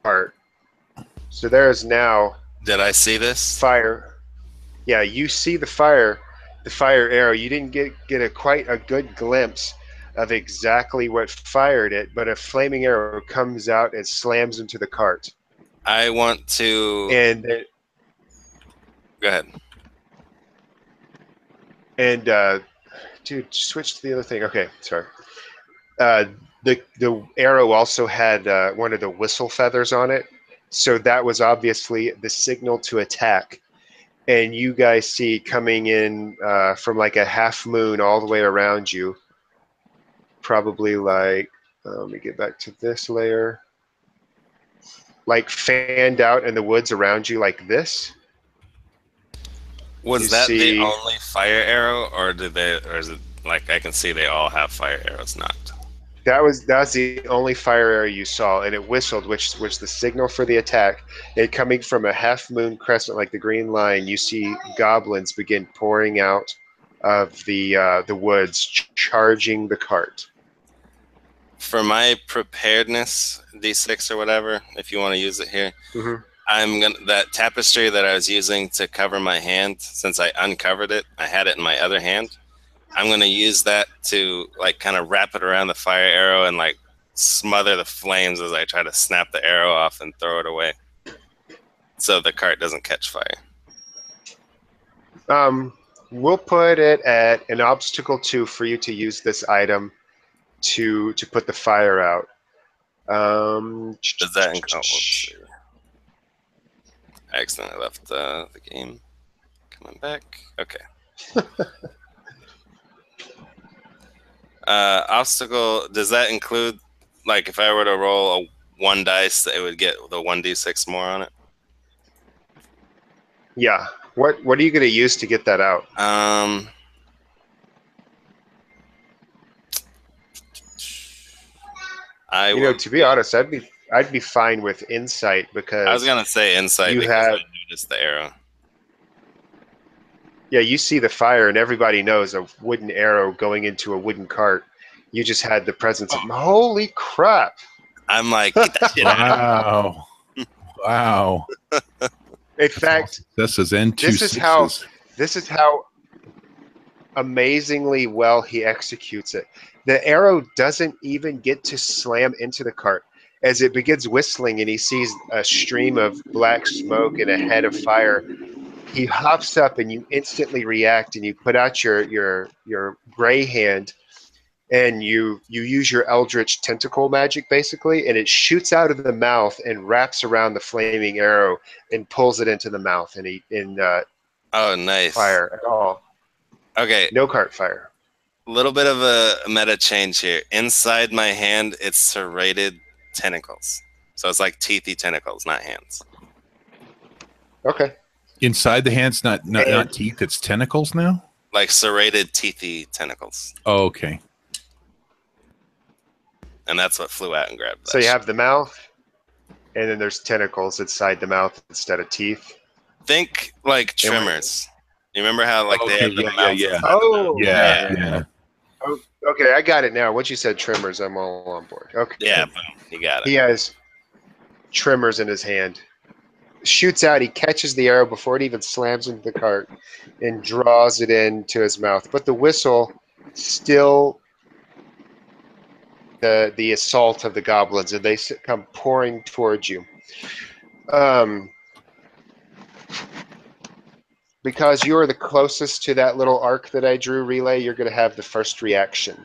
part. So there is now. Did I see this? Fire. Yeah, you see the fire arrow. You didn't get quite a good glimpse of exactly what fired it, but a flaming arrow comes out and slams into the cart. I want to. Go ahead. And dude, switch to the other thing. Okay, sorry. The arrow also had one of the whistle feathers on it, so that was obviously the signal to attack. And you guys see coming in from like a half moon all the way around you, probably like, let me get back to this layer, like fanned out in the woods around you like this. Was that the only fire arrow, or is it like I can see they all have fire arrows knocked? That's the only fire arrow you saw, and it whistled, which was the signal for the attack. And coming from a half moon crescent like the green line, you see goblins begin pouring out of the woods, charging the cart. For my preparedness D6 or whatever, if you want to use it here, I'm gonna that tapestry that I was using to cover my hand. Since I uncovered it, I had it in my other hand. I'm going to use that to like kind of wrap it around the fire arrow and like smother the flames as I try to snap the arrow off and throw it away so the cart doesn't catch fire. We'll put it at an obstacle 2 for you to use this item to put the fire out. Does that include? I accidentally left the game. Coming back. Okay. Obstacle, does that include, like, if I were to roll a 1 dice, it would get the 1d6 more on it? Yeah. What are you going to use to get that out? To be honest, I'd be fine with insight, because I was going to say insight because I noticed the arrow. Yeah, you see the fire, and everybody knows a wooden arrow going into a wooden cart. You just had the presence of, holy crap. I'm like, get that shit out. Wow. In fact, this is how amazingly well he executes it. The arrow doesn't even get to slam into the cart. As it begins whistling and he sees a stream of black smoke and a head of fire, he hops up and you instantly react, and you put out your gray hand, and you use your eldritch tentacle magic basically, and it shoots out of the mouth and wraps around the flaming arrow and pulls it into the mouth, and oh, nice. Fire at all. Okay. No cart fire. A little bit of a meta change here. Inside my hand, it's serrated tentacles. So it's like teethy tentacles, not hands. Okay. Inside the hands, not teeth, it's tentacles now? Like serrated teethy tentacles. Oh, okay. And that's what flew out and grabbed that. So you have the mouth, and then there's tentacles inside the mouth instead of teeth. Think like trimmers. You remember how like they had the mouth? Yeah. Oh, yeah. Oh, okay, I got it now. Once you said trimmers, I'm all on board. Okay. Yeah, boom. You got it. He has trimmers in his hand. Shoots out, he catches the arrow before it even slams into the cart and draws it into his mouth. But the whistle still the assault of the goblins, and they come pouring towards you. Because you are the closest to that little arc that I drew, Relay, you're going to have the first reaction.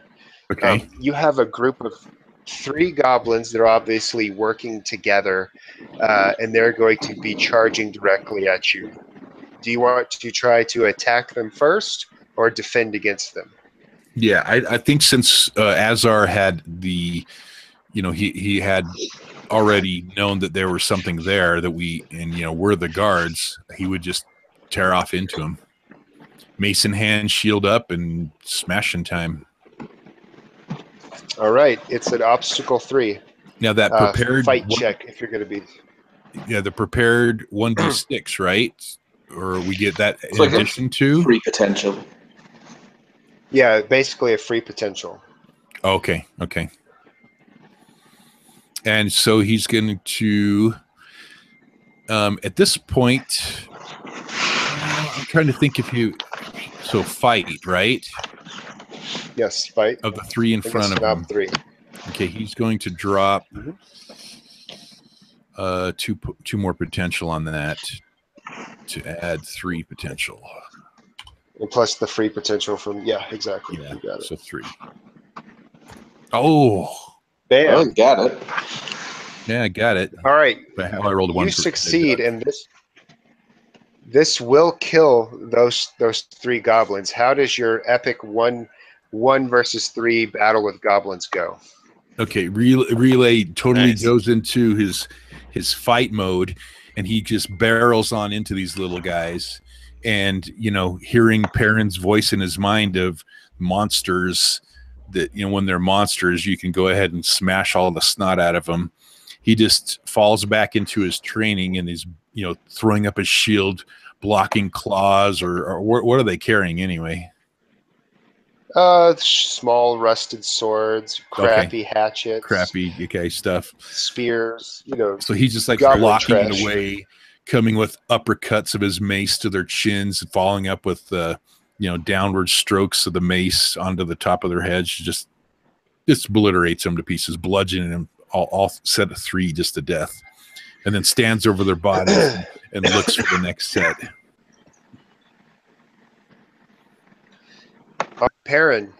Okay. You have a group of 3 goblins that are obviously working together, and they're going to be charging directly at you. Do you want to try to attack them first or defend against them? Yeah, I think since Azar had the, he had already known that there was something there that we're the guards, he would just tear off into him. Mason hand, shield up, and smashing time. All right, it's an obstacle 3. Now that prepared fight check if you're going to be. Yeah, the prepared 1d6, right? Or we get that It's in like addition to? free potential. Yeah, basically a free potential. Okay. And so he's going to, at this point, I'm trying to think if you, so fight, right? Yes, fight. Of the 3 in front of him. 3. Okay, he's going to drop two more potential on that to add 3 potential. And plus the free potential from, yeah, exactly. Yeah, You got it. so 3. Oh, Bam. Oh, you got it. yeah, I got it. All right. But how I rolled a 1. You succeed, and this will kill those 3 goblins. How does your epic 1 versus 3 battle with goblins go? Okay, relay totally Nice. goes into his fight mode, and he just barrels on into these little guys, and hearing Perrin's voice in his mind of monsters, that when they're monsters you can go ahead and smash all the snot out of them. He just falls back into his training, and he's throwing up his shield, blocking claws, or what are they carrying anyway? Small rusted swords, crappy hatchets, crappy stuff, spears, So he's just like goblin blocking trash. it away, coming with uppercuts of his mace to their chins, and following up with downward strokes of the mace onto the top of their heads. Just obliterates them to pieces, bludgeoning them all set of 3 just to death, and then stands over their bodies and looks for the next set. Perrin,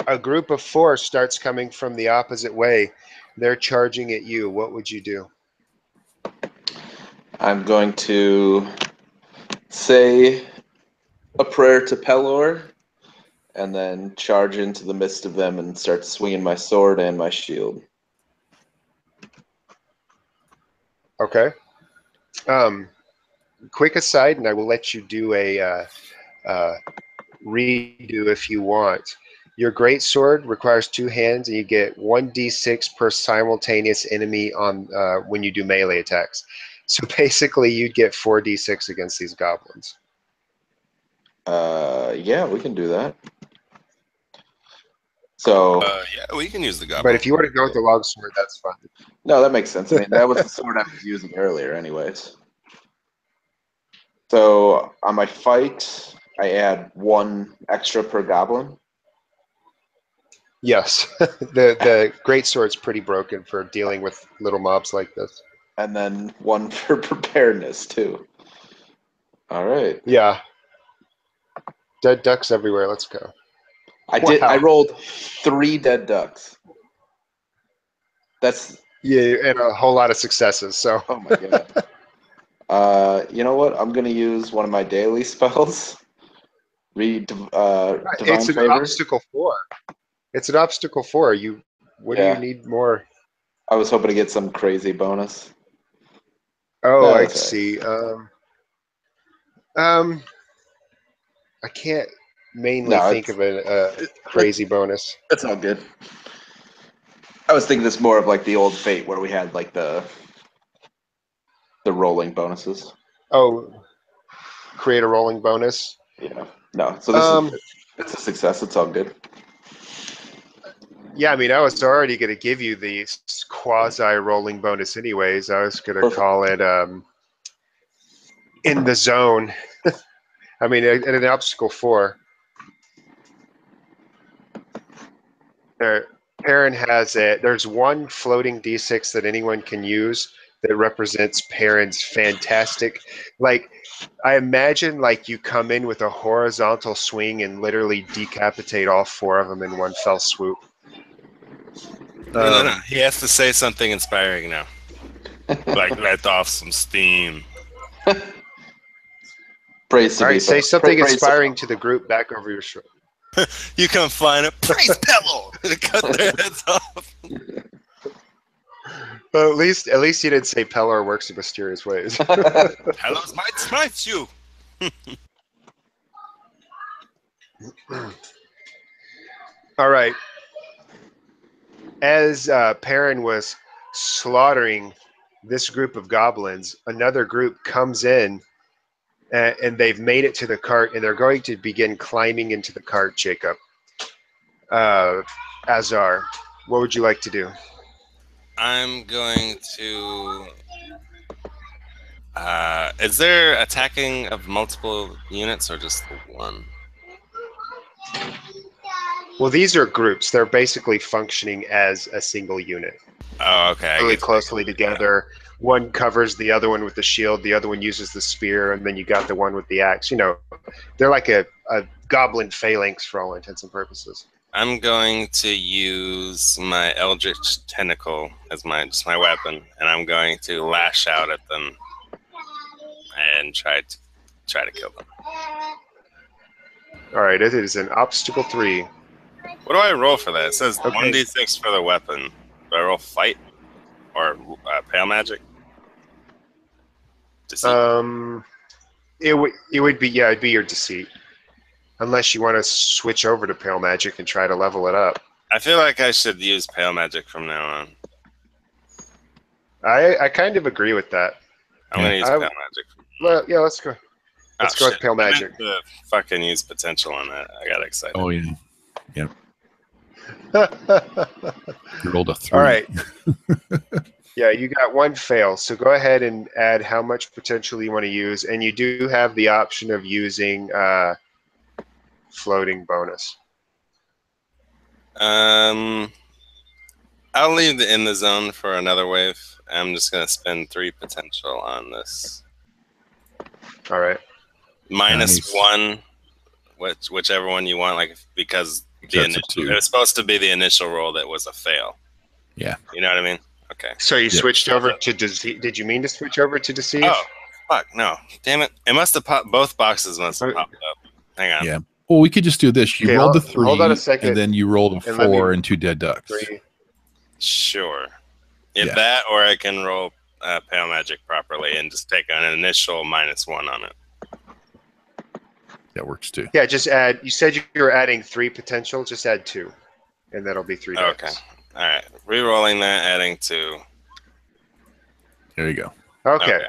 a group of 4 starts coming from the opposite way. They're charging at you. What would you do? I'm going to say a prayer to Pelor, and then charge into the midst of them and start swinging my sword and my shield. Okay. Quick aside, and I will let you do a redo if you want. Your great sword requires 2 hands, and you get 1d6 per simultaneous enemy on when you do melee attacks. So basically, you'd get 4d6 against these goblins. Yeah, we can do that. So yeah, we can use the goblin. But if you were to go with the long sword, that's fine. no, that makes sense. I mean, that was the sword I was using earlier, anyways. So on my fight, I add 1 extra per goblin. Yes, the great sword's pretty broken for dealing with little mobs like this. And then 1 for preparedness too. All right. Yeah. Dead ducks everywhere. Let's go. I rolled 3 dead ducks. That's Yeah, and a whole lot of successes. So. oh my god. You know what? I'm gonna use one of my daily spells. Read Divine It's an Favor. obstacle 4. It's an obstacle 4. What do you need more? I was hoping to get some crazy bonus. Oh, No, I that's see. I can't mainly think of a crazy bonus. That's all good. I was thinking this more of like the old Fate where we had like the rolling bonuses. Oh, create a rolling bonus. Yeah. No. So this is it's a success. It's all good. Yeah, I mean, I was already going to give you the quasi-rolling bonus anyways. I was going to call it in the zone. I mean, at an obstacle 4. Perrin has it. There's 1 floating d6 that anyone can use that represents Perrin's fantastic. Like, I imagine like you come in with a horizontal swing and literally decapitate all 4 of them in one fell swoop. No. He has to say something inspiring now. Like, let off some steam. Praise to All be right, say fair. something Praise inspiring to the group back over your shoulder. You come flying up, praise Pello! Cut their heads off. Well, at least you didn't say Pellar works in mysterious ways. Pello's might smite you. All right. as Perrin was slaughtering this group of goblins, another group comes in, and they've made it to the cart, and they're going to begin climbing into the cart. Jacob, Azar, what would you like to do? I'm going to. Is there attacking of multiple units or just the one? Well, these are groups. They're basically functioning as a single unit, Oh, okay. really closely together. One covers the other one with the shield, the other one uses the spear, and then you got the one with the axe. You know, they're like a goblin phalanx for all intents and purposes. I'm going to use my Eldritch Tentacle as my weapon, and I'm going to lash out at them and try to kill them. All right, it is an obstacle 3. What do I roll for that? It says Okay. 1d6 for the weapon. Do I roll fight or pale magic? Deceit. It would be, yeah, it'd be your deceit, unless you want to switch over to pale magic and try to level it up. I feel like I should use pale magic from now on. I kind of agree with that. I'm gonna use pale magic. Well, yeah, let's go. Let's go with pale magic. I meant to fucking use potential on that. I got excited. Oh yeah, yeah. You rolled a 3. All right. Yeah, you got 1 fail. So go ahead and add how much potential you want to use, and you do have the option of using floating bonus. I'll leave the in the zone for another wave. I'm just gonna spend 3 potential on this. All right. Minus 1, whichever one you want, like because it was supposed to be the initial roll that was a fail. Yeah. You know what I mean? Okay. So you switched over to deceive. Did you mean to switch over to deceive? Oh, fuck, no. Damn it. It must have popped. Both boxes must have popped up. Hang on. Yeah. Well, we could just do this. You rolled the 3, hold on a second, and then you rolled a 4 and 2 dead ducks. 3. Sure. That, or I can roll pale magic properly and just take an initial -1 on it. That works too. Yeah, just add. You said you were adding 3 potential. Just add 2, and that'll be 3 Okay. dice. All right. Rerolling that, adding 2. There you go. Okay.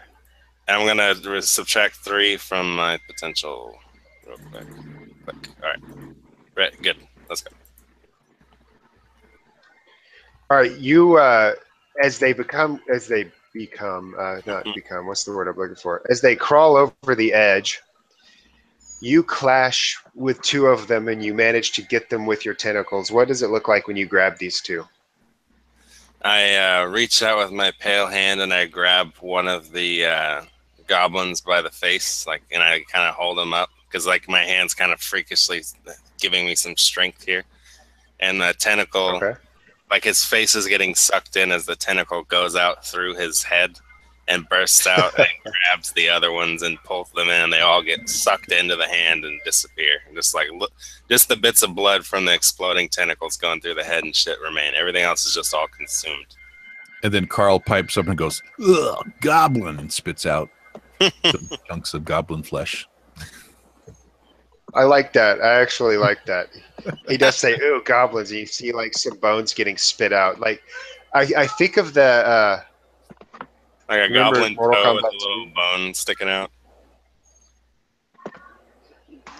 And I'm gonna subtract 3 from my potential real quick. All right. Right. Good. Let's go. All right. You as they become what's the word I'm looking for? As they crawl over the edge, you clash with 2 of them, and you manage to get them with your tentacles. What does it look like when you grab these 2? I reach out with my pale hand and I grab one of the goblins by the face, and I kind of hold him up because my hand's kind of freakishly giving me some strength here. And the tentacle, his face is getting sucked in as the tentacle goes out through his head and bursts out and grabs the other ones and pulls them in. They all get sucked into the hand and disappear. Just the bits of blood from the exploding tentacles going through the head and shit remain. Everything else is just all consumed. And then Carl pipes up and goes, "Ugh, goblin," and spits out some chunks of goblin flesh. I like that. I actually like that. He does say, "Ooh, goblins," and you see some bones getting spit out. I think of the a goblin toe with a little bone sticking out.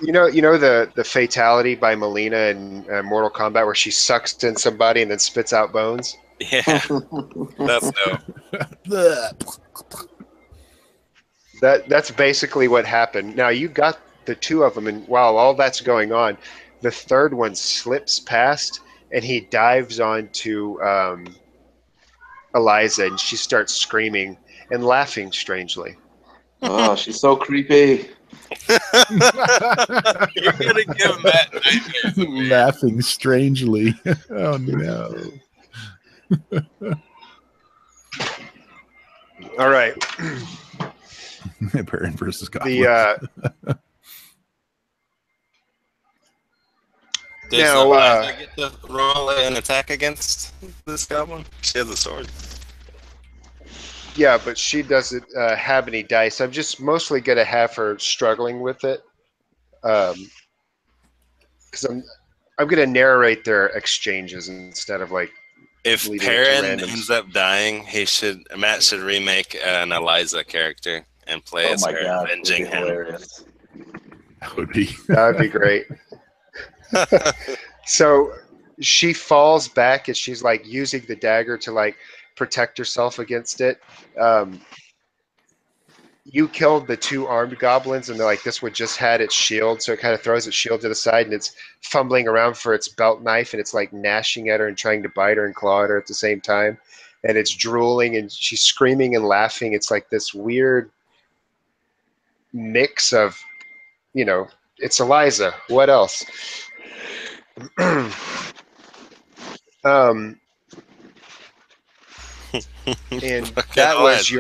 You know the fatality by Melina in Mortal Kombat where she sucks in somebody and then spits out bones? Yeah, that's dope. That's basically what happened. Now you got the 2 of them, and while all that's going on, the 3rd one slips past, and he dives onto Eliza, and she starts screaming and laughing strangely. Oh, she's so creepy. You're gonna give Matt nightmares. Laughing strangely. Oh no. All right. Perrin versus goblin. Does Eliza get to roll an attack against this goblin? She has a sword. Yeah, but she doesn't have any dice. I'm just mostly going to have her struggling with it, because I'm going to narrate their exchanges instead of If leading it to Perrin randoms. ends up dying, Matt should remake an Eliza character and play Oh as my her god, that'd be avenging him. hilarious. That would be. That would be great. So she falls back and she's like using the dagger to like protect herself against it. You killed the 2 armed goblins, and they're like, this one just had its shield, so it kind of throws its shield to the side, and it's fumbling around for its belt knife, and it's like gnashing at her and trying to bite her and claw at her at the same time, and it's drooling, and she's screaming and laughing. It's like this weird mix of, it's Eliza. What else? And that was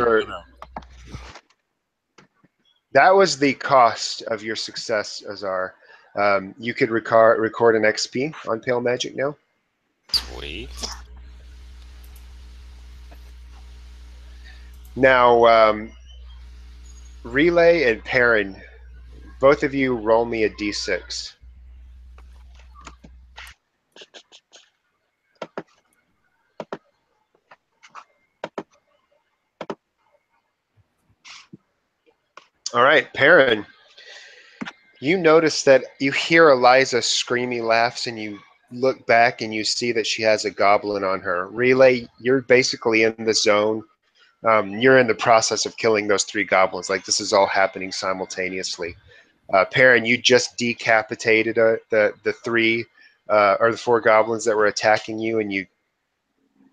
that was the cost of your success, Azar. You could record an XP on Pale Magic now. Sweet. Now, Relay and Perrin, both of you roll me a d6. All right, Perrin, you notice that you hear Eliza screamy laughs, and you look back and you see that she has a goblin on her. Relay, you're basically in the zone. You're in the process of killing those 3 goblins. Like, this is all happening simultaneously. Perrin, you just decapitated the 3 or the 4 goblins that were attacking you, and you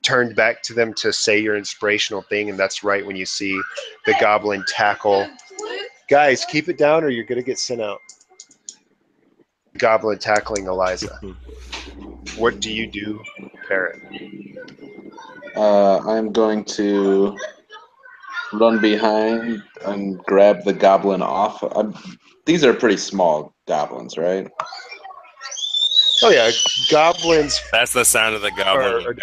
turned back to them to say your inspirational thing, and that's right when you see the goblin tackle. Guys, keep it down or you're going to get sent out. Goblin tackling Eliza. What do you do, Perrin? I'm going to run behind and grab the goblin off. These are pretty small goblins, right? Oh yeah, goblins. That's the sound of the goblin.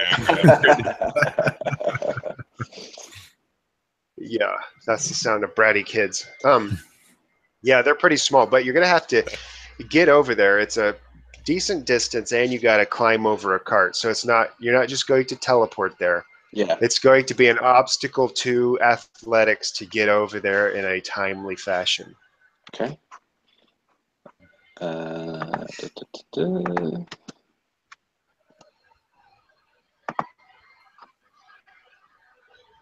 Yeah, that's the sound of bratty kids. Yeah, they're pretty small, but you're gonna have to get over there. It's a decent distance, and you got to climb over a cart. So you're not just going to teleport there. Yeah, it's going to be an obstacle to athletics to get over there in a timely fashion. Okay.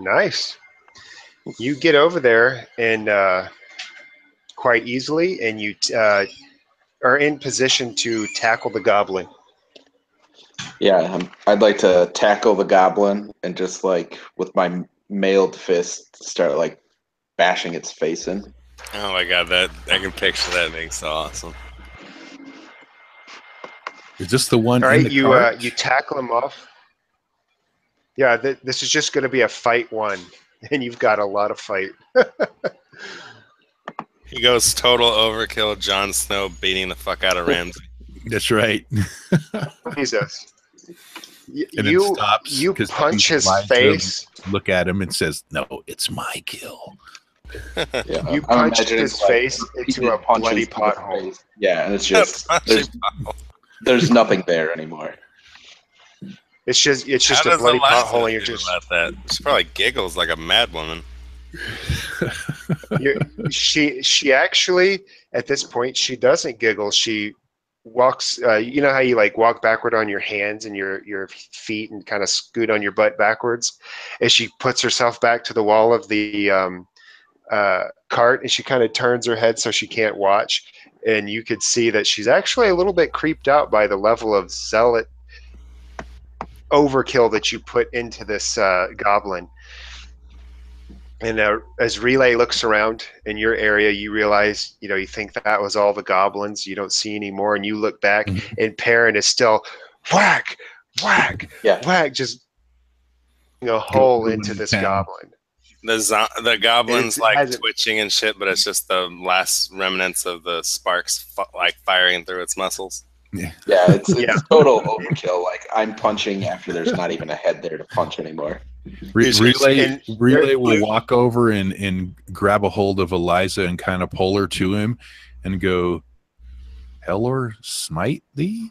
Nice. You get over there and quite easily, and you are in position to tackle the goblin. Yeah, I'd like to tackle the goblin and just like with my mailed fist start like bashing its face in. Oh my god, I can picture that being so awesome. Is this the one? All right, in the cart? You tackle him off. Yeah, this is just going to be a fight 1, and you've got a lot of fight. He goes total overkill. Jon Snow beating the fuck out of Ramsay. That's right. Jesus. And it stops. You punch his face. Look at him and says, "No, it's my kill." Yeah, you punched his face into a bloody pothole. Yeah, and it's just there's nothing there anymore. It's just a bloody pothole, and you're just about that. She probably giggles like a mad woman. She actually at this point she doesn't giggle. She walks. You know how you like walk backward on your hands and your feet and kind of scoot on your butt backwards, as she puts herself back to the wall of the cart, and she kind of turns her head so she can't watch, and you could see that she's actually a little bit creeped out by the level of zealot overkill that you put into this goblin. And as Relay looks around in your area, you realize, you think that was all the goblins. You don't see any more, and you look back, and Perrin is still whack, whack, whack, just a hole into this goblin. The goblin's like twitching and shit, but it's just the last remnants of the sparks like firing through its muscles. Yeah, it's total overkill. Like, I'm punching after there's not even a head there to punch anymore. Relay will walk over and grab a hold of Eliza and kind of pull her to him and go, "Hellor smite thee?"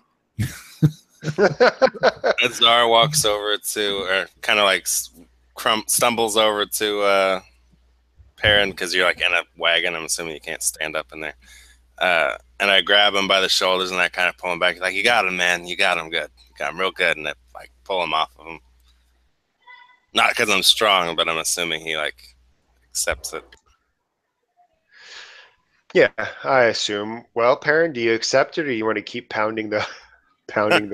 Azar walks over to, or kind of like stumbles over to Perrin, because you're like in a wagon. I'm assuming you can't stand up in there. And I grab him by the shoulders and I kind of pull him back. Like, you got him, man. You got him good. You got him real good. And I like pull him off of him. Not because I'm strong, but I'm assuming he like accepts it. Yeah, I assume. Well, Perrin, do you accept it, or you want to keep pounding the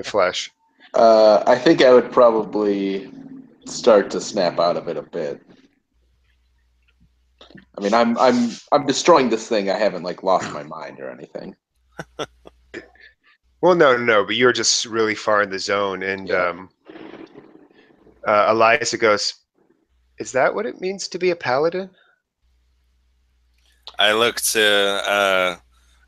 flesh? I think I would probably start to snap out of it a bit. I mean, I'm destroying this thing. I haven't like lost my mind or anything. Well, no, but you're just really far in the zone, and Yeah. Eliza goes, "Is that what it means to be a paladin?" I look to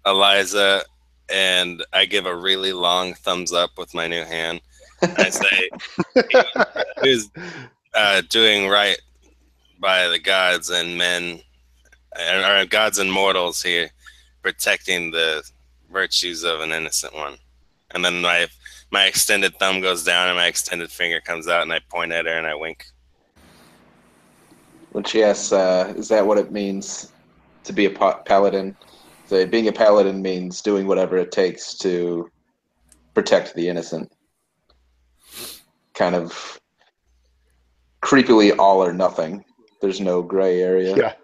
Eliza and I give a really long thumbs up with my new hand. I say, "Who's doing right by the gods and men, or gods and mortals here, protecting the virtues of an innocent one." And then my extended thumb goes down and my extended finger comes out and I point at her and I wink. When she asks, "Is that what it means to be a paladin?" Say, being a paladin means doing whatever it takes to protect the innocent. Kind of creepily all or nothing. There's no gray area. Yeah.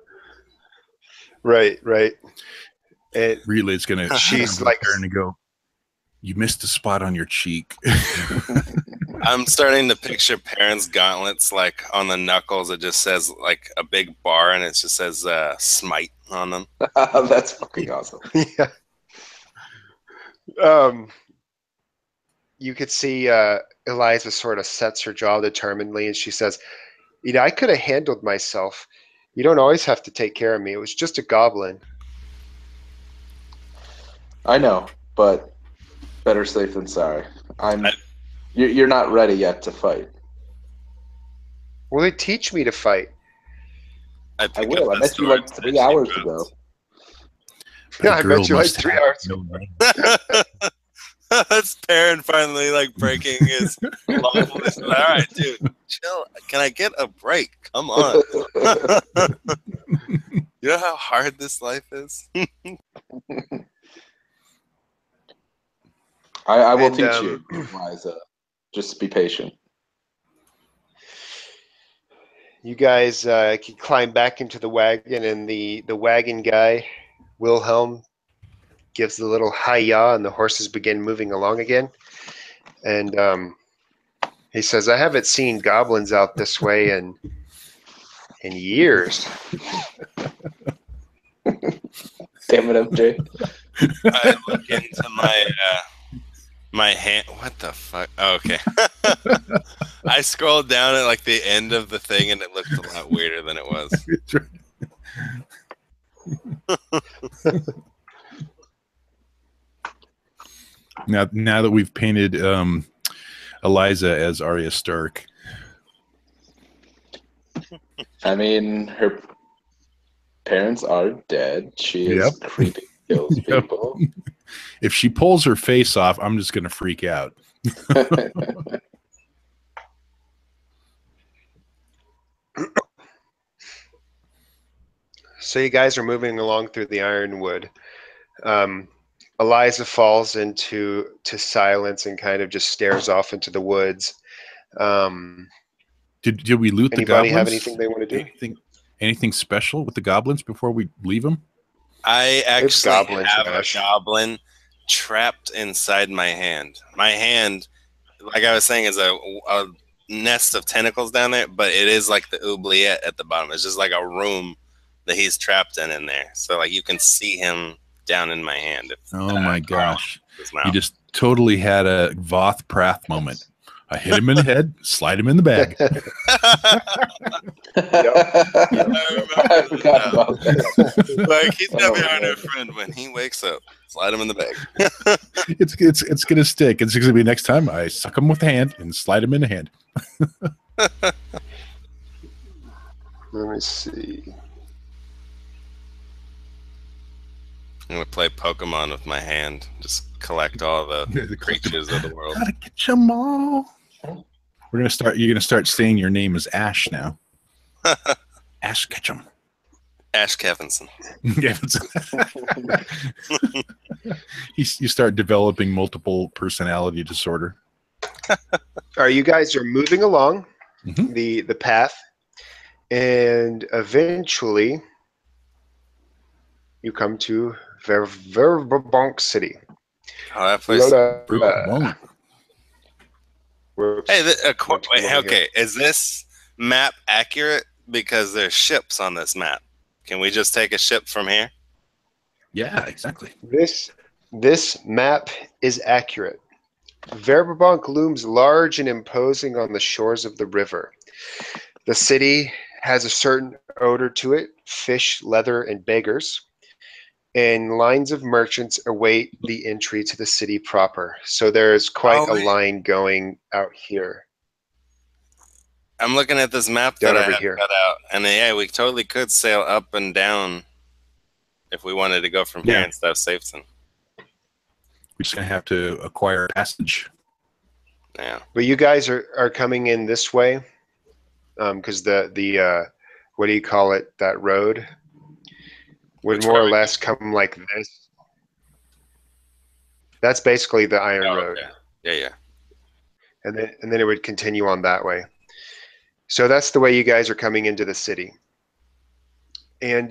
Right. And Relay's gonna. She's like, turn to go. You missed a spot on your cheek. I'm starting to picture Perrin's gauntlets, like on the knuckles. It just says like a big bar, and it just says "smite" on them. That's fucking awesome. yeah. You could see Eliza sort of sets her jaw determinedly, and she says, I could have handled myself. You don't always have to take care of me. It was just a goblin." I know, but better safe than sorry. You're not ready yet to fight. Well, they teach me to fight. I will. I met you like 3 hours ago. Yeah, I met you like 3 hours ago. That's Perrin finally like breaking his lawfulness. All right, dude, chill. Can I get a break? Come on. You know how hard this life is? I will teach you, Eliza. Just be patient. You guys can climb back into the wagon, and the wagon guy, Wilhelm, gives the little hi-ya, and the horses begin moving along again. And he says, "I haven't seen goblins out this way in years." Damn it, MJ. I look into my hand. What the fuck? Oh, okay. I scrolled down at like the end of the thing, and it looked a lot weirder than it was. Now that we've painted Eliza as Arya Stark, I mean, her parents are dead. She is creepy, kills people. If she pulls her face off, I'm just going to freak out. So you guys are moving along through the Ironwood. Eliza falls into silence and kind of just stares off into the woods. Did we loot the Anybody goblins? have anything they want to do? Anything special with the goblins before we leave them? I actually goblins, have Ash. a goblin trapped inside my hand. My hand, like I was saying, is a nest of tentacles down there, but it is like the oubliette at the bottom. It's just like a room that he's trapped in there. So like you can see him down in my hand. Oh my gosh. You just totally had a Voth Prath moment. I hit him in the head, slide him in the bag. I forgot about that. Like he's gonna be our new friend when he wakes up. Slide him in the bag. It's gonna stick. It's gonna be next time I suck him with the hand and slide him in the hand. Let me see. I'm gonna play Pokemon with my hand. Just collect all the creatures of the world. Gotta catch them all. We're gonna start. You're gonna start saying your name is Ash now. Ash Ketchum. Ash Kevinson. You start developing multiple personality disorder. All right, you guys are moving along Mhm. the path, and eventually you come to Verbank City. Oh, that place. Whoops. Hey, Went too wait, long here. okay. Is this map accurate? Because there's ships on this map. Can we just take a ship from here? Yeah, exactly. This map is accurate. Verbank looms large and imposing on the shores of the river. The city has a certain odor to it: fish, leather, and beggars. And lines of merchants await the entry to the city proper. So there's quite a line going out here. I'm looking at this map Down that I over have here. cut out, and yeah, we totally could sail up and down if we wanted to go from here instead of Safeton. We're just gonna have to acquire passage. Yeah. But you guys are coming in this way, because the what do you call it? That road would more or less come like this. That's basically the Iron Road. Okay. Yeah. And then it would continue on that way. So that's the way you guys are coming into the city. And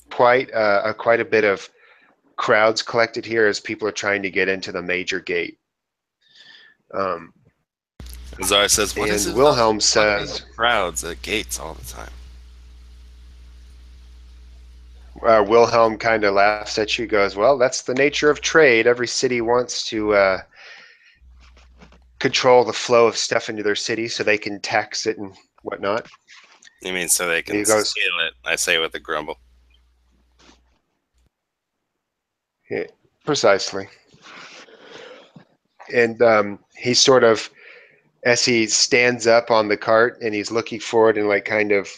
quite a bit of crowds collected here as people are trying to get into the major gate. Zara says, "What is it?" Wilhelm says, "Crowds at gates all the time." Wilhelm kind of laughs at you, goes, "Well, that's the nature of trade. Every city wants to control the flow of stuff into their city so they can tax it and whatnot." You mean so they can steal it? I say with a grumble. Yeah, precisely. And he sort of, as he stands up on the cart and he's looking forward and like kind of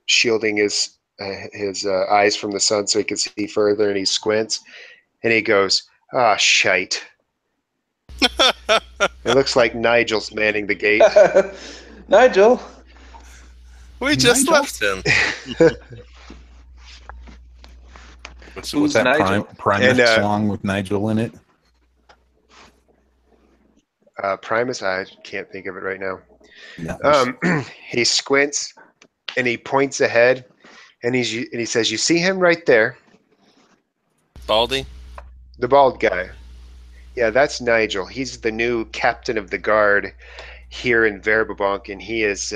shielding his eyes from the sun so he can see further, and he squints and he goes, "Ah, shite." It looks like Nigel's manning the gate. Nigel. We just left him. What's that Nigel? Primus song with Nigel in it? Primus, I can't think of it right now. No. He squints and he points ahead, and he says, "You see him right there? Baldy? The bald guy. Yeah, that's Nigel. He's the new captain of the guard here in Verbank, and he is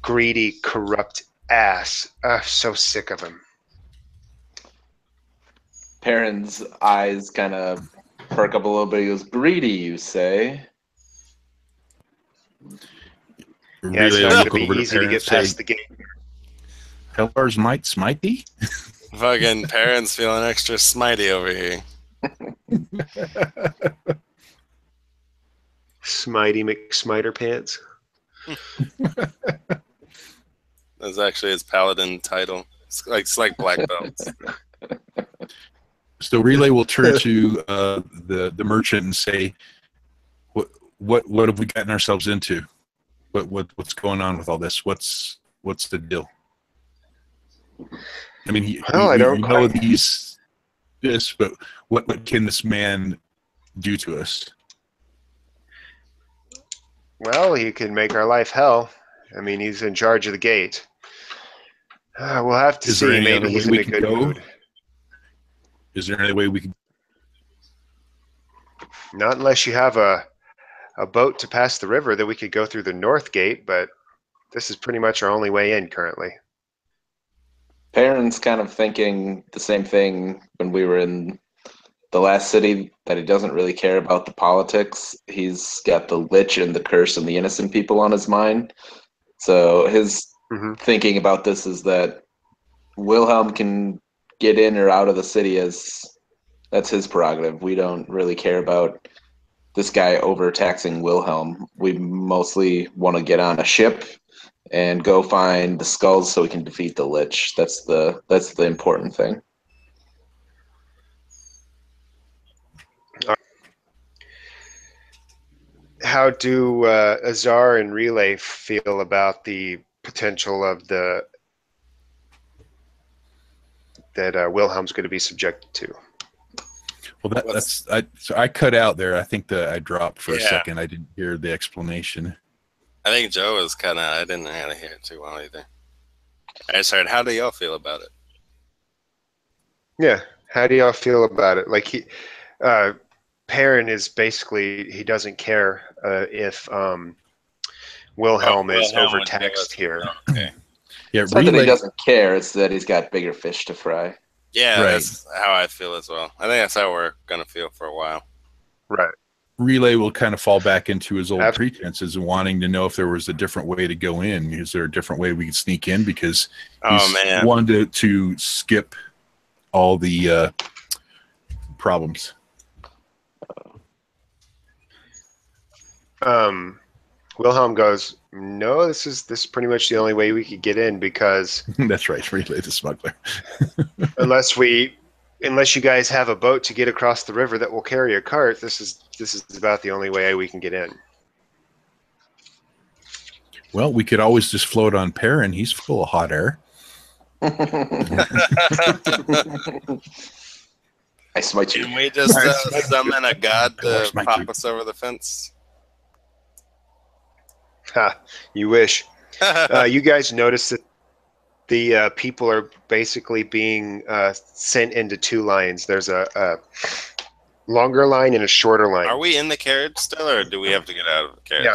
greedy, corrupt ass. So sick of him." Perrin's eyes kind of perk up a little bit. He goes, "Greedy, you say?" Yeah, it's not going to be easy to get past the gate. Helpers might smite thee? Fucking Perrin's feeling extra smitey over here. Smitey McSmiter pants. That's actually his paladin title. It's like black belts. So Relay will turn to the merchant and say, "What have we gotten ourselves into? What's going on with all this? What's the deal?" I mean, I don't know this, but what can this man do to us? Well, he can make our life hell. I mean, he's in charge of the gate. We'll have to see. Maybe he's in a good mood. Is there any way we can? Not unless you have a boat to pass the river, that we could go through the north gate, but this is pretty much our only way in currently. Perrin's kind of thinking the same thing when we were in the last city, that he doesn't really care about the politics. He's got the lich and the curse and the innocent people on his mind. So his thinking about this is that Wilhelm can get in or out of the city, as that's his prerogative. We don't really care about this guy overtaxing Wilhelm. We mostly want to get on a ship and go find the skulls so we can defeat the Lich. That's the important thing. How do Azar and Relay feel about the potential of that Wilhelm's going to be subjected to? Well, so I cut out there. I think that I dropped for a Yeah. second. I didn't hear the explanation. I think Joe was kind of. I didn't really hear it too well either. I just heard. How do y'all feel about it? Yeah. How do y'all feel about it? Like Perrin is basically, he doesn't care if Wilhelm is Wilhelm would do overtaxed it. here. Okay. Yeah, It's not that he Relay. doesn't care, it's that he's got bigger fish to fry. Yeah, Right. that's how I feel as well. I think that's how we're gonna feel for a while. Right. Relay will kind of fall back into his old Ab- pretenses and wanting to know if there was a different way to go in. Is there a different way we could sneak in? Because Oh he's man, wanted to skip all the problems. Wilhelm goes, no, this is pretty much the only way we could get in, because That's right, Relay the smuggler. unless you guys have a boat to get across the river that will carry a cart, this is about the only way we can get in. Well, we could always just float on Perrin. He's full of hot air. I smite you. can we just summon a god to Smite pop you. us over the fence? Ha, you wish. You guys notice that the people are basically being sent into two lines. There's a longer line and a shorter line. Are we in the carriage still, or do we have to get out of the carriage? Yeah.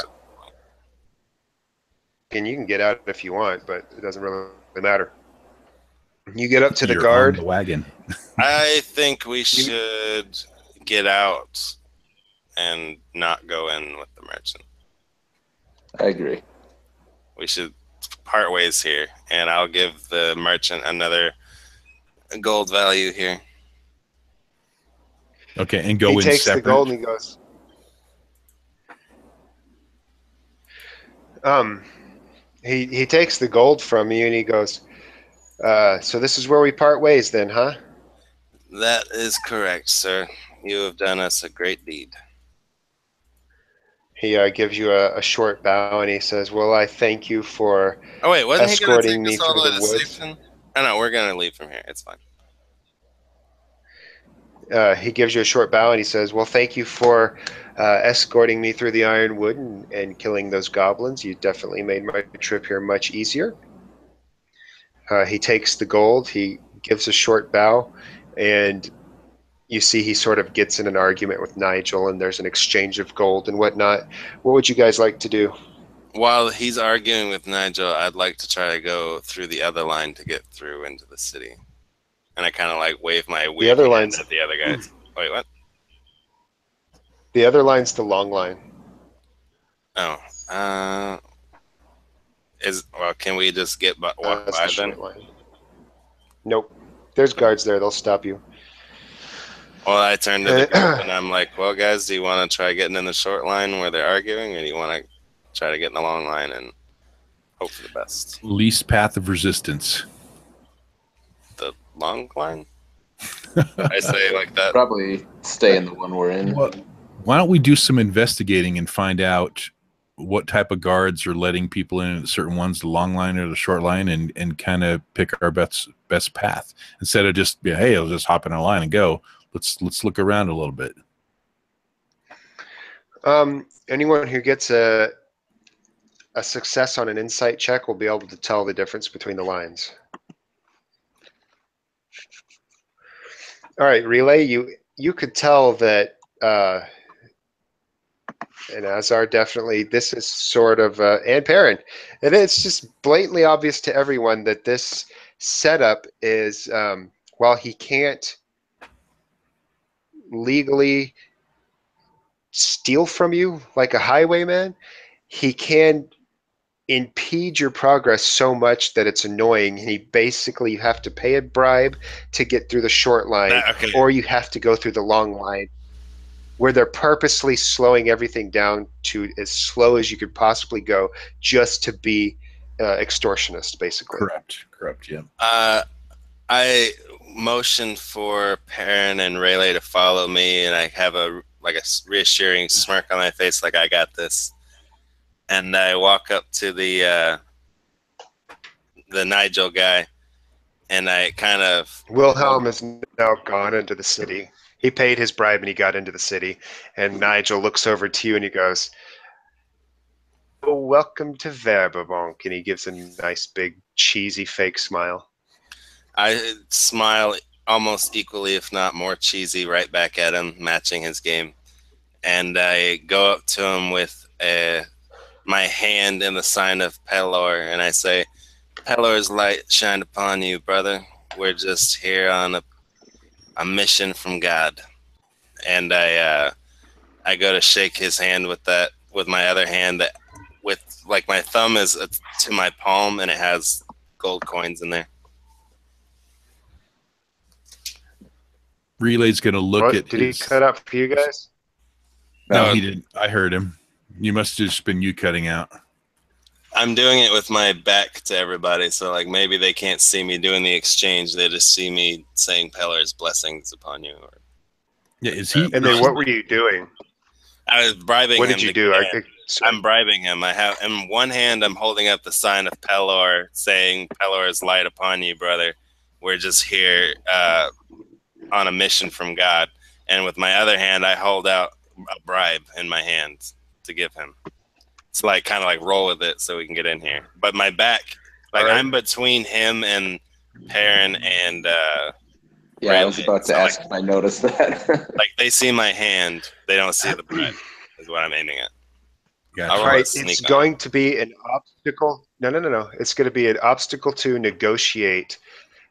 And you can get out if you want, but it doesn't really matter. You get up to the You're guard. on the wagon. I think we should get out and not go in with the merchant. I agree. We should part ways here, and I'll give the merchant another gold value here. Okay, and go He in takes separate. the gold and he goes, he takes the gold from you and he goes, so this is where we part ways then, huh? That is correct, sir. You have done us a great deed. He gives you a short bow and he says, well, I thank you for Oh wait, wasn't he going to escorting take me us all through the the way to woods. station? Oh no, we're going to leave from here. It's fine. He gives you a short bow and he says, well, thank you for escorting me through the Ironwood and killing those goblins. You definitely made my trip here much easier. He takes the gold, he gives a short bow, and you see he sort of gets in an argument with Nigel, and there's an exchange of gold and whatnot. What would you guys like to do? While he's arguing with Nigel, I'd like to try to go through the other line to get through into the city. And I kind of like wave my weird other hand line's- at the other guys. Wait, what? The other line's the long line. Oh, can we just walk That's by the then? short line. Nope. There's guards there. They'll stop you. Well, I turned to the group and I'm like, well, guys, do you want to try getting in the short line where they're arguing, or do you want to try to get in the long line and hope for the best? Least path of resistance. The long line? I say like that. Probably stay in the one we're in. Why don't we do some investigating and find out what type of guards are letting people in at certain ones, the long line or the short line, and kind of pick our best path instead of just hey, I'll just hop in a line and go. Let's look around a little bit. Anyone who gets a success on an insight check will be able to tell the difference between the lines. All right, Relay, you could tell that, and Azar definitely, this is sort of, and Perrin, and it's just blatantly obvious to everyone that this setup is, while he can't legally steal from you like a highwayman, he can impede your progress so much that it's annoying. And basically, you have to pay a bribe to get through the short line, Okay. or you have to go through the long line, where they're purposely slowing everything down to as slow as you could possibly go, just to be extortionist, basically. Corrupt. Yeah. I motioned for Perrin and Rayleigh to follow me, and I have a reassuring smirk on my face, like I got this. And I walk up to the Nigel guy, and I kind of Wilhelm is now gone into the city. He paid his bribe and he got into the city. And Nigel looks over to you and he goes, "Oh, welcome to Verberbonk." And he gives a nice, big, cheesy, fake smile. I smile almost equally, if not more cheesy, right back at him, matching his game. And I go up to him with my hand in the sign of Pelor, and I say, "Pelor's light shine upon you, brother. We're just here on a mission from God." And I go to shake his hand with my other hand, that with like my thumb is to my palm, and it has gold coins in there. Relay's going to look What, at did he cut out for you guys? No, he didn't. I heard him. You must have just been you cutting out. I'm doing it with my back to everybody, so like maybe they can't see me doing the exchange. They just see me saying Pelor's blessings upon you. Yeah, is he? And then what were you doing? I was bribing him. What did you do? I'm bribing him. I have in one hand I'm holding up the sign of Pelor, saying Pelor's light upon you, brother. We're just here on a mission from God. And with my other hand, I hold out a bribe in my hand to give him. It's like kind of like roll with it so we can get in here. But my back, like right. I'm between him and Perrin and yeah, Rayleigh. I was about to ask if I noticed that. Like they see my hand, they don't see the bribe. Is what I'm aiming at. Gotcha. All right, it's going to be an obstacle. No. It's going to be an obstacle to negotiate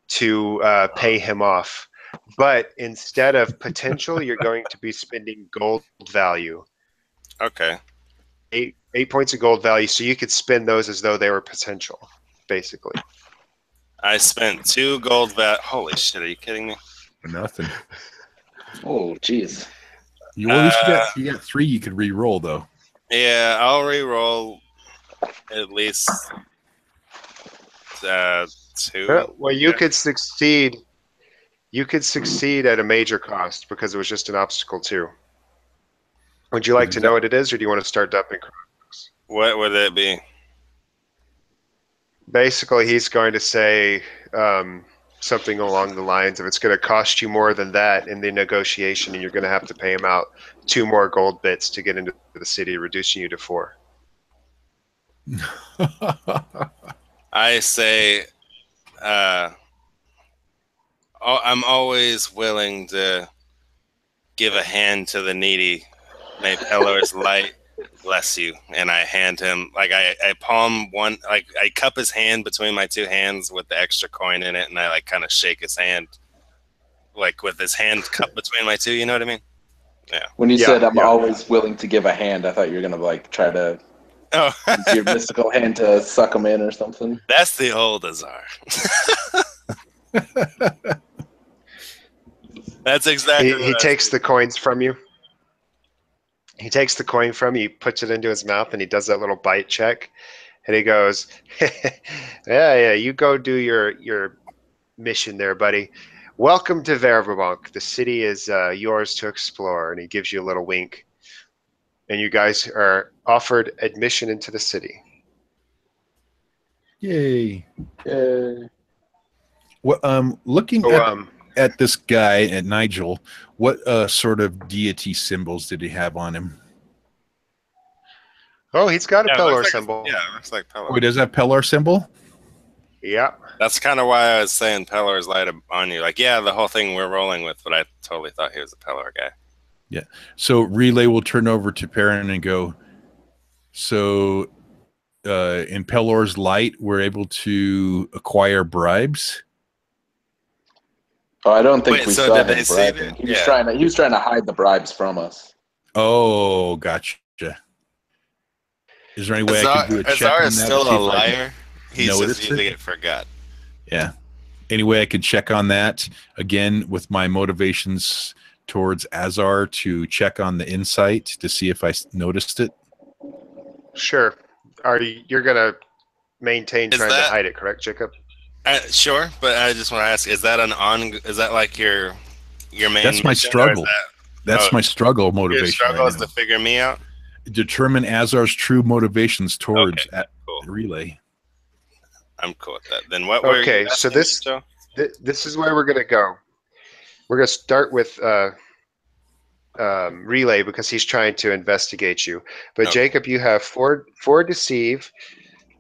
to pay him off. But instead of potential, you're going to be spending gold value. Okay. 8 points of gold value, so you could spend those as though they were potential, basically. I spent 2 gold value. Holy shit, are you kidding me? For nothing. Oh, jeez. You got 3 you could re-roll, though. Yeah, I'll re-roll at least 2. Well, you could succeed. You could succeed at a major cost because it was just an obstacle too. Would you like to know what it is, or do you want to start dumping Crux? What would it be? Basically, he's going to say something along the lines of, "It's going to cost you more than that in the negotiation, and you're going to have to pay him out 2 more gold bits to get into the city, reducing you to 4." I say, I'm always willing to give a hand to the needy. May Pelor's light bless you. And I hand him, like I palm one, like I cup his hand between my 2 hands with the extra coin in it, and I like kind of shake his hand, like with his hand cupped between my 2. You know what I mean? Yeah. When you said I'm always willing to give a hand, I thought you were gonna like try to use your mystical hand to suck him in or something. That's the old Azar. That's exactly. He takes the coins from you. He takes the coin from you, puts it into his mouth, and he does that little bite check. And he goes, yeah, you go do your mission there, buddy. Welcome to Verberbonk. The city is yours to explore. And he gives you a little wink. And you guys are offered admission into the city. Yay. Well, looking at this guy, at Nigel, what sort of deity symbols did he have on him? Oh, he's got a Pelor symbol. Yeah, it looks like Pelor. Wait, does that Pelor symbol? Yeah. That's kind of why I was saying Pelor's light on you. Like, yeah, the whole thing we're rolling with, but I totally thought he was a Pelor guy. Yeah. So Relay will turn over to Perrin and go, so in Pelor's light, we're able to acquire bribes? Oh, I don't think we saw him see bribing. He was trying to hide the bribes from us. Oh, gotcha. Is there any way I could do a check Azar on that? Is still a liar. He's just using it for God. Yeah. Any way I could check on that? Again, with my motivations towards Azar to check on the insight to see if I noticed it? Sure. You're going to maintain Is trying to that- hide it, correct, Jacob? Sure, but I just want to ask: is that is that like your main? That's my mission, or is struggle. that- That's my struggle your motivation struggle right is now. to figure me out. Determine Azar's true motivations towards Okay, cool. Relay. I'm cool with that. Then what were Okay, you so asking me, this Joe? this is where we're gonna go. We're gonna start with Relay because he's trying to investigate you. But Okay. Jacob, you have four deceive,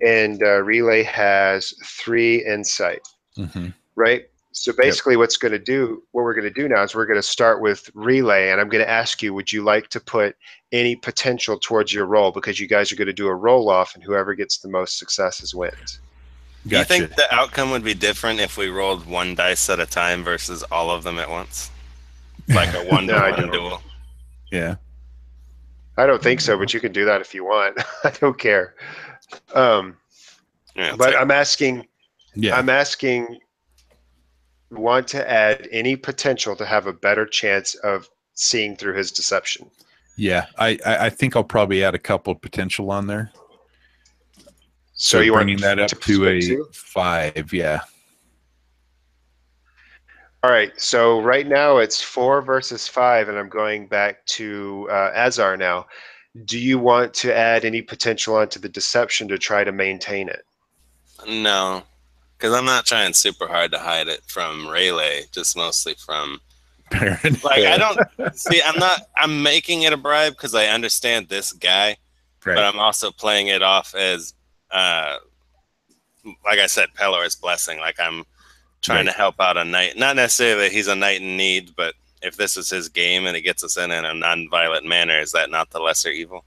and Relay has 3 insight. Mm-hmm. Right. So basically, what we're going to do now is we're going to start with Relay, and I'm going to ask you, would you like to put any potential towards your roll, because you guys are going to do a roll off, and whoever gets the most successes wins. Do you think the outcome would be different if we rolled 1 dice at a time versus all of them at once, like a 1-to-1 duel? Yeah. I don't think so, but you can do that if you want. I don't care. Yeah, But I'm asking. Yeah. I'm asking. Want to add any potential to have a better chance of seeing through his deception? Yeah. I think I'll probably add a couple of potential on there. So you bringing want that up to split a 2? 5. Yeah. All right. So right now it's 4 versus 5, and I'm going back to Azar now. Do you want to add any potential onto the deception to try to maintain it? No, because I'm not trying super hard to hide it from Relay, just mostly from Baron. like I don't see. I'm making it a bribe because I understand this guy, but I'm also playing it off as, like I said, Pelor's blessing. Like I'm trying to help out a knight. Not necessarily that he's a knight in need, but if this is his game and it gets us in a non-violent manner, is that not the lesser evil?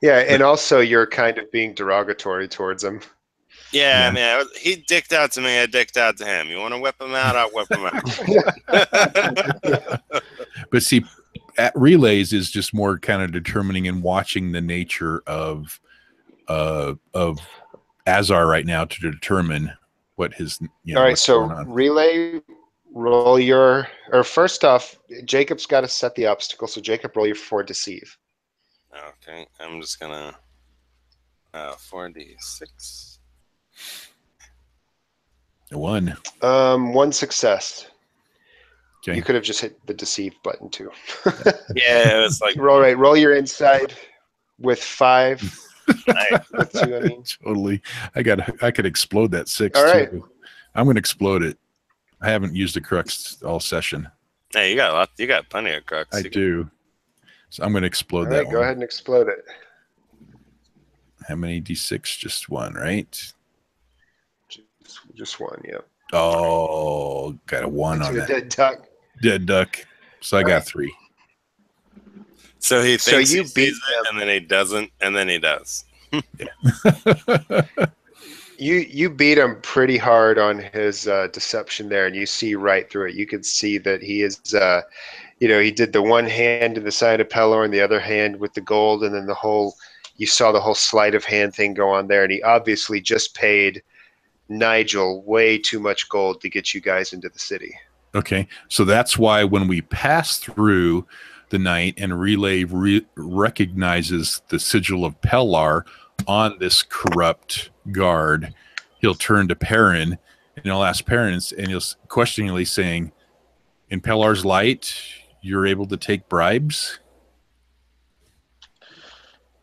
Yeah, and also you're kind of being derogatory towards him. Yeah, I mean, he dicked out to me. I dicked out to him. You want to whip him out? I'll whip him out. But see, at Relays is just more kind of determining and watching the nature of Azar right now to determine what his. All right, so Relay, roll your. Or first off, Jacob's got to set the obstacle. So Jacob, roll your 4 deceive. Okay, I'm just gonna 4d6. 1. 1 success. Okay. You could have just hit the deceive button too. Yeah, it was like roll your inside with 5. With 2, I mean. Totally. I could explode that 6 All right. too. I'm gonna explode it. I haven't used the Crux all session. Hey, you got a lot. You got plenty of Crux. I do. So I'm gonna explode All that right, one. go ahead and explode it. How many d6? Just 1, right? Just 1, yeah. Oh, got a 1 on To a that. dead duck. Dead duck. So I got 3. So he thinks you he beat sees it, and then he doesn't, and then he does. You beat him pretty hard on his deception there, and you see right through it. You can see that he is, he did the one hand in the side of Pelor and the other hand with the gold, and then you saw the whole sleight of hand thing go on there, and he obviously just paid Nigel way too much gold to get you guys into the city. Okay, so that's why when we pass through the night and Relay recognizes the sigil of Pellar on this corrupt guard, he'll turn to Perrin and he'll ask Perrin, and he'll questioningly saying, "In Pellar's light, you're able to take bribes?"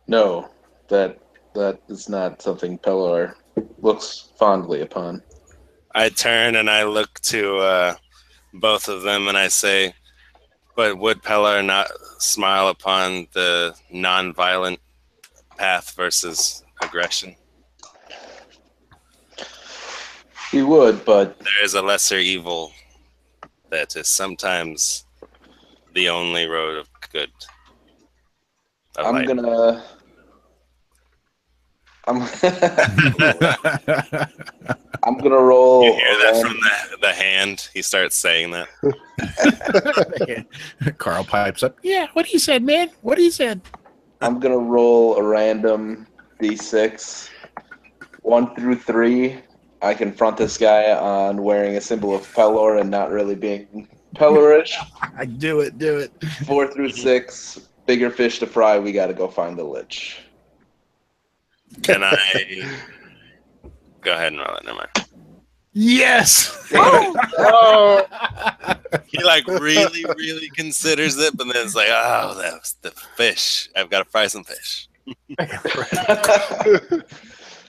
No, that is not something Pellar looks fondly upon. I turn and I look to both of them and I say, but would Pellar not smile upon the non-violent path versus aggression? He would, but there is a lesser evil that is sometimes the only road of good. I'm gonna roll. You hear that from the hand? He starts saying that. Carl pipes up. Yeah, what he said, man. What he said. I'm gonna roll a random d6, 1 through 3. I confront this guy on wearing a symbol of Pelor and not really being Pelorish. I do it. 4 through 6, bigger fish to fry. We got to go find the lich. Can I go ahead and roll it? Never mind. Yes. Oh, He like really, really considers it, but then it's like, oh, that's the fish. I've got to fry some fish.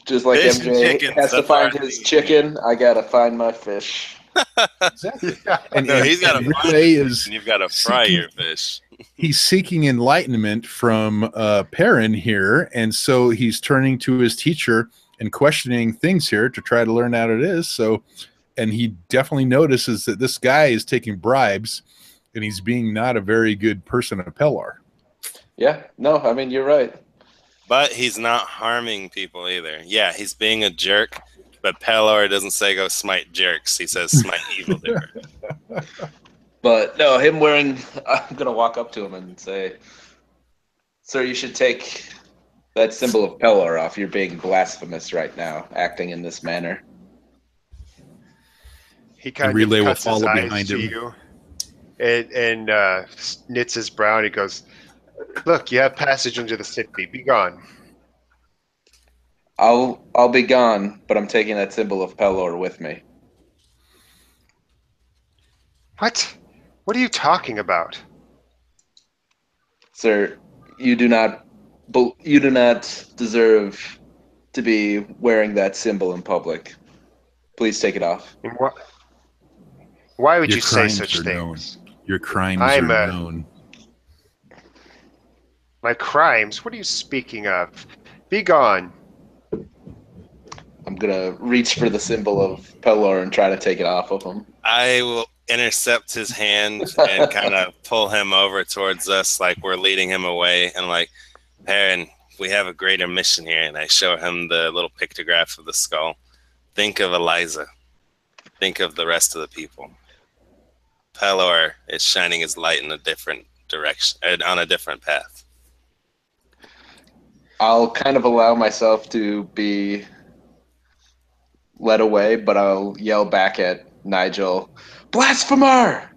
Just like Fish and MJ chickens, has to that's find our his thing. chicken, I gotta find my fish. Exactly. And, No, he's got to find Relay your is fish, and you've got to fry seeking- your fish. he's seeking enlightenment from Perrin here, and so he's turning to his teacher and questioning things here to try to learn how it is. So, and he definitely notices that this guy is taking bribes, and he's being not a very good person of Pellar. Yeah, no, I mean, you're right. But he's not harming people either. Yeah, he's being a jerk, but Pelor doesn't say go smite jerks. He says smite evildoer. But no, him wearing, I'm gonna walk up to him and say, "Sir, you should take that symbol of Pelor off. You're being blasphemous right now, acting in this manner." he kind Relay of will cuts his follow eyes behind to him. you and knits his brow and he goes, "Look, you have passage into the city. Be gone." I'll be gone, but I'm taking that symbol of Pelor with me. What? What are you talking about? Sir, you do not deserve to be wearing that symbol in public. Please take it off. And why would Your you say crimes such are known. things? Your crimes I'm are known. My crimes? What are you speaking of? Be gone. I'm gonna reach for the symbol of Pelor and try to take it off of him. I will intercept his hand and kind of pull him over towards us like we're leading him away. And like, Perrin, we have a greater mission here. And I show him the little pictograph of the skull. Think of Eliza. Think of the rest of the people. Pelor is shining his light in a different direction, on a different path. I'll kind of allow myself to be led away, but I'll yell back at Nigel, "Blasphemer!"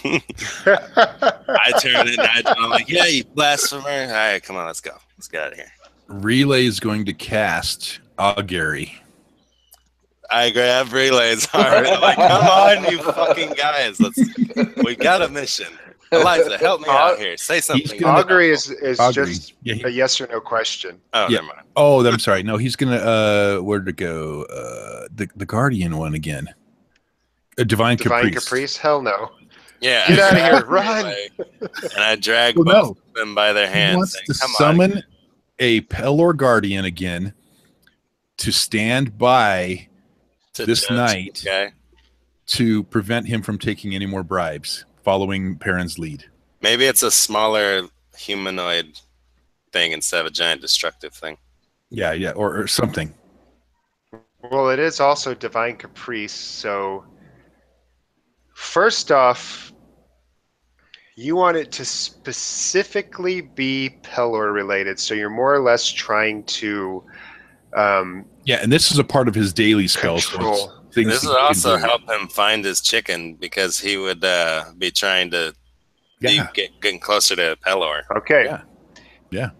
I turn it and I'm like, yeah, you blasphemer. All right, come on, let's go. Let's get out of here. Relay is going to cast Augury. I grab Relay's heart. I'm like, come on, you fucking guys. We got a mission. Eliza, help me out here. Say something. gonna- Augury is Augury. just Yeah, a yes or no question. Oh, Yeah. never mind. Oh, I'm sorry. No, he's gonna where'd it go? The Guardian one again. Divine Caprice. Hell no. Yeah. Get I outta here, grab run. Relay, and I drag Well, both no. of them by their He hands. wants saying, to come on. summon a Pelor Guardian again to stand by To this judge night. Okay. to prevent him from taking any more bribes, following Perrin's lead. Maybe it's a smaller humanoid thing instead of a giant destructive thing. Yeah, or something. Well, it is also Divine Caprice, so first off, you want it to specifically be Pelor related, so you're more or less trying to Yeah, and this is a part of his daily spells. so it's Control. things This he would can also do. help him find his chicken because he would be trying to Yeah, getting closer to Pelor. Okay. Yeah. Yeah.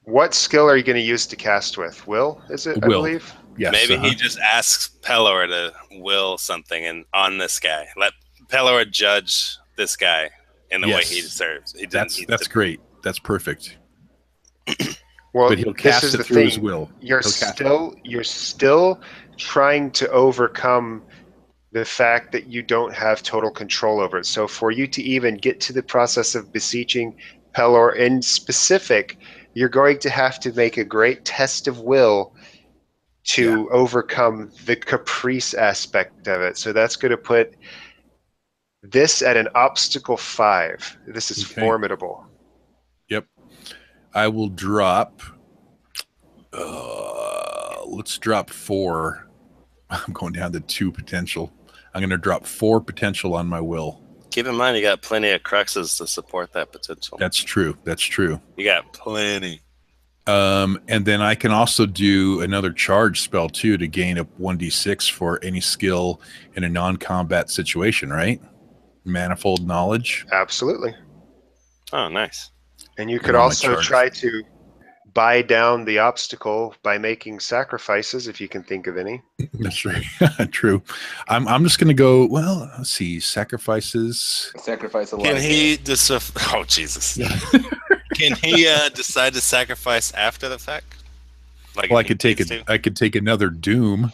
What skill are you going to use to cast with? Will, is it, Will. I believe? yes. Maybe uh-huh. he just asks Pelor to will something on this guy. Let Pelor judge this guy in the way Yes. he deserves. He didn't That's need that's to- great. That's perfect. Well, But he'll this cast is it the through his thing. will. You're He'll cast still trying to overcome the fact that you don't have total control over it. So for you to even get to the process of beseeching Pelor in specific, you're going to have to make a great test of will to overcome the caprice aspect of it. So that's going to put this at an obstacle 5. This is Okay. formidable. Yep. I will drop. Let's drop 4. I'm going down to 2 potential. I'm going to drop 4 potential on my will. Keep in mind, you got plenty of cruxes to support that potential. That's true. That's true. You got plenty. And then I can also do another charge spell too to gain up 1d6 for any skill in a non-combat situation, right? Manifold knowledge. Absolutely. Oh, nice. And you could Get on my also charge. try to buy down the obstacle by making sacrifices, if you can think of any. That's right. True. I'm just gonna go. Well, let's see. Sacrifices. Sacrifice a Can life. he oh Jesus. Can he decide to sacrifice after the fact? Like, Well, if he needs to? I could take another doom.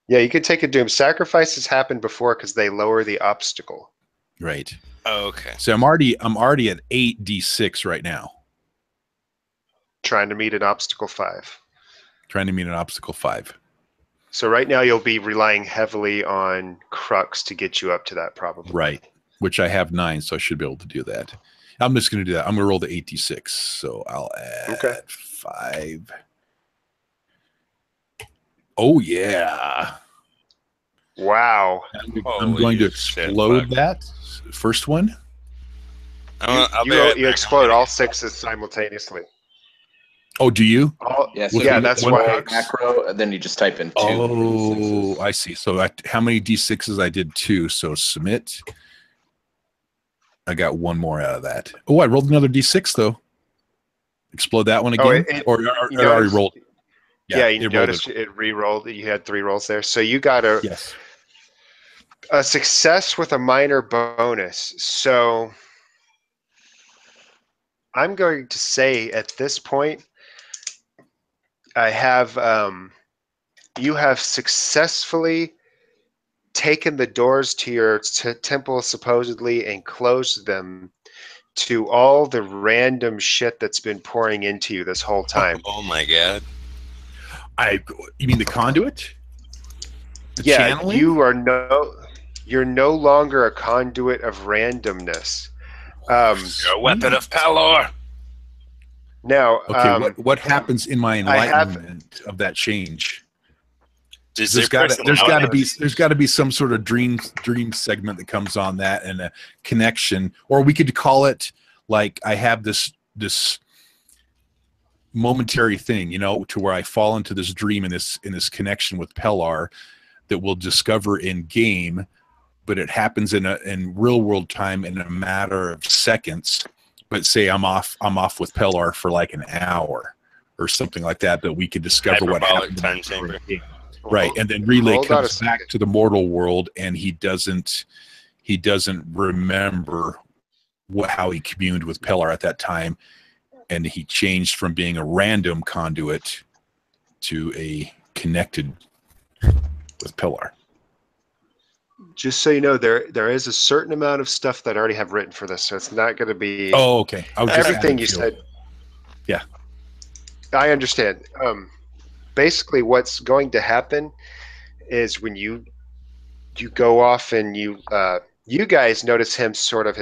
Yeah, you could take a doom. Sacrifices happen before because they lower the obstacle. Right. Oh, okay. So I'm already at 8d6 right now. Trying to meet an obstacle 5. Trying to meet an obstacle 5. So right now you'll be relying heavily on Crux to get you up to that probably. Right. Which I have 9, so I should be able to do that. I'm just going to do that. I'm going to roll the 8d6. So I'll add 5. Oh, yeah. Wow. I'm going to explode that first one. You explode all 6s simultaneously. Oh, do you? That's why. Macro, and then you just type in 2. Oh, I see. So how many d6s? I did 2. So submit. I got 1 more out of that. Oh, I rolled another d6 though. Explode that one again, or it already rolled. Yeah, you noticed it re-rolled. You had 3 rolls there, so you got a success with a minor bonus. So I'm going to say at this point, I have you have successfully taken the doors to your temple supposedly and closed them to all the random shit that's been pouring into you this whole time. Oh my god. You mean the conduit? Channeling? You're no longer a conduit of randomness. You're a weapon of power. Now, okay, what happens in my enlightenment of that change? There's got to be some sort of dream segment that comes on that, and a connection, or we could call it like I have this momentary thing, to where I fall into this dream in this connection with Pellar that we'll discover in game, but it happens in real world time in a matter of seconds. But say I'm off with Pellar for like an hour or something like that, but we could discover what happened. Time chamber. Right, and then Relay comes back to the mortal world, and he doesn't remember how he communed with Pellar at that time, and he changed from being a random conduit to a connected with Pellar. Just so you know, there is a certain amount of stuff that I already have written for this, so it's not going to be. Oh, okay. Everything you said. Yeah, I understand. Basically, what's going to happen is when you go off and you guys notice him sort of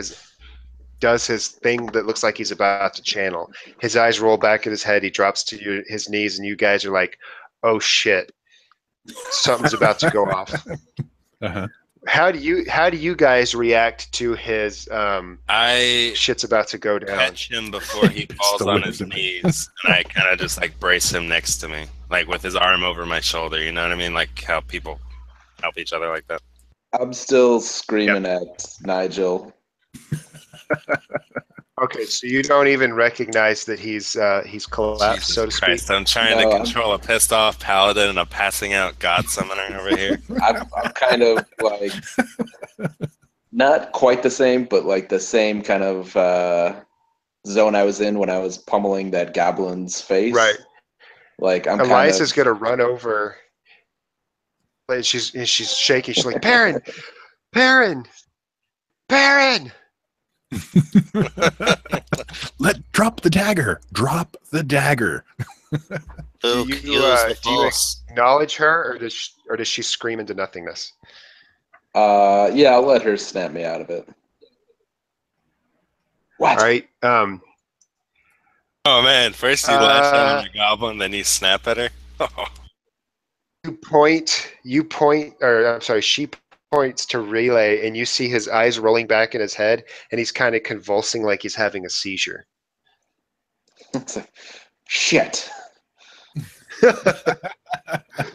does his thing that looks like he's about to channel. His eyes roll back in his head. He drops to his knees, and you guys are like, "Oh shit, something's about to go off." Uh-huh. How do you guys react to his shit's about to go down? Catch him before he falls on his knees, and I kind of just like brace him next to me, like with his arm over my shoulder. You know what I mean? Like how people help each other like that. I'm still screaming at Nigel. Okay, so you don't even recognize that he's collapsed, Jesus so to Christ, speak. I'm trying to control a pissed off paladin and a passing out god summoner over here. I'm kind of like not quite the same, but like the same kind of zone I was in when I was pummeling that goblin's face. Right. Like I'm Eliza's gonna run over. And she's shaking. She's like, Perrin! Perrin! Perrin! Drop the dagger. Drop the dagger. Do you acknowledge her, or does she scream into nothingness? Yeah, I'll let her snap me out of it. What? All right. Oh man! First you lash out on the goblin, then you snap at her. She points to Relay, and you see his eyes rolling back in his head, and he's kind of convulsing like he's having a seizure. Shit.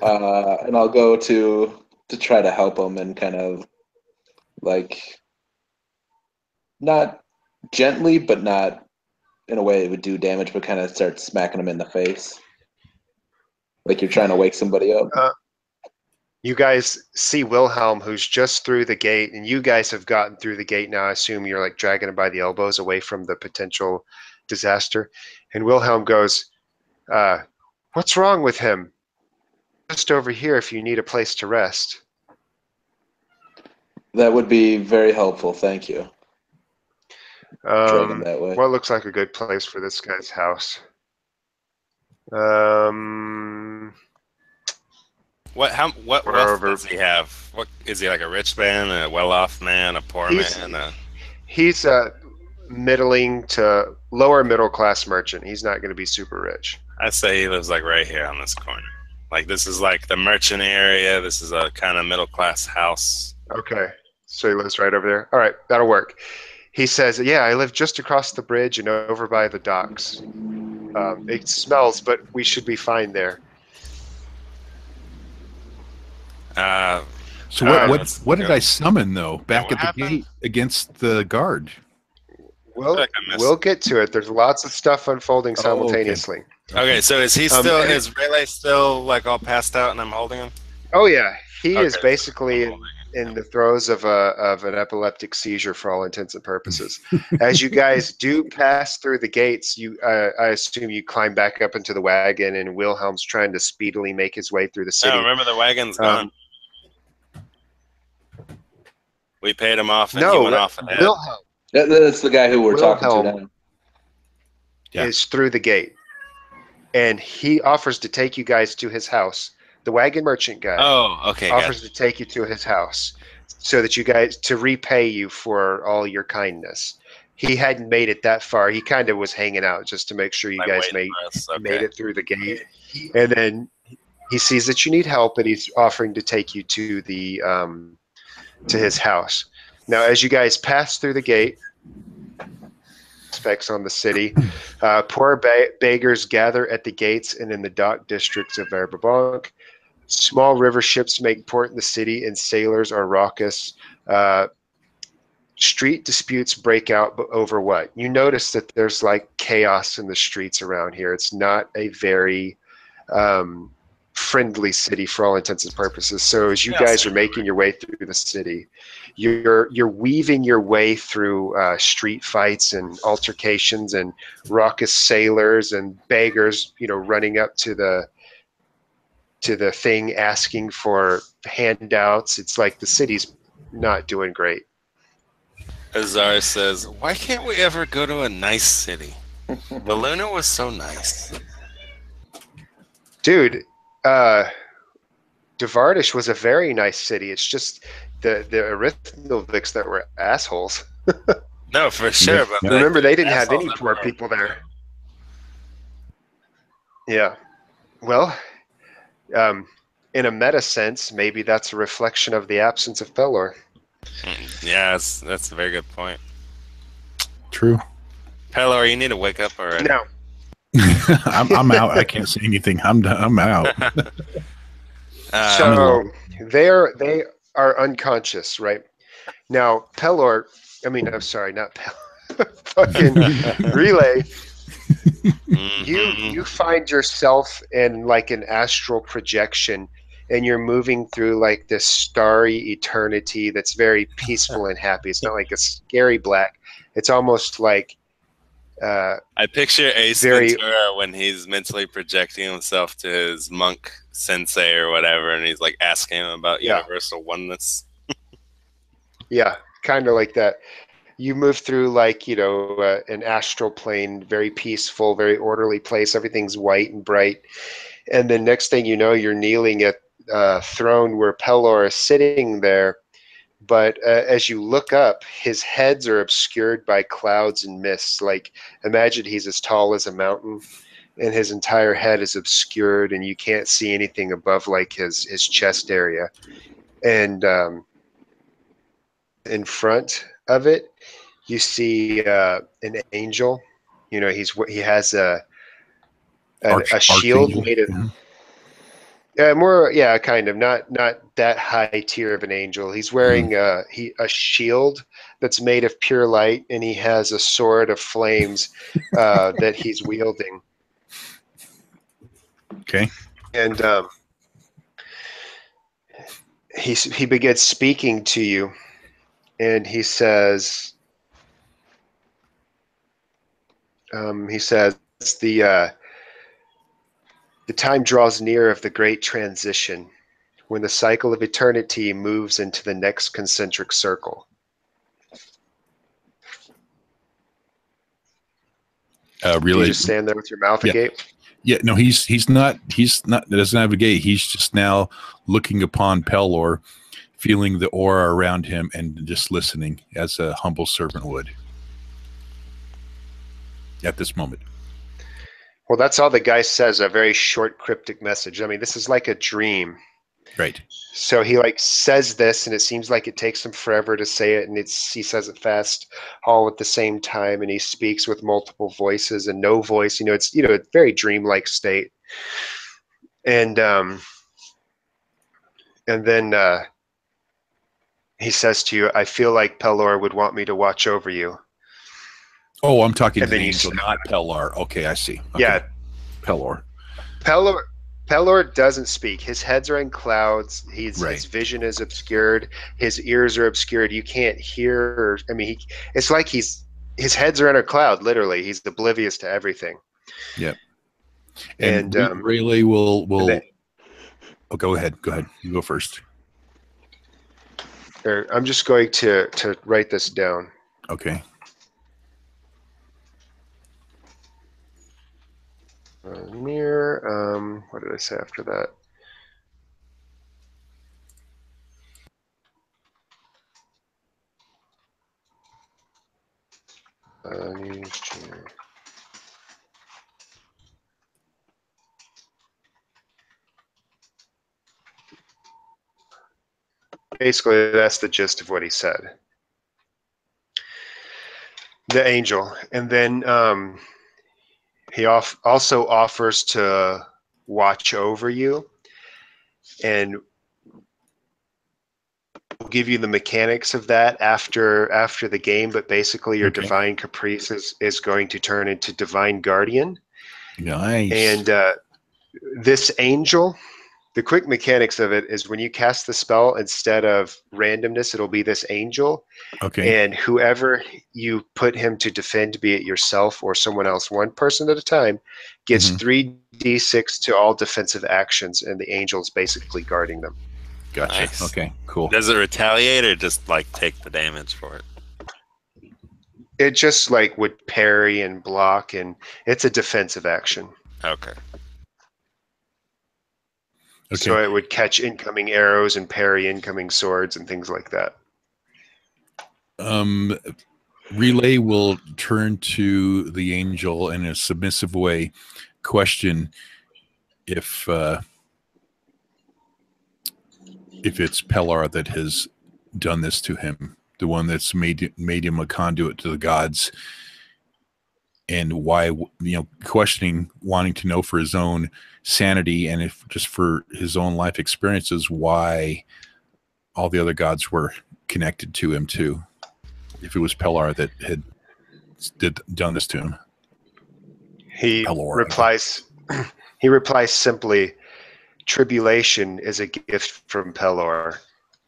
And I'll go to try to help him and kind of like not gently, but not in a way it would do damage, but kind of start smacking him in the face, like you're trying to wake somebody up. You guys see Wilhelm, who's just through the gate, and you guys have gotten through the gate now. I assume you're like dragging him by the elbows away from the potential disaster. And Wilhelm goes, "What's wrong with him? Just over here if you need a place to rest." That would be very helpful. Thank you. Drag him that way. What looks like a good place for this guy's house? What wealth does he have? What is he, like a rich man, a well-off man, a poor man? He's a middling to lower middle class merchant. He's not going to be super rich. I say he lives like right here on this corner. Like this is like the merchant area. This is a kind of middle class house. Okay, so he lives right over there. All right, that'll work. He says, "Yeah, I live just across the bridge and over by the docks. It smells, but we should be fine there." So what did I summon though back at the gate against the guard? We'll get to it. There's lots of stuff unfolding simultaneously. Okay, so is he still is Relay still like all passed out and I'm holding him? Oh yeah, he is basically in the throes of an epileptic seizure for all intents and purposes. As you guys do pass through the gates, I assume you climb back up into the wagon, and Wilhelm's trying to speedily make his way through the city. No, remember the wagon's gone. We paid him off, and he went off ahead. Wilhelm. That's the guy who we're talking to now. Is through the gate, and he offers to take you guys to his house. The wagon merchant guy offers to take you to his house so that you guys, to repay you for all your kindness. He hadn't made it that far. He kind of was hanging out just to make sure you guys made it through the gate. And then he sees that you need help, and he's offering to take you to the to his house. Now, as you guys pass through the gate, specs on the city, poor beggars gather at the gates and in the dock districts of Verbank. Small river ships make port in the city, and sailors are raucous. Street disputes break out over what? You notice that there's like chaos in the streets around here. It's not a very friendly city for all intents and purposes. So as you guys are making your way through the city, you're weaving your way through street fights and altercations and raucous sailors and beggars, running up to the thing asking for handouts. It's like the city's not doing great. Azar says, "Why can't we ever go to a nice city? The Luna was so nice." Dude, Devardish was a very nice city. It's just the Arithnovics that were assholes. No, for sure. But remember, they didn't have any poor people there. Yeah. Well, in a meta sense, maybe that's a reflection of the absence of Pelor. Yeah, that's a very good point. True. Pelor, you need to wake up already. No. I'm out. I can't say anything. I'm out. So they are unconscious, right? Now, Pelor, I'm sorry, not Pelor. Fucking Relay. You find yourself in like an astral projection, and you're moving through like this starry eternity that's very peaceful and happy. It's not like a scary black. It's almost like I picture Ace Ventura when he's mentally projecting himself to his monk sensei or whatever, and he's like asking him about universal oneness. Yeah, kind of like that. You move through like, an astral plane, very peaceful, very orderly place. Everything's white and bright. And then next thing you know, you're kneeling at a throne where Pelor is sitting there. But as you look up, his heads are obscured by clouds and mists. Like, imagine he's as tall as a mountain, and his entire head is obscured, and you can't see anything above like his chest area. And in front of it, you see an angel. He has a shield made of More, yeah, kind of. Not that high tier of an angel. He's wearing a shield that's made of pure light, and he has a sword of flames that he's wielding. Okay. And he begins speaking to you, and he says, the time draws near of the great transition, when the cycle of eternity moves into the next concentric circle. Really? Do you just stand there with your mouth agape? Yeah, no, he's not doesn't have a gate. He's just now looking upon Pelor, feeling the aura around him, and just listening as a humble servant would at this moment. Well, that's all the guy says, a very short, cryptic message. I mean, this is like a dream. Right. So he like says this, and it seems like it takes him forever to say it, and he says it fast, all at the same time, and he speaks with multiple voices and no voice. It's a very dreamlike state. And then he says to you, "I feel like Pelor would want me to watch over you." Oh, I'm talking And to then the you angel, not Pelor. Okay, I see. Okay. Yeah, Pelor. Pelor doesn't speak. His head's are in clouds. His vision is obscured. His ears are obscured. You can't hear. It's like his head's are in a cloud. Literally, he's oblivious to everything. Yep. And Rayleigh will. Oh, go ahead. Go ahead. You go first. I'm just going to write this down. Okay. Near. What did I say after that? Basically, that's the gist of what he said. The angel. And then he also offers to watch over you, and we'll give you the mechanics of that after the game, but basically your divine caprice is going to turn into divine guardian. Nice. And this angel, the quick mechanics of it is when you cast the spell, instead of randomness, it'll be this angel. Okay. And whoever you put him to defend, be it yourself or someone else, one person at a time, gets 3d6 to all defensive actions, and the angel's basically guarding them. Gotcha. Nice. Okay, cool. Does it retaliate or just like take the damage for it? It just like would parry and block, and it's a defensive action. Okay. So it would catch incoming arrows and parry incoming swords and things like that. Relay will turn to the angel in a submissive way, question if it's Pelor that has done this to him, the one that's made him a conduit to the gods, and why, questioning, wanting to know for his own sanity and if just for his own life experiences, why all the other gods were connected to him too, if it was Pelor that had done this to him. He replies simply, "Tribulation is a gift from Pelor."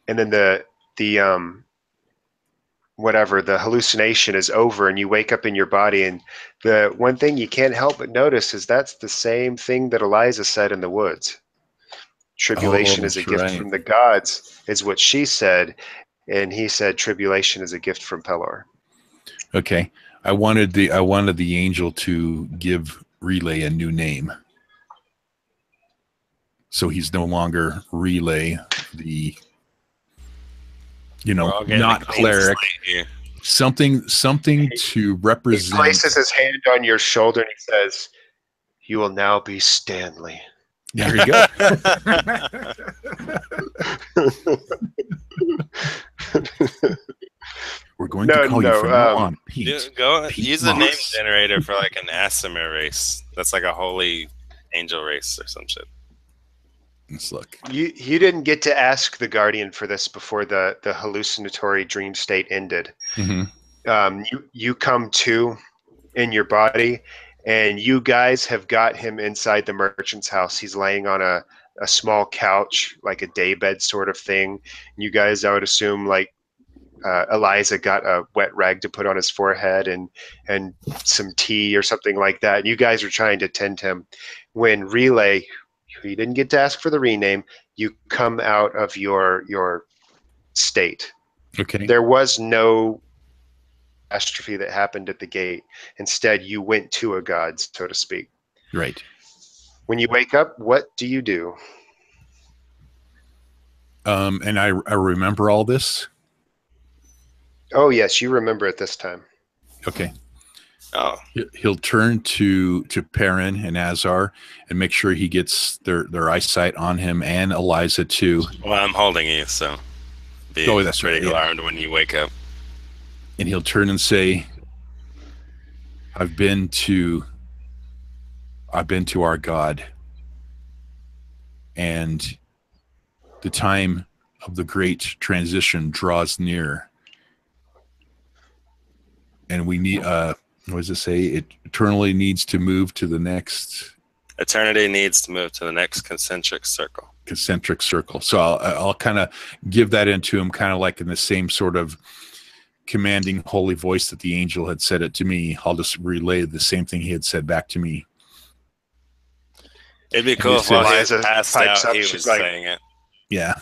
And then the hallucination is over, and you wake up in your body, and the one thing you can't help but notice is that's the same thing that Eliza said in the woods. Tribulation is a gift from the gods, is what she said, and he said tribulation is a gift from Pelor. Okay. I wanted the angel to give Relay a new name. So he's no longer Relay, the not cleric. Something to represent. He places his hand on your shoulder and he says, "You will now be Stanley." There you go. We're going to call you from now on Pete. Use a name generator for like an Asimir race. That's like a holy angel race or some shit. Let's look. You didn't get to ask the Guardian for this before the hallucinatory dream state ended. Mm-hmm. You come to in your body, and you guys have got him inside the merchant's house. He's laying on a small couch, like a daybed sort of thing. You guys, I would assume, like Eliza got a wet rag to put on his forehead and some tea or something like that. And you guys are trying to tend him. When Relay, you didn't get to ask for the rename, you come out of your state. Okay. There was no catastrophe that happened at the gate. Instead, you went to a god, so to speak. Right. When you wake up, what do you do? And I remember all this. Oh, yes, you remember it this time. Okay. Oh, He'll turn to Perrin and Azar and make sure he gets their eyesight on him and Eliza too. well, I'm holding you, so be That's right. pretty alarmed when you wake up. And he'll turn and say, I've been to our God, and the time of the great transition draws near. And we need what does it say? It eternally needs to move to the next Eternity needs to move to the next concentric circle. So I'll kind of give that into him, kind of like in the same sort of commanding holy voice that the angel had said it to me. I'll just relay the same thing he had said back to me. It'd be cool if while he was Eliza passed pipes out, up, he she's was like- saying it. Yeah.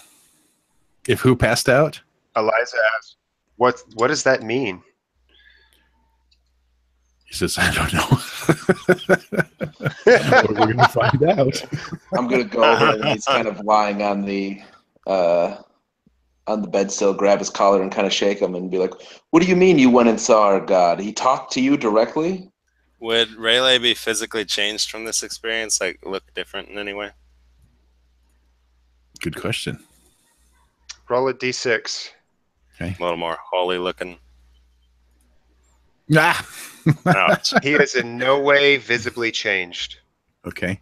If who passed out? Eliza asks, what does that mean? He says, I don't know. But we're going to find out. I'm gonna go over and he's kind of lying on the bed still, grab his collar and kind of shake him and be like, "What do you mean you went and saw our god? He talked to you directly?" Would Rayleigh be physically changed from this experience? Like, look different in any way? Good question. Roll a d6. A little more holy looking? Ah. No. He is in no way visibly changed. Okay.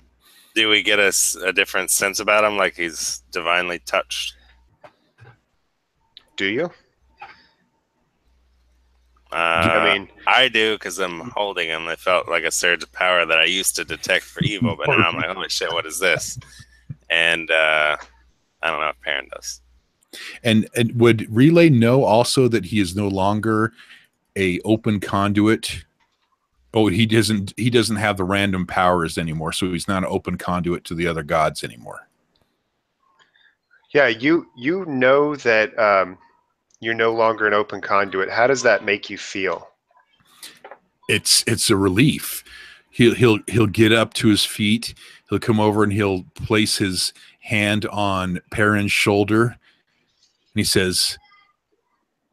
Do we get a different sense about him? Like he's divinely touched? Do you? I mean, I do because I'm holding him. I felt like a surge of power that I used to detect for evil, but now I'm like, holy shit, what is this? And I don't know if Perrin does. And would Relay know also that he is no longer a open conduit? Oh, he doesn't have the random powers anymore, so he's not an open conduit to the other gods anymore. yeah, you know that you're no longer an open conduit. How does that make you feel? It's a relief. He'll get up to his feet. He'll come over and he'll place his hand on Perrin's shoulder, and he says,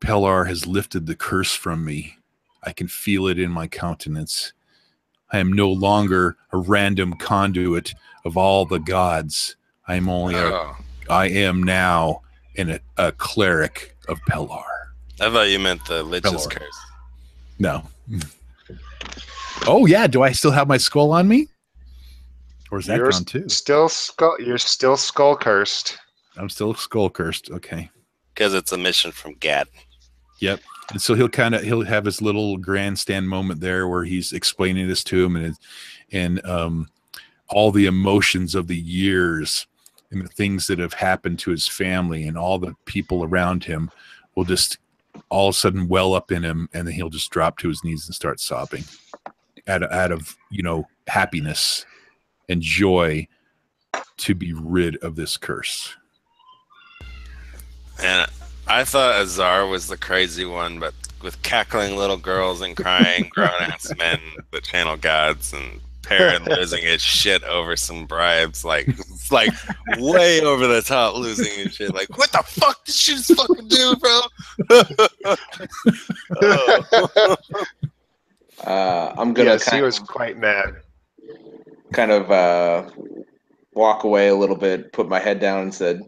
Pellar has lifted the curse from me. I can feel it in my countenance. I am no longer a random conduit of all the gods. I am now a cleric of Pellar. I thought you meant the Lich's Pellar. curse. No. Oh yeah, do I still have my skull on me? Or is that You're gone too? You're still skull cursed. I'm still skull cursed. Okay. Because it's a mission from Gad. Yep. And so he'll have his little grandstand moment there where he's explaining this to him, and all the emotions of the years and the things that have happened to his family and all the people around him will just all of a sudden well up in him, and then he'll just drop to his knees and start sobbing out of happiness and joy to be rid of this curse. And I thought Azar was the crazy one, but with cackling little girls and crying grown-ass men that channel gods, and Perrin losing his shit over some bribes, it's like way over the top losing his shit. Like, what the fuck did you just fucking do, bro? I'm gonna Yes, he was quite mad. kind of walk away a little bit, put my head down, and said,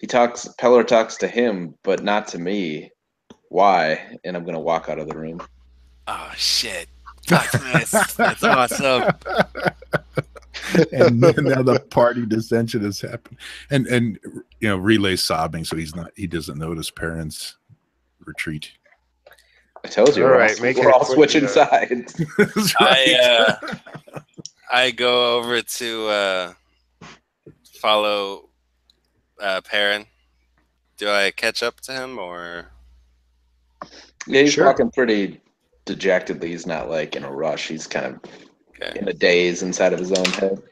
Pellar talks to him, but not to me. Why? And I'm gonna walk out of the room. Oh shit! Fuck this. That's awesome. And now the party dissension has happened. And Relay's sobbing, so he doesn't notice parents retreat. I told you, All we're right, we're all switching sides. That's right. I go over to follow Perrin. Do I catch up to him or? Yeah, he's Sure. walking pretty dejectedly. He's not like in a rush. He's kind of in a daze inside of his own head.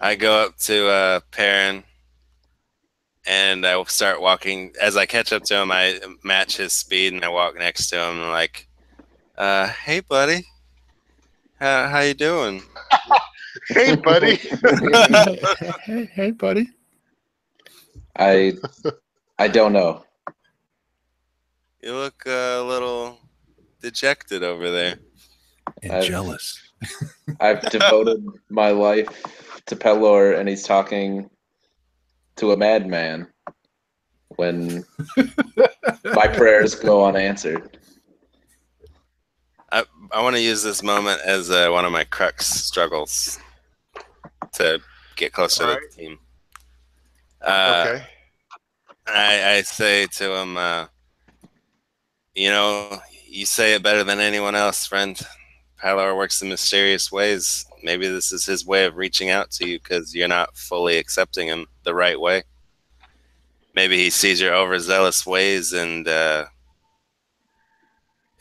I go up to Perrin, and I start walking. As I catch up to him, I match his speed, and I walk next to him, and like, "Hey, buddy, how you doing?" Hey, buddy. Hey, buddy. I don't know. You look a little dejected over there. And jealous. I've devoted my life to Pelor, and he's talking to a madman when my prayers go unanswered. I want to use this moment as one of my Crux struggles to get closer to the team. Okay. I say to him, you say it better than anyone else, friend. Pelor works in mysterious ways. Maybe this is his way of reaching out to you because you're not fully accepting him the right way. Maybe he sees your overzealous ways and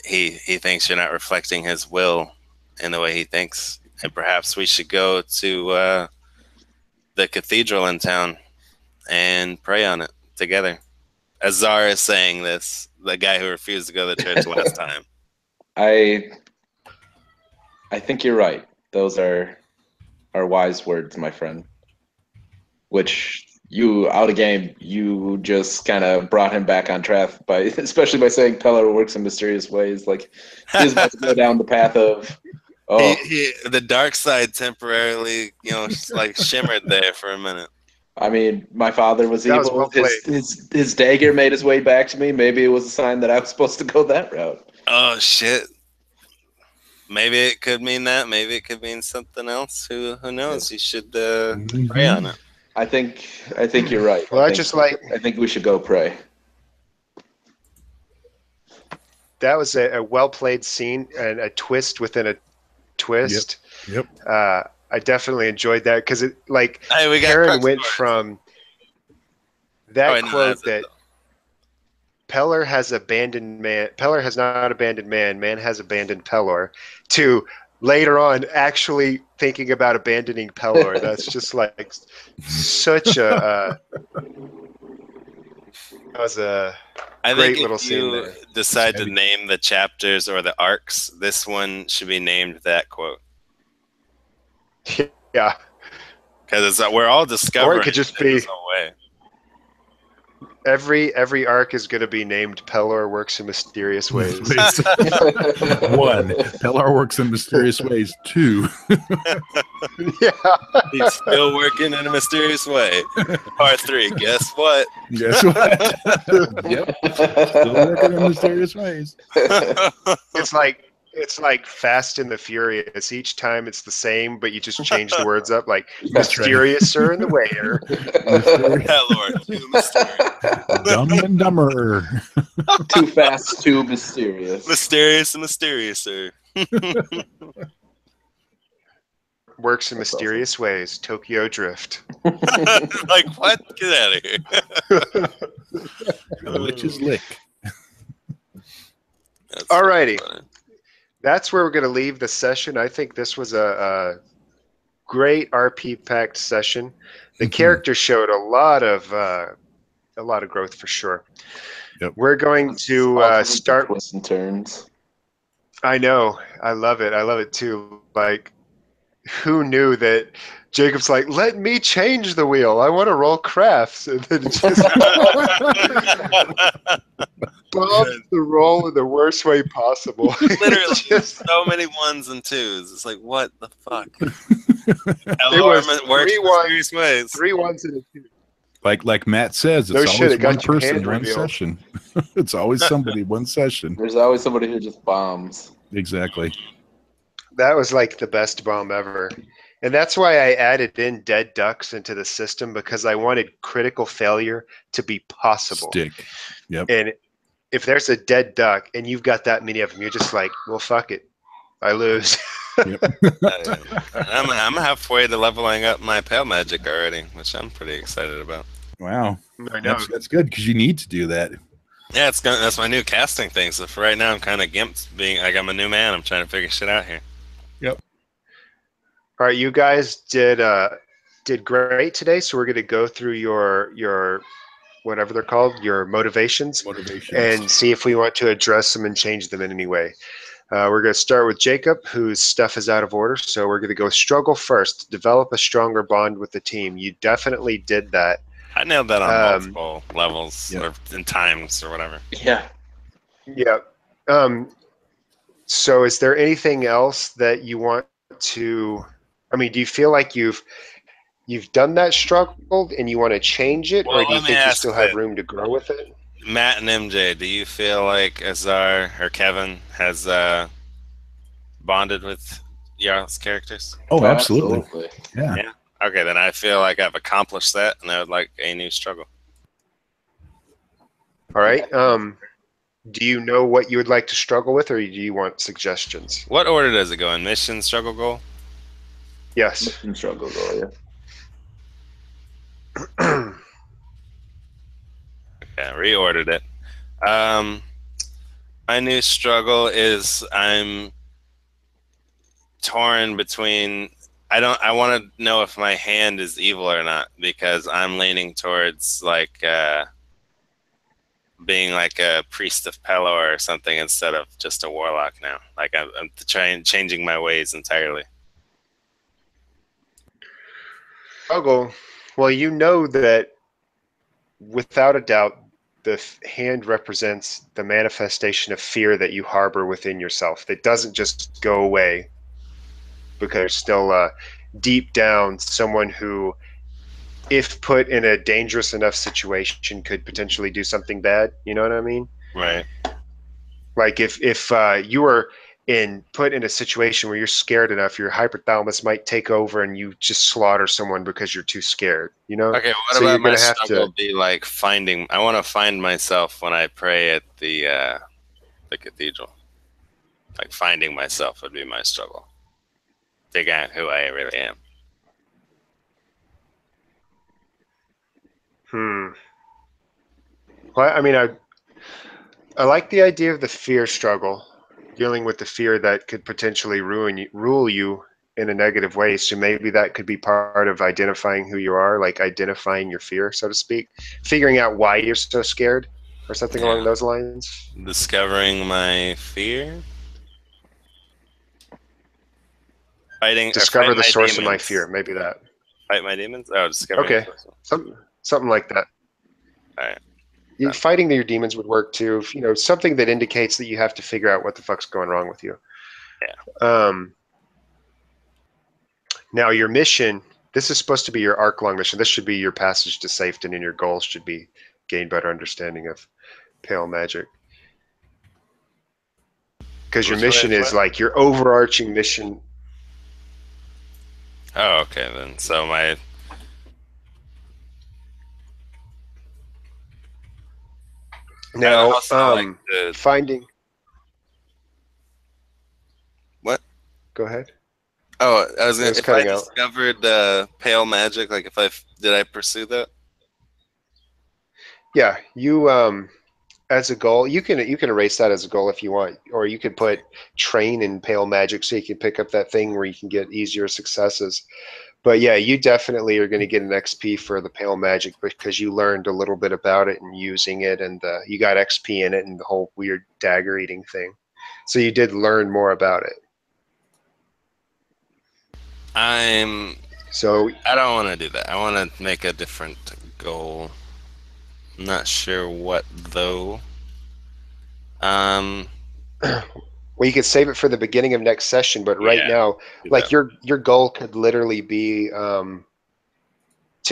he thinks you're not reflecting his will in the way he thinks. And perhaps we should go to the cathedral in town and pray on it together. Azar is saying this, the guy who refused to go to the church last time. I think you're right. Those are wise words, my friend. Which you, out of game, you just kind of brought him back on track especially by saying Pelor works in mysterious ways. Like he's about to go down the path of the dark side temporarily, like shimmered there for a minute. I mean, my father was evil. Well his dagger made his way back to me. Maybe it was a sign that I was supposed to go that route. Oh shit. Maybe it could mean that. Maybe it could mean something else. Who knows? You should pray on it. I think you're right. Well, I think we should go pray. That was a well played scene and a twist within a twist. Yep. I definitely enjoyed that because it Perrin went from that quote that Pelor has abandoned man. Pelor has not abandoned man. Man has abandoned Pelor. To later on, actually thinking about abandoning Pelor. That's just like such a. That was a great little scene there. If you decide to name the chapters or the arcs, this one should be named that quote. Yeah, because we're all discovering. Or it could just be. Way. Every arc is going to be named Pelor Works in Mysterious Ways. 1, Pelor works in mysterious ways. 2, yeah, he's still working in a mysterious way. Part 3, guess what? Yep, still working in mysterious ways. It's like Fast and the Furious. Each time it's the same, but you just change the words up, like mysteriouser in the wayer. Pelor, too mysterious. Dumb and dumber. Too fast, too mysterious. Mysterious and mysteriouser. Works in mysterious ways. Tokyo Drift. Like what? Get out of here. The witch's lick. Alrighty. That's where we're going to leave the session. I think this was a great RP-packed session. The character showed a lot of growth for sure. Yep. We're going to start twists and turns. I know. I love it. I love it too. Like, who knew that Jacob's like, let me change the wheel. I want to roll crafts. And then it just bombs the roll in the worst way possible. Literally, so many 1s and 2s. It's like, what the fuck? It was works 3 in mysterious ways. 3 1s and a 2. Like Matt says, it's always one person, one session. It's always somebody, one session. There's always somebody who just bombs. Exactly. That was like the best bomb ever. And that's why I added in dead ducks into the system, because I wanted critical failure to be possible. Stick. Yep. And if there's a dead duck and you've got that many of them, you're just like, well, fuck it, I lose. Yep. I'm halfway to leveling up my pale magic already, which I'm pretty excited about. Wow. I know. That's good because you need to do that. Yeah, that's my new casting thing. So for right now, I'm kind of gimped being like I'm a new man. I'm trying to figure shit out here. Yep. All right, you guys did great today. So we're going to go through your whatever they're called, your motivations, and see if we want to address them and change them in any way. We're going to start with Jacob, whose stuff is out of order. So we're going to go struggle first. Develop a stronger bond with the team. You definitely did that. I nailed that on multiple levels or in times or whatever. Yeah. Yeah. So is there anything else that you want to? I mean, do you feel like you've done that struggle and you want to change it, or do you think you still have room to grow with it? Matt and MJ, do you feel like Azar or Kevin has bonded with y'all's characters? Oh, absolutely. Yeah. Okay, then I feel like I've accomplished that, and I would like a new struggle. All right. Do you know what you would like to struggle with, or do you want suggestions? What order does it go in? Mission, struggle, goal? Yes. Mission, struggle, goal, yeah. Okay, reordered it. My new struggle is I'm torn between. I want to know if my hand is evil or not, because I'm leaning towards like being like a priest of Pelor or something instead of just a warlock now. Like I'm changing my ways entirely. Struggle. Well, you know that without a doubt, the hand represents the manifestation of fear that you harbor within yourself. That doesn't just go away, because there's still deep down someone who, if put in a dangerous enough situation, could potentially do something bad. You know what I mean? Right. Like if you were put in a situation where you're scared enough, your hypothalamus might take over and you just slaughter someone because you're too scared. You know? Okay. What about my struggle? Be like finding. I want to find myself when I pray at the cathedral. Like finding myself would be my struggle. Figuring out who I really am. Well, I mean, I like the idea of the fear struggle, dealing with the fear that could potentially rule you in a negative way. So maybe that could be part of identifying who you are, like identifying your fear, so to speak, figuring out why you're so scared, or something along those lines. Discovering my fear. Discover the source of my fear. Maybe that. Fight my demons. Oh, discover. Okay, something like that. All right. Fighting your demons would work too. You know, something that indicates that you have to figure out what the fuck's going wrong with you. Yeah. Now your mission. This is supposed to be your arc-long mission. This should be your passage to safety, and your goals should be gain better understanding of pale magic. Because your mission is like your overarching mission. Oh, okay then. So my. Now, finding. What? Go ahead. Oh, I was gonna. If I discovered pale magic, like did I pursue that? Yeah, you as a goal, you can erase that as a goal if you want, or you could put train in pale magic so you can pick up that thing where you can get easier successes. But yeah, you definitely are going to get an XP for the pale magic because you learned a little bit about it and using it, and you got XP in it and the whole weird dagger eating thing. So you did learn more about it. I don't want to do that. I want to make a different goal. I'm not sure what though. Well, you could save it for the beginning of next session, but right now, like your goal could literally be to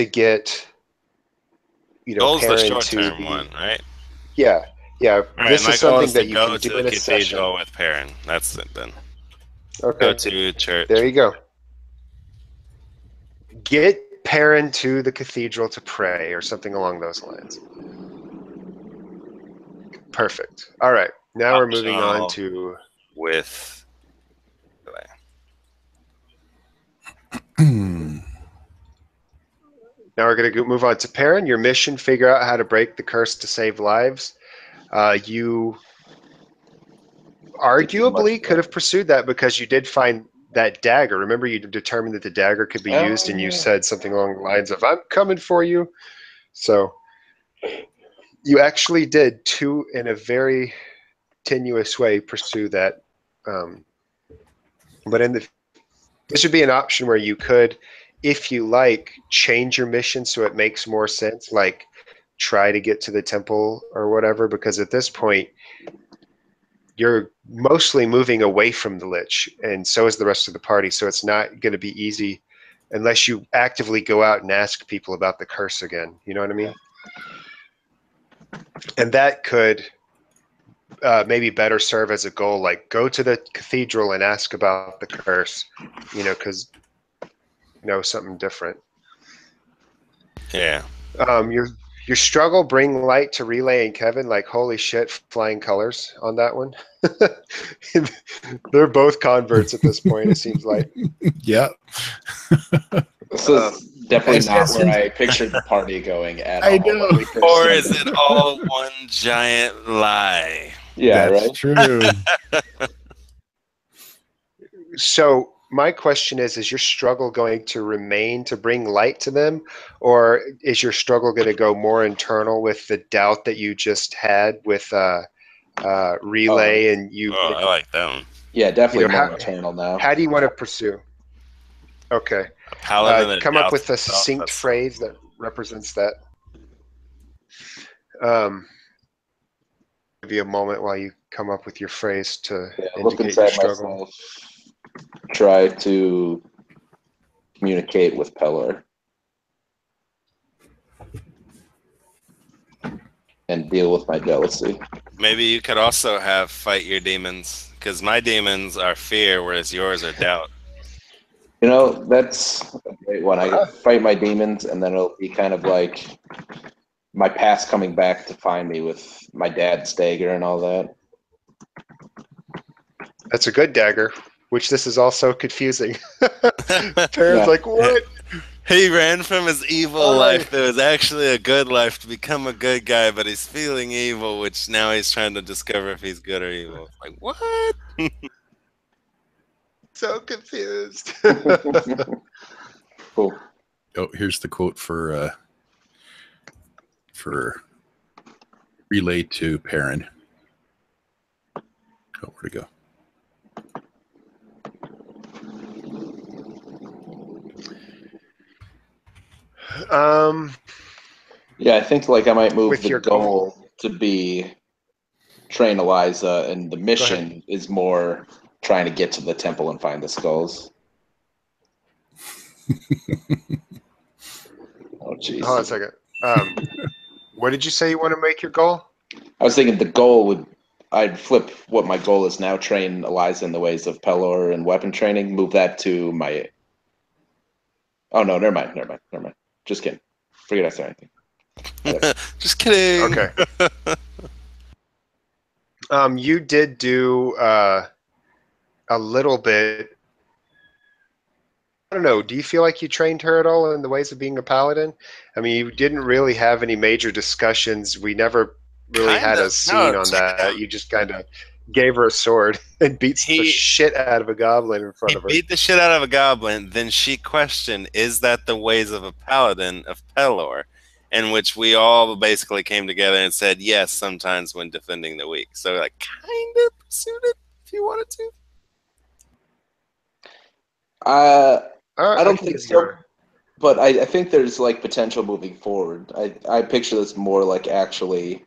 get, goal's the Perrin short-term one, right? Yeah. Right, this is something that you can do in a session. Cathedral with Perrin. That's it then. Okay. Go to church. There you go. get Perrin to the cathedral to pray, or something along those lines. Perfect. All right. Now we're moving on to with. Now we're going to move on to Perrin. Your mission: figure out how to break the curse to save lives. You arguably could have pursued that because you did find that dagger. Remember, you determined that the dagger could be used, and you said something along the lines of, "I'm coming for you." So you actually did, in a very tenuous way, pursue that. But this would be an option where you could, if you like, change your mission so it makes more sense, like try to get to the temple or whatever, because at this point you're mostly moving away from the Lich, and so is the rest of the party, so it's not going to be easy unless you actively go out and ask people about the curse again. You know what I mean? And that could maybe better serve as a goal, like go to the cathedral and ask about the curse, because something different. Yeah. Your struggle, bring light to Relay and Kevin, like holy shit, flying colors on that one. They're both converts at this point, it seems like. Yeah. This is definitely not where I pictured the party going at all. I know. Or is it all one giant lie? Yeah, that's right? true. So my question is your struggle going to remain to bring light to them, or is your struggle going to go more internal with the doubt that you just had with Relay and you? Oh, I like that one. Yeah, definitely more internal now. How do you want to pursue? Okay. Come up with a succinct phrase that represents that. Give you a moment while you come up with your phrase to indicate your struggle. Myself, try to communicate with Pelor and deal with my jealousy. Maybe you could also have fight your demons, because my demons are fear, whereas yours are doubt. That's a great one. I fight my demons, and then it'll be kind of like my past coming back to find me with my dad's dagger and all that. That's a good dagger, which this is also confusing. Perrin's like, what? He ran from his evil life that was actually a good life to become a good guy, but he's feeling evil, which now he's trying to discover if he's good or evil. Like, what? So confused. Cool. Oh, here's the quote for Relay to Perrin. Oh, where'd it go? Yeah, I think I might move the goal to be train Eliza, and the mission is more trying to get to the temple and find the skulls. Oh, jeez. Hold on a second. What did you say you want to make your goal? I was thinking the goal I'd flip what my goal is now, train Eliza in the ways of Pelor and weapon training, move that to my... Oh, no, never mind. Just kidding. Forget I said anything. Just kidding. Okay. You did do a little bit. I don't know. Do you feel like you trained her at all in the ways of being a paladin? I mean, you didn't really have any major discussions. We never really had a scene on that. You just kind of gave her a sword and beat the shit out of a goblin in front of her. Beat the shit out of a goblin. Then she questioned, "Is that the ways of a paladin of Pelor?" In which we all basically came together and said, yes, sometimes when defending the weak. So kind of pursued it if you wanted to. I don't think so, but I think there's potential moving forward. I picture this more actually,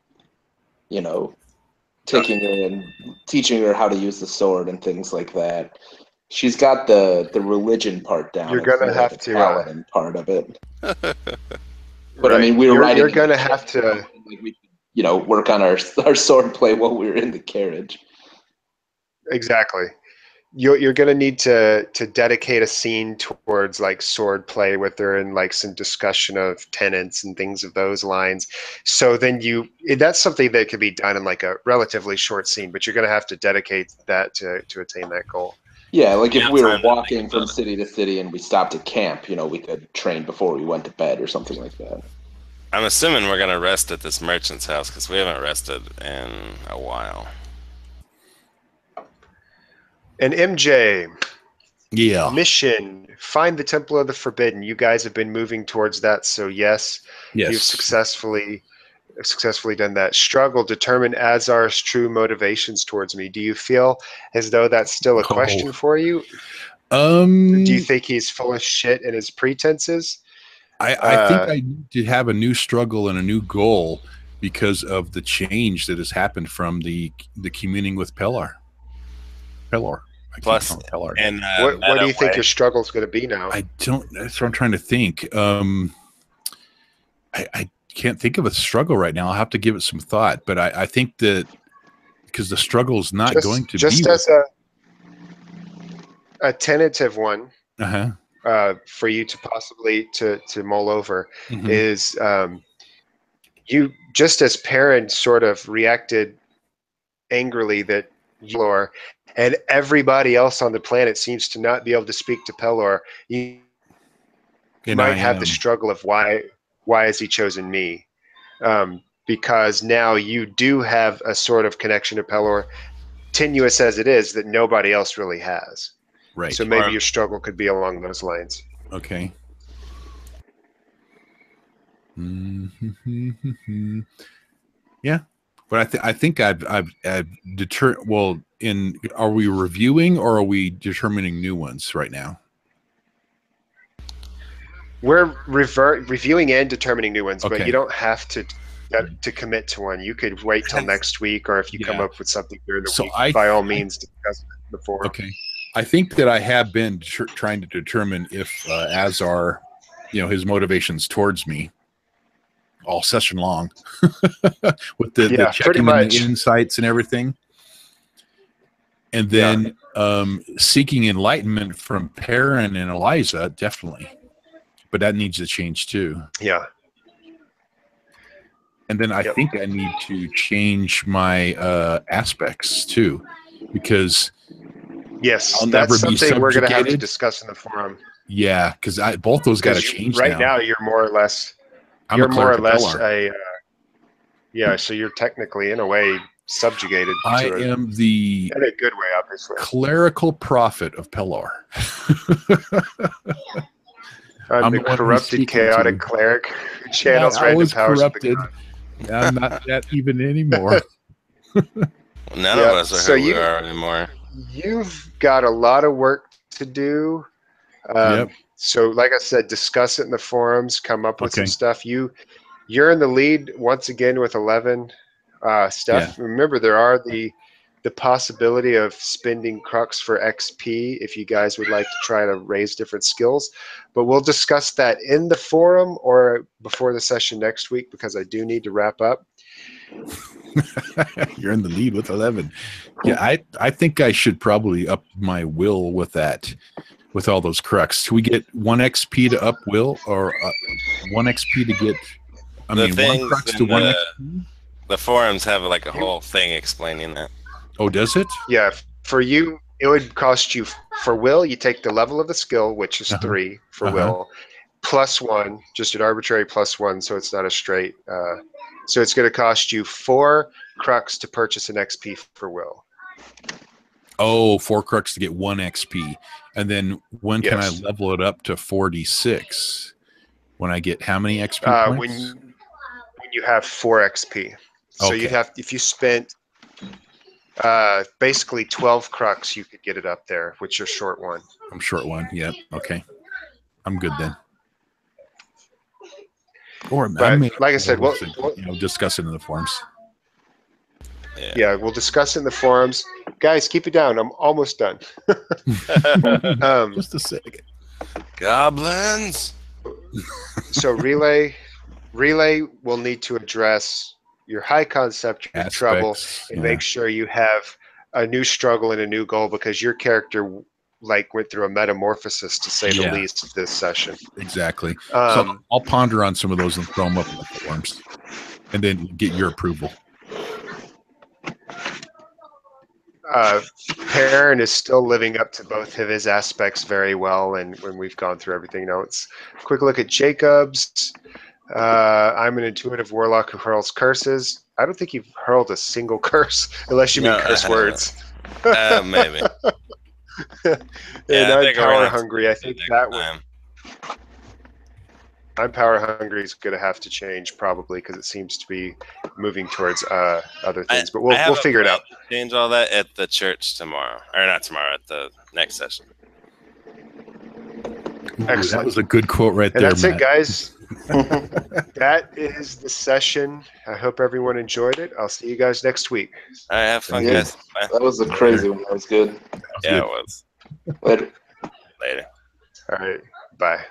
taking her and teaching her how to use the sword and things like that. She's got the religion part down. You're gonna have to paladin part of it. But right. I mean, you're gonna have to, work on our sword play while we were in the carriage. Exactly. you're going to need to dedicate a scene towards like sword play with her and like some discussion of tenets and things of those lines. So then that's something that can be done in like a relatively short scene, but you're going to have to dedicate that to attain that goal. Yeah, like if Yeah, we were time to walking think from about it. city to city and we stopped at camp, we could train before we went to bed or something like that. I'm assuming we're gonna rest at this merchant's house because we haven't rested in a while. And MJ, Yeah. mission, find the Temple of the Forbidden. You guys have been moving towards that, so yes. You've successfully done that. Struggle, determine Azar's true motivations towards me. Do you feel as though that's still a question for you? Do you think he's full of shit in his pretenses? I think I need to have a new struggle and a new goal because of the change that has happened from the communing with Pellar. Plus, Pellar. And what do you think your struggle is going to be now? I don't. That's what I'm trying to think. I can't think of a struggle right now. I'll have to give it some thought. But I think that because the struggle is not going to just be as a tentative one. For you to possibly to mull over is you, just as Perrin sort of reacted angrily that Pelor and everybody else on the planet seems to not be able to speak to Pelor, you might have the struggle of why has he chosen me, because now you do have a sort of connection to Pelor, tenuous as it is, that nobody else really has. Right. So maybe your struggle could be along those lines. Okay. Yeah, but I think I've determined. Well, are we reviewing or are we determining new ones right now? We're reviewing and determining new ones, Okay. but you don't have to commit to one. You could wait till next week, or if you come up with something during the week, by all means, discuss it before. Okay. I think that I have been trying to determine if Azar, his motivations towards me all session long with the checking and the insights and everything. And then seeking enlightenment from Perrin and Eliza, definitely. But that needs to change too. Yeah. And then I think I need to change my aspects too, because I'll that's something we're going to have to discuss in the forum. Yeah, because both those got to change right now. You're more or less. So you're technically, in a way, subjugated. I am the in a good way, obviously. Clerical prophet of Pellar. I'm the corrupted, chaotic cleric who channels random powers of the god. I'm not that even anymore. None of us are who we are anymore. You've got a lot of work to do. So, like I said, discuss it in the forums. Come up with some stuff. You're in the lead once again with 11. Steph, remember there are the possibility of spending Crux for XP if you guys would like to try to raise different skills. But we'll discuss that in the forum or before the session next week, because I do need to wrap up. You're in the lead with 11. Yeah, I think I should probably up my will with that, with all those Crux. Can we get 1 XP to up will, or 1 XP to get, one Crux to 1 XP? The forums have like a whole thing explaining that. Oh, does it? Yeah, for you, it would cost you, for will, you take the level of the skill, which is 3 for will, plus 1, just an arbitrary plus 1, so it's not a straight. So it's going to cost you 4 Crux to purchase an XP for will. Oh, 4 Crux to get 1 XP. And then when can I level it up to 46? When I get how many XP points? When you have 4 XP. So you'd have, if you spent basically 12 Crux, you could get it up there, which you're short 1. I'm short 1. Yeah. Okay. I'm good then. Or like I said, we'll discuss it in the forums. Yeah, we'll discuss it in the forums. Guys, keep it down. I'm almost done. Just a second. Goblins. So relay will need to address your high concept, your trouble, and make sure you have a new struggle and a new goal because your character like went through a metamorphosis, to say the least, this session. Exactly. So I'll ponder on some of those and throw them up in the forums, and then get your approval. Perrin is still living up to both of his aspects very well, and when we've gone through everything. Now let's quick look at Jacob's. I'm an intuitive warlock who hurls curses. I don't think you've hurled a single curse, unless you mean curse words. Maybe. And I'm power hungry. I think that one. I'm power hungry is going to have to change probably because it seems to be moving towards other things. But we'll figure it out. Change all that at the church tomorrow, or not tomorrow, at the next session. Excellent. That was a good quote right there. That's Matt. It, guys. That is the session. I hope everyone enjoyed it. I'll see you guys next week. All right, have fun, guys. Bye. That was a crazy one. That was good. Yeah, it was. Later. Later. All right. Bye.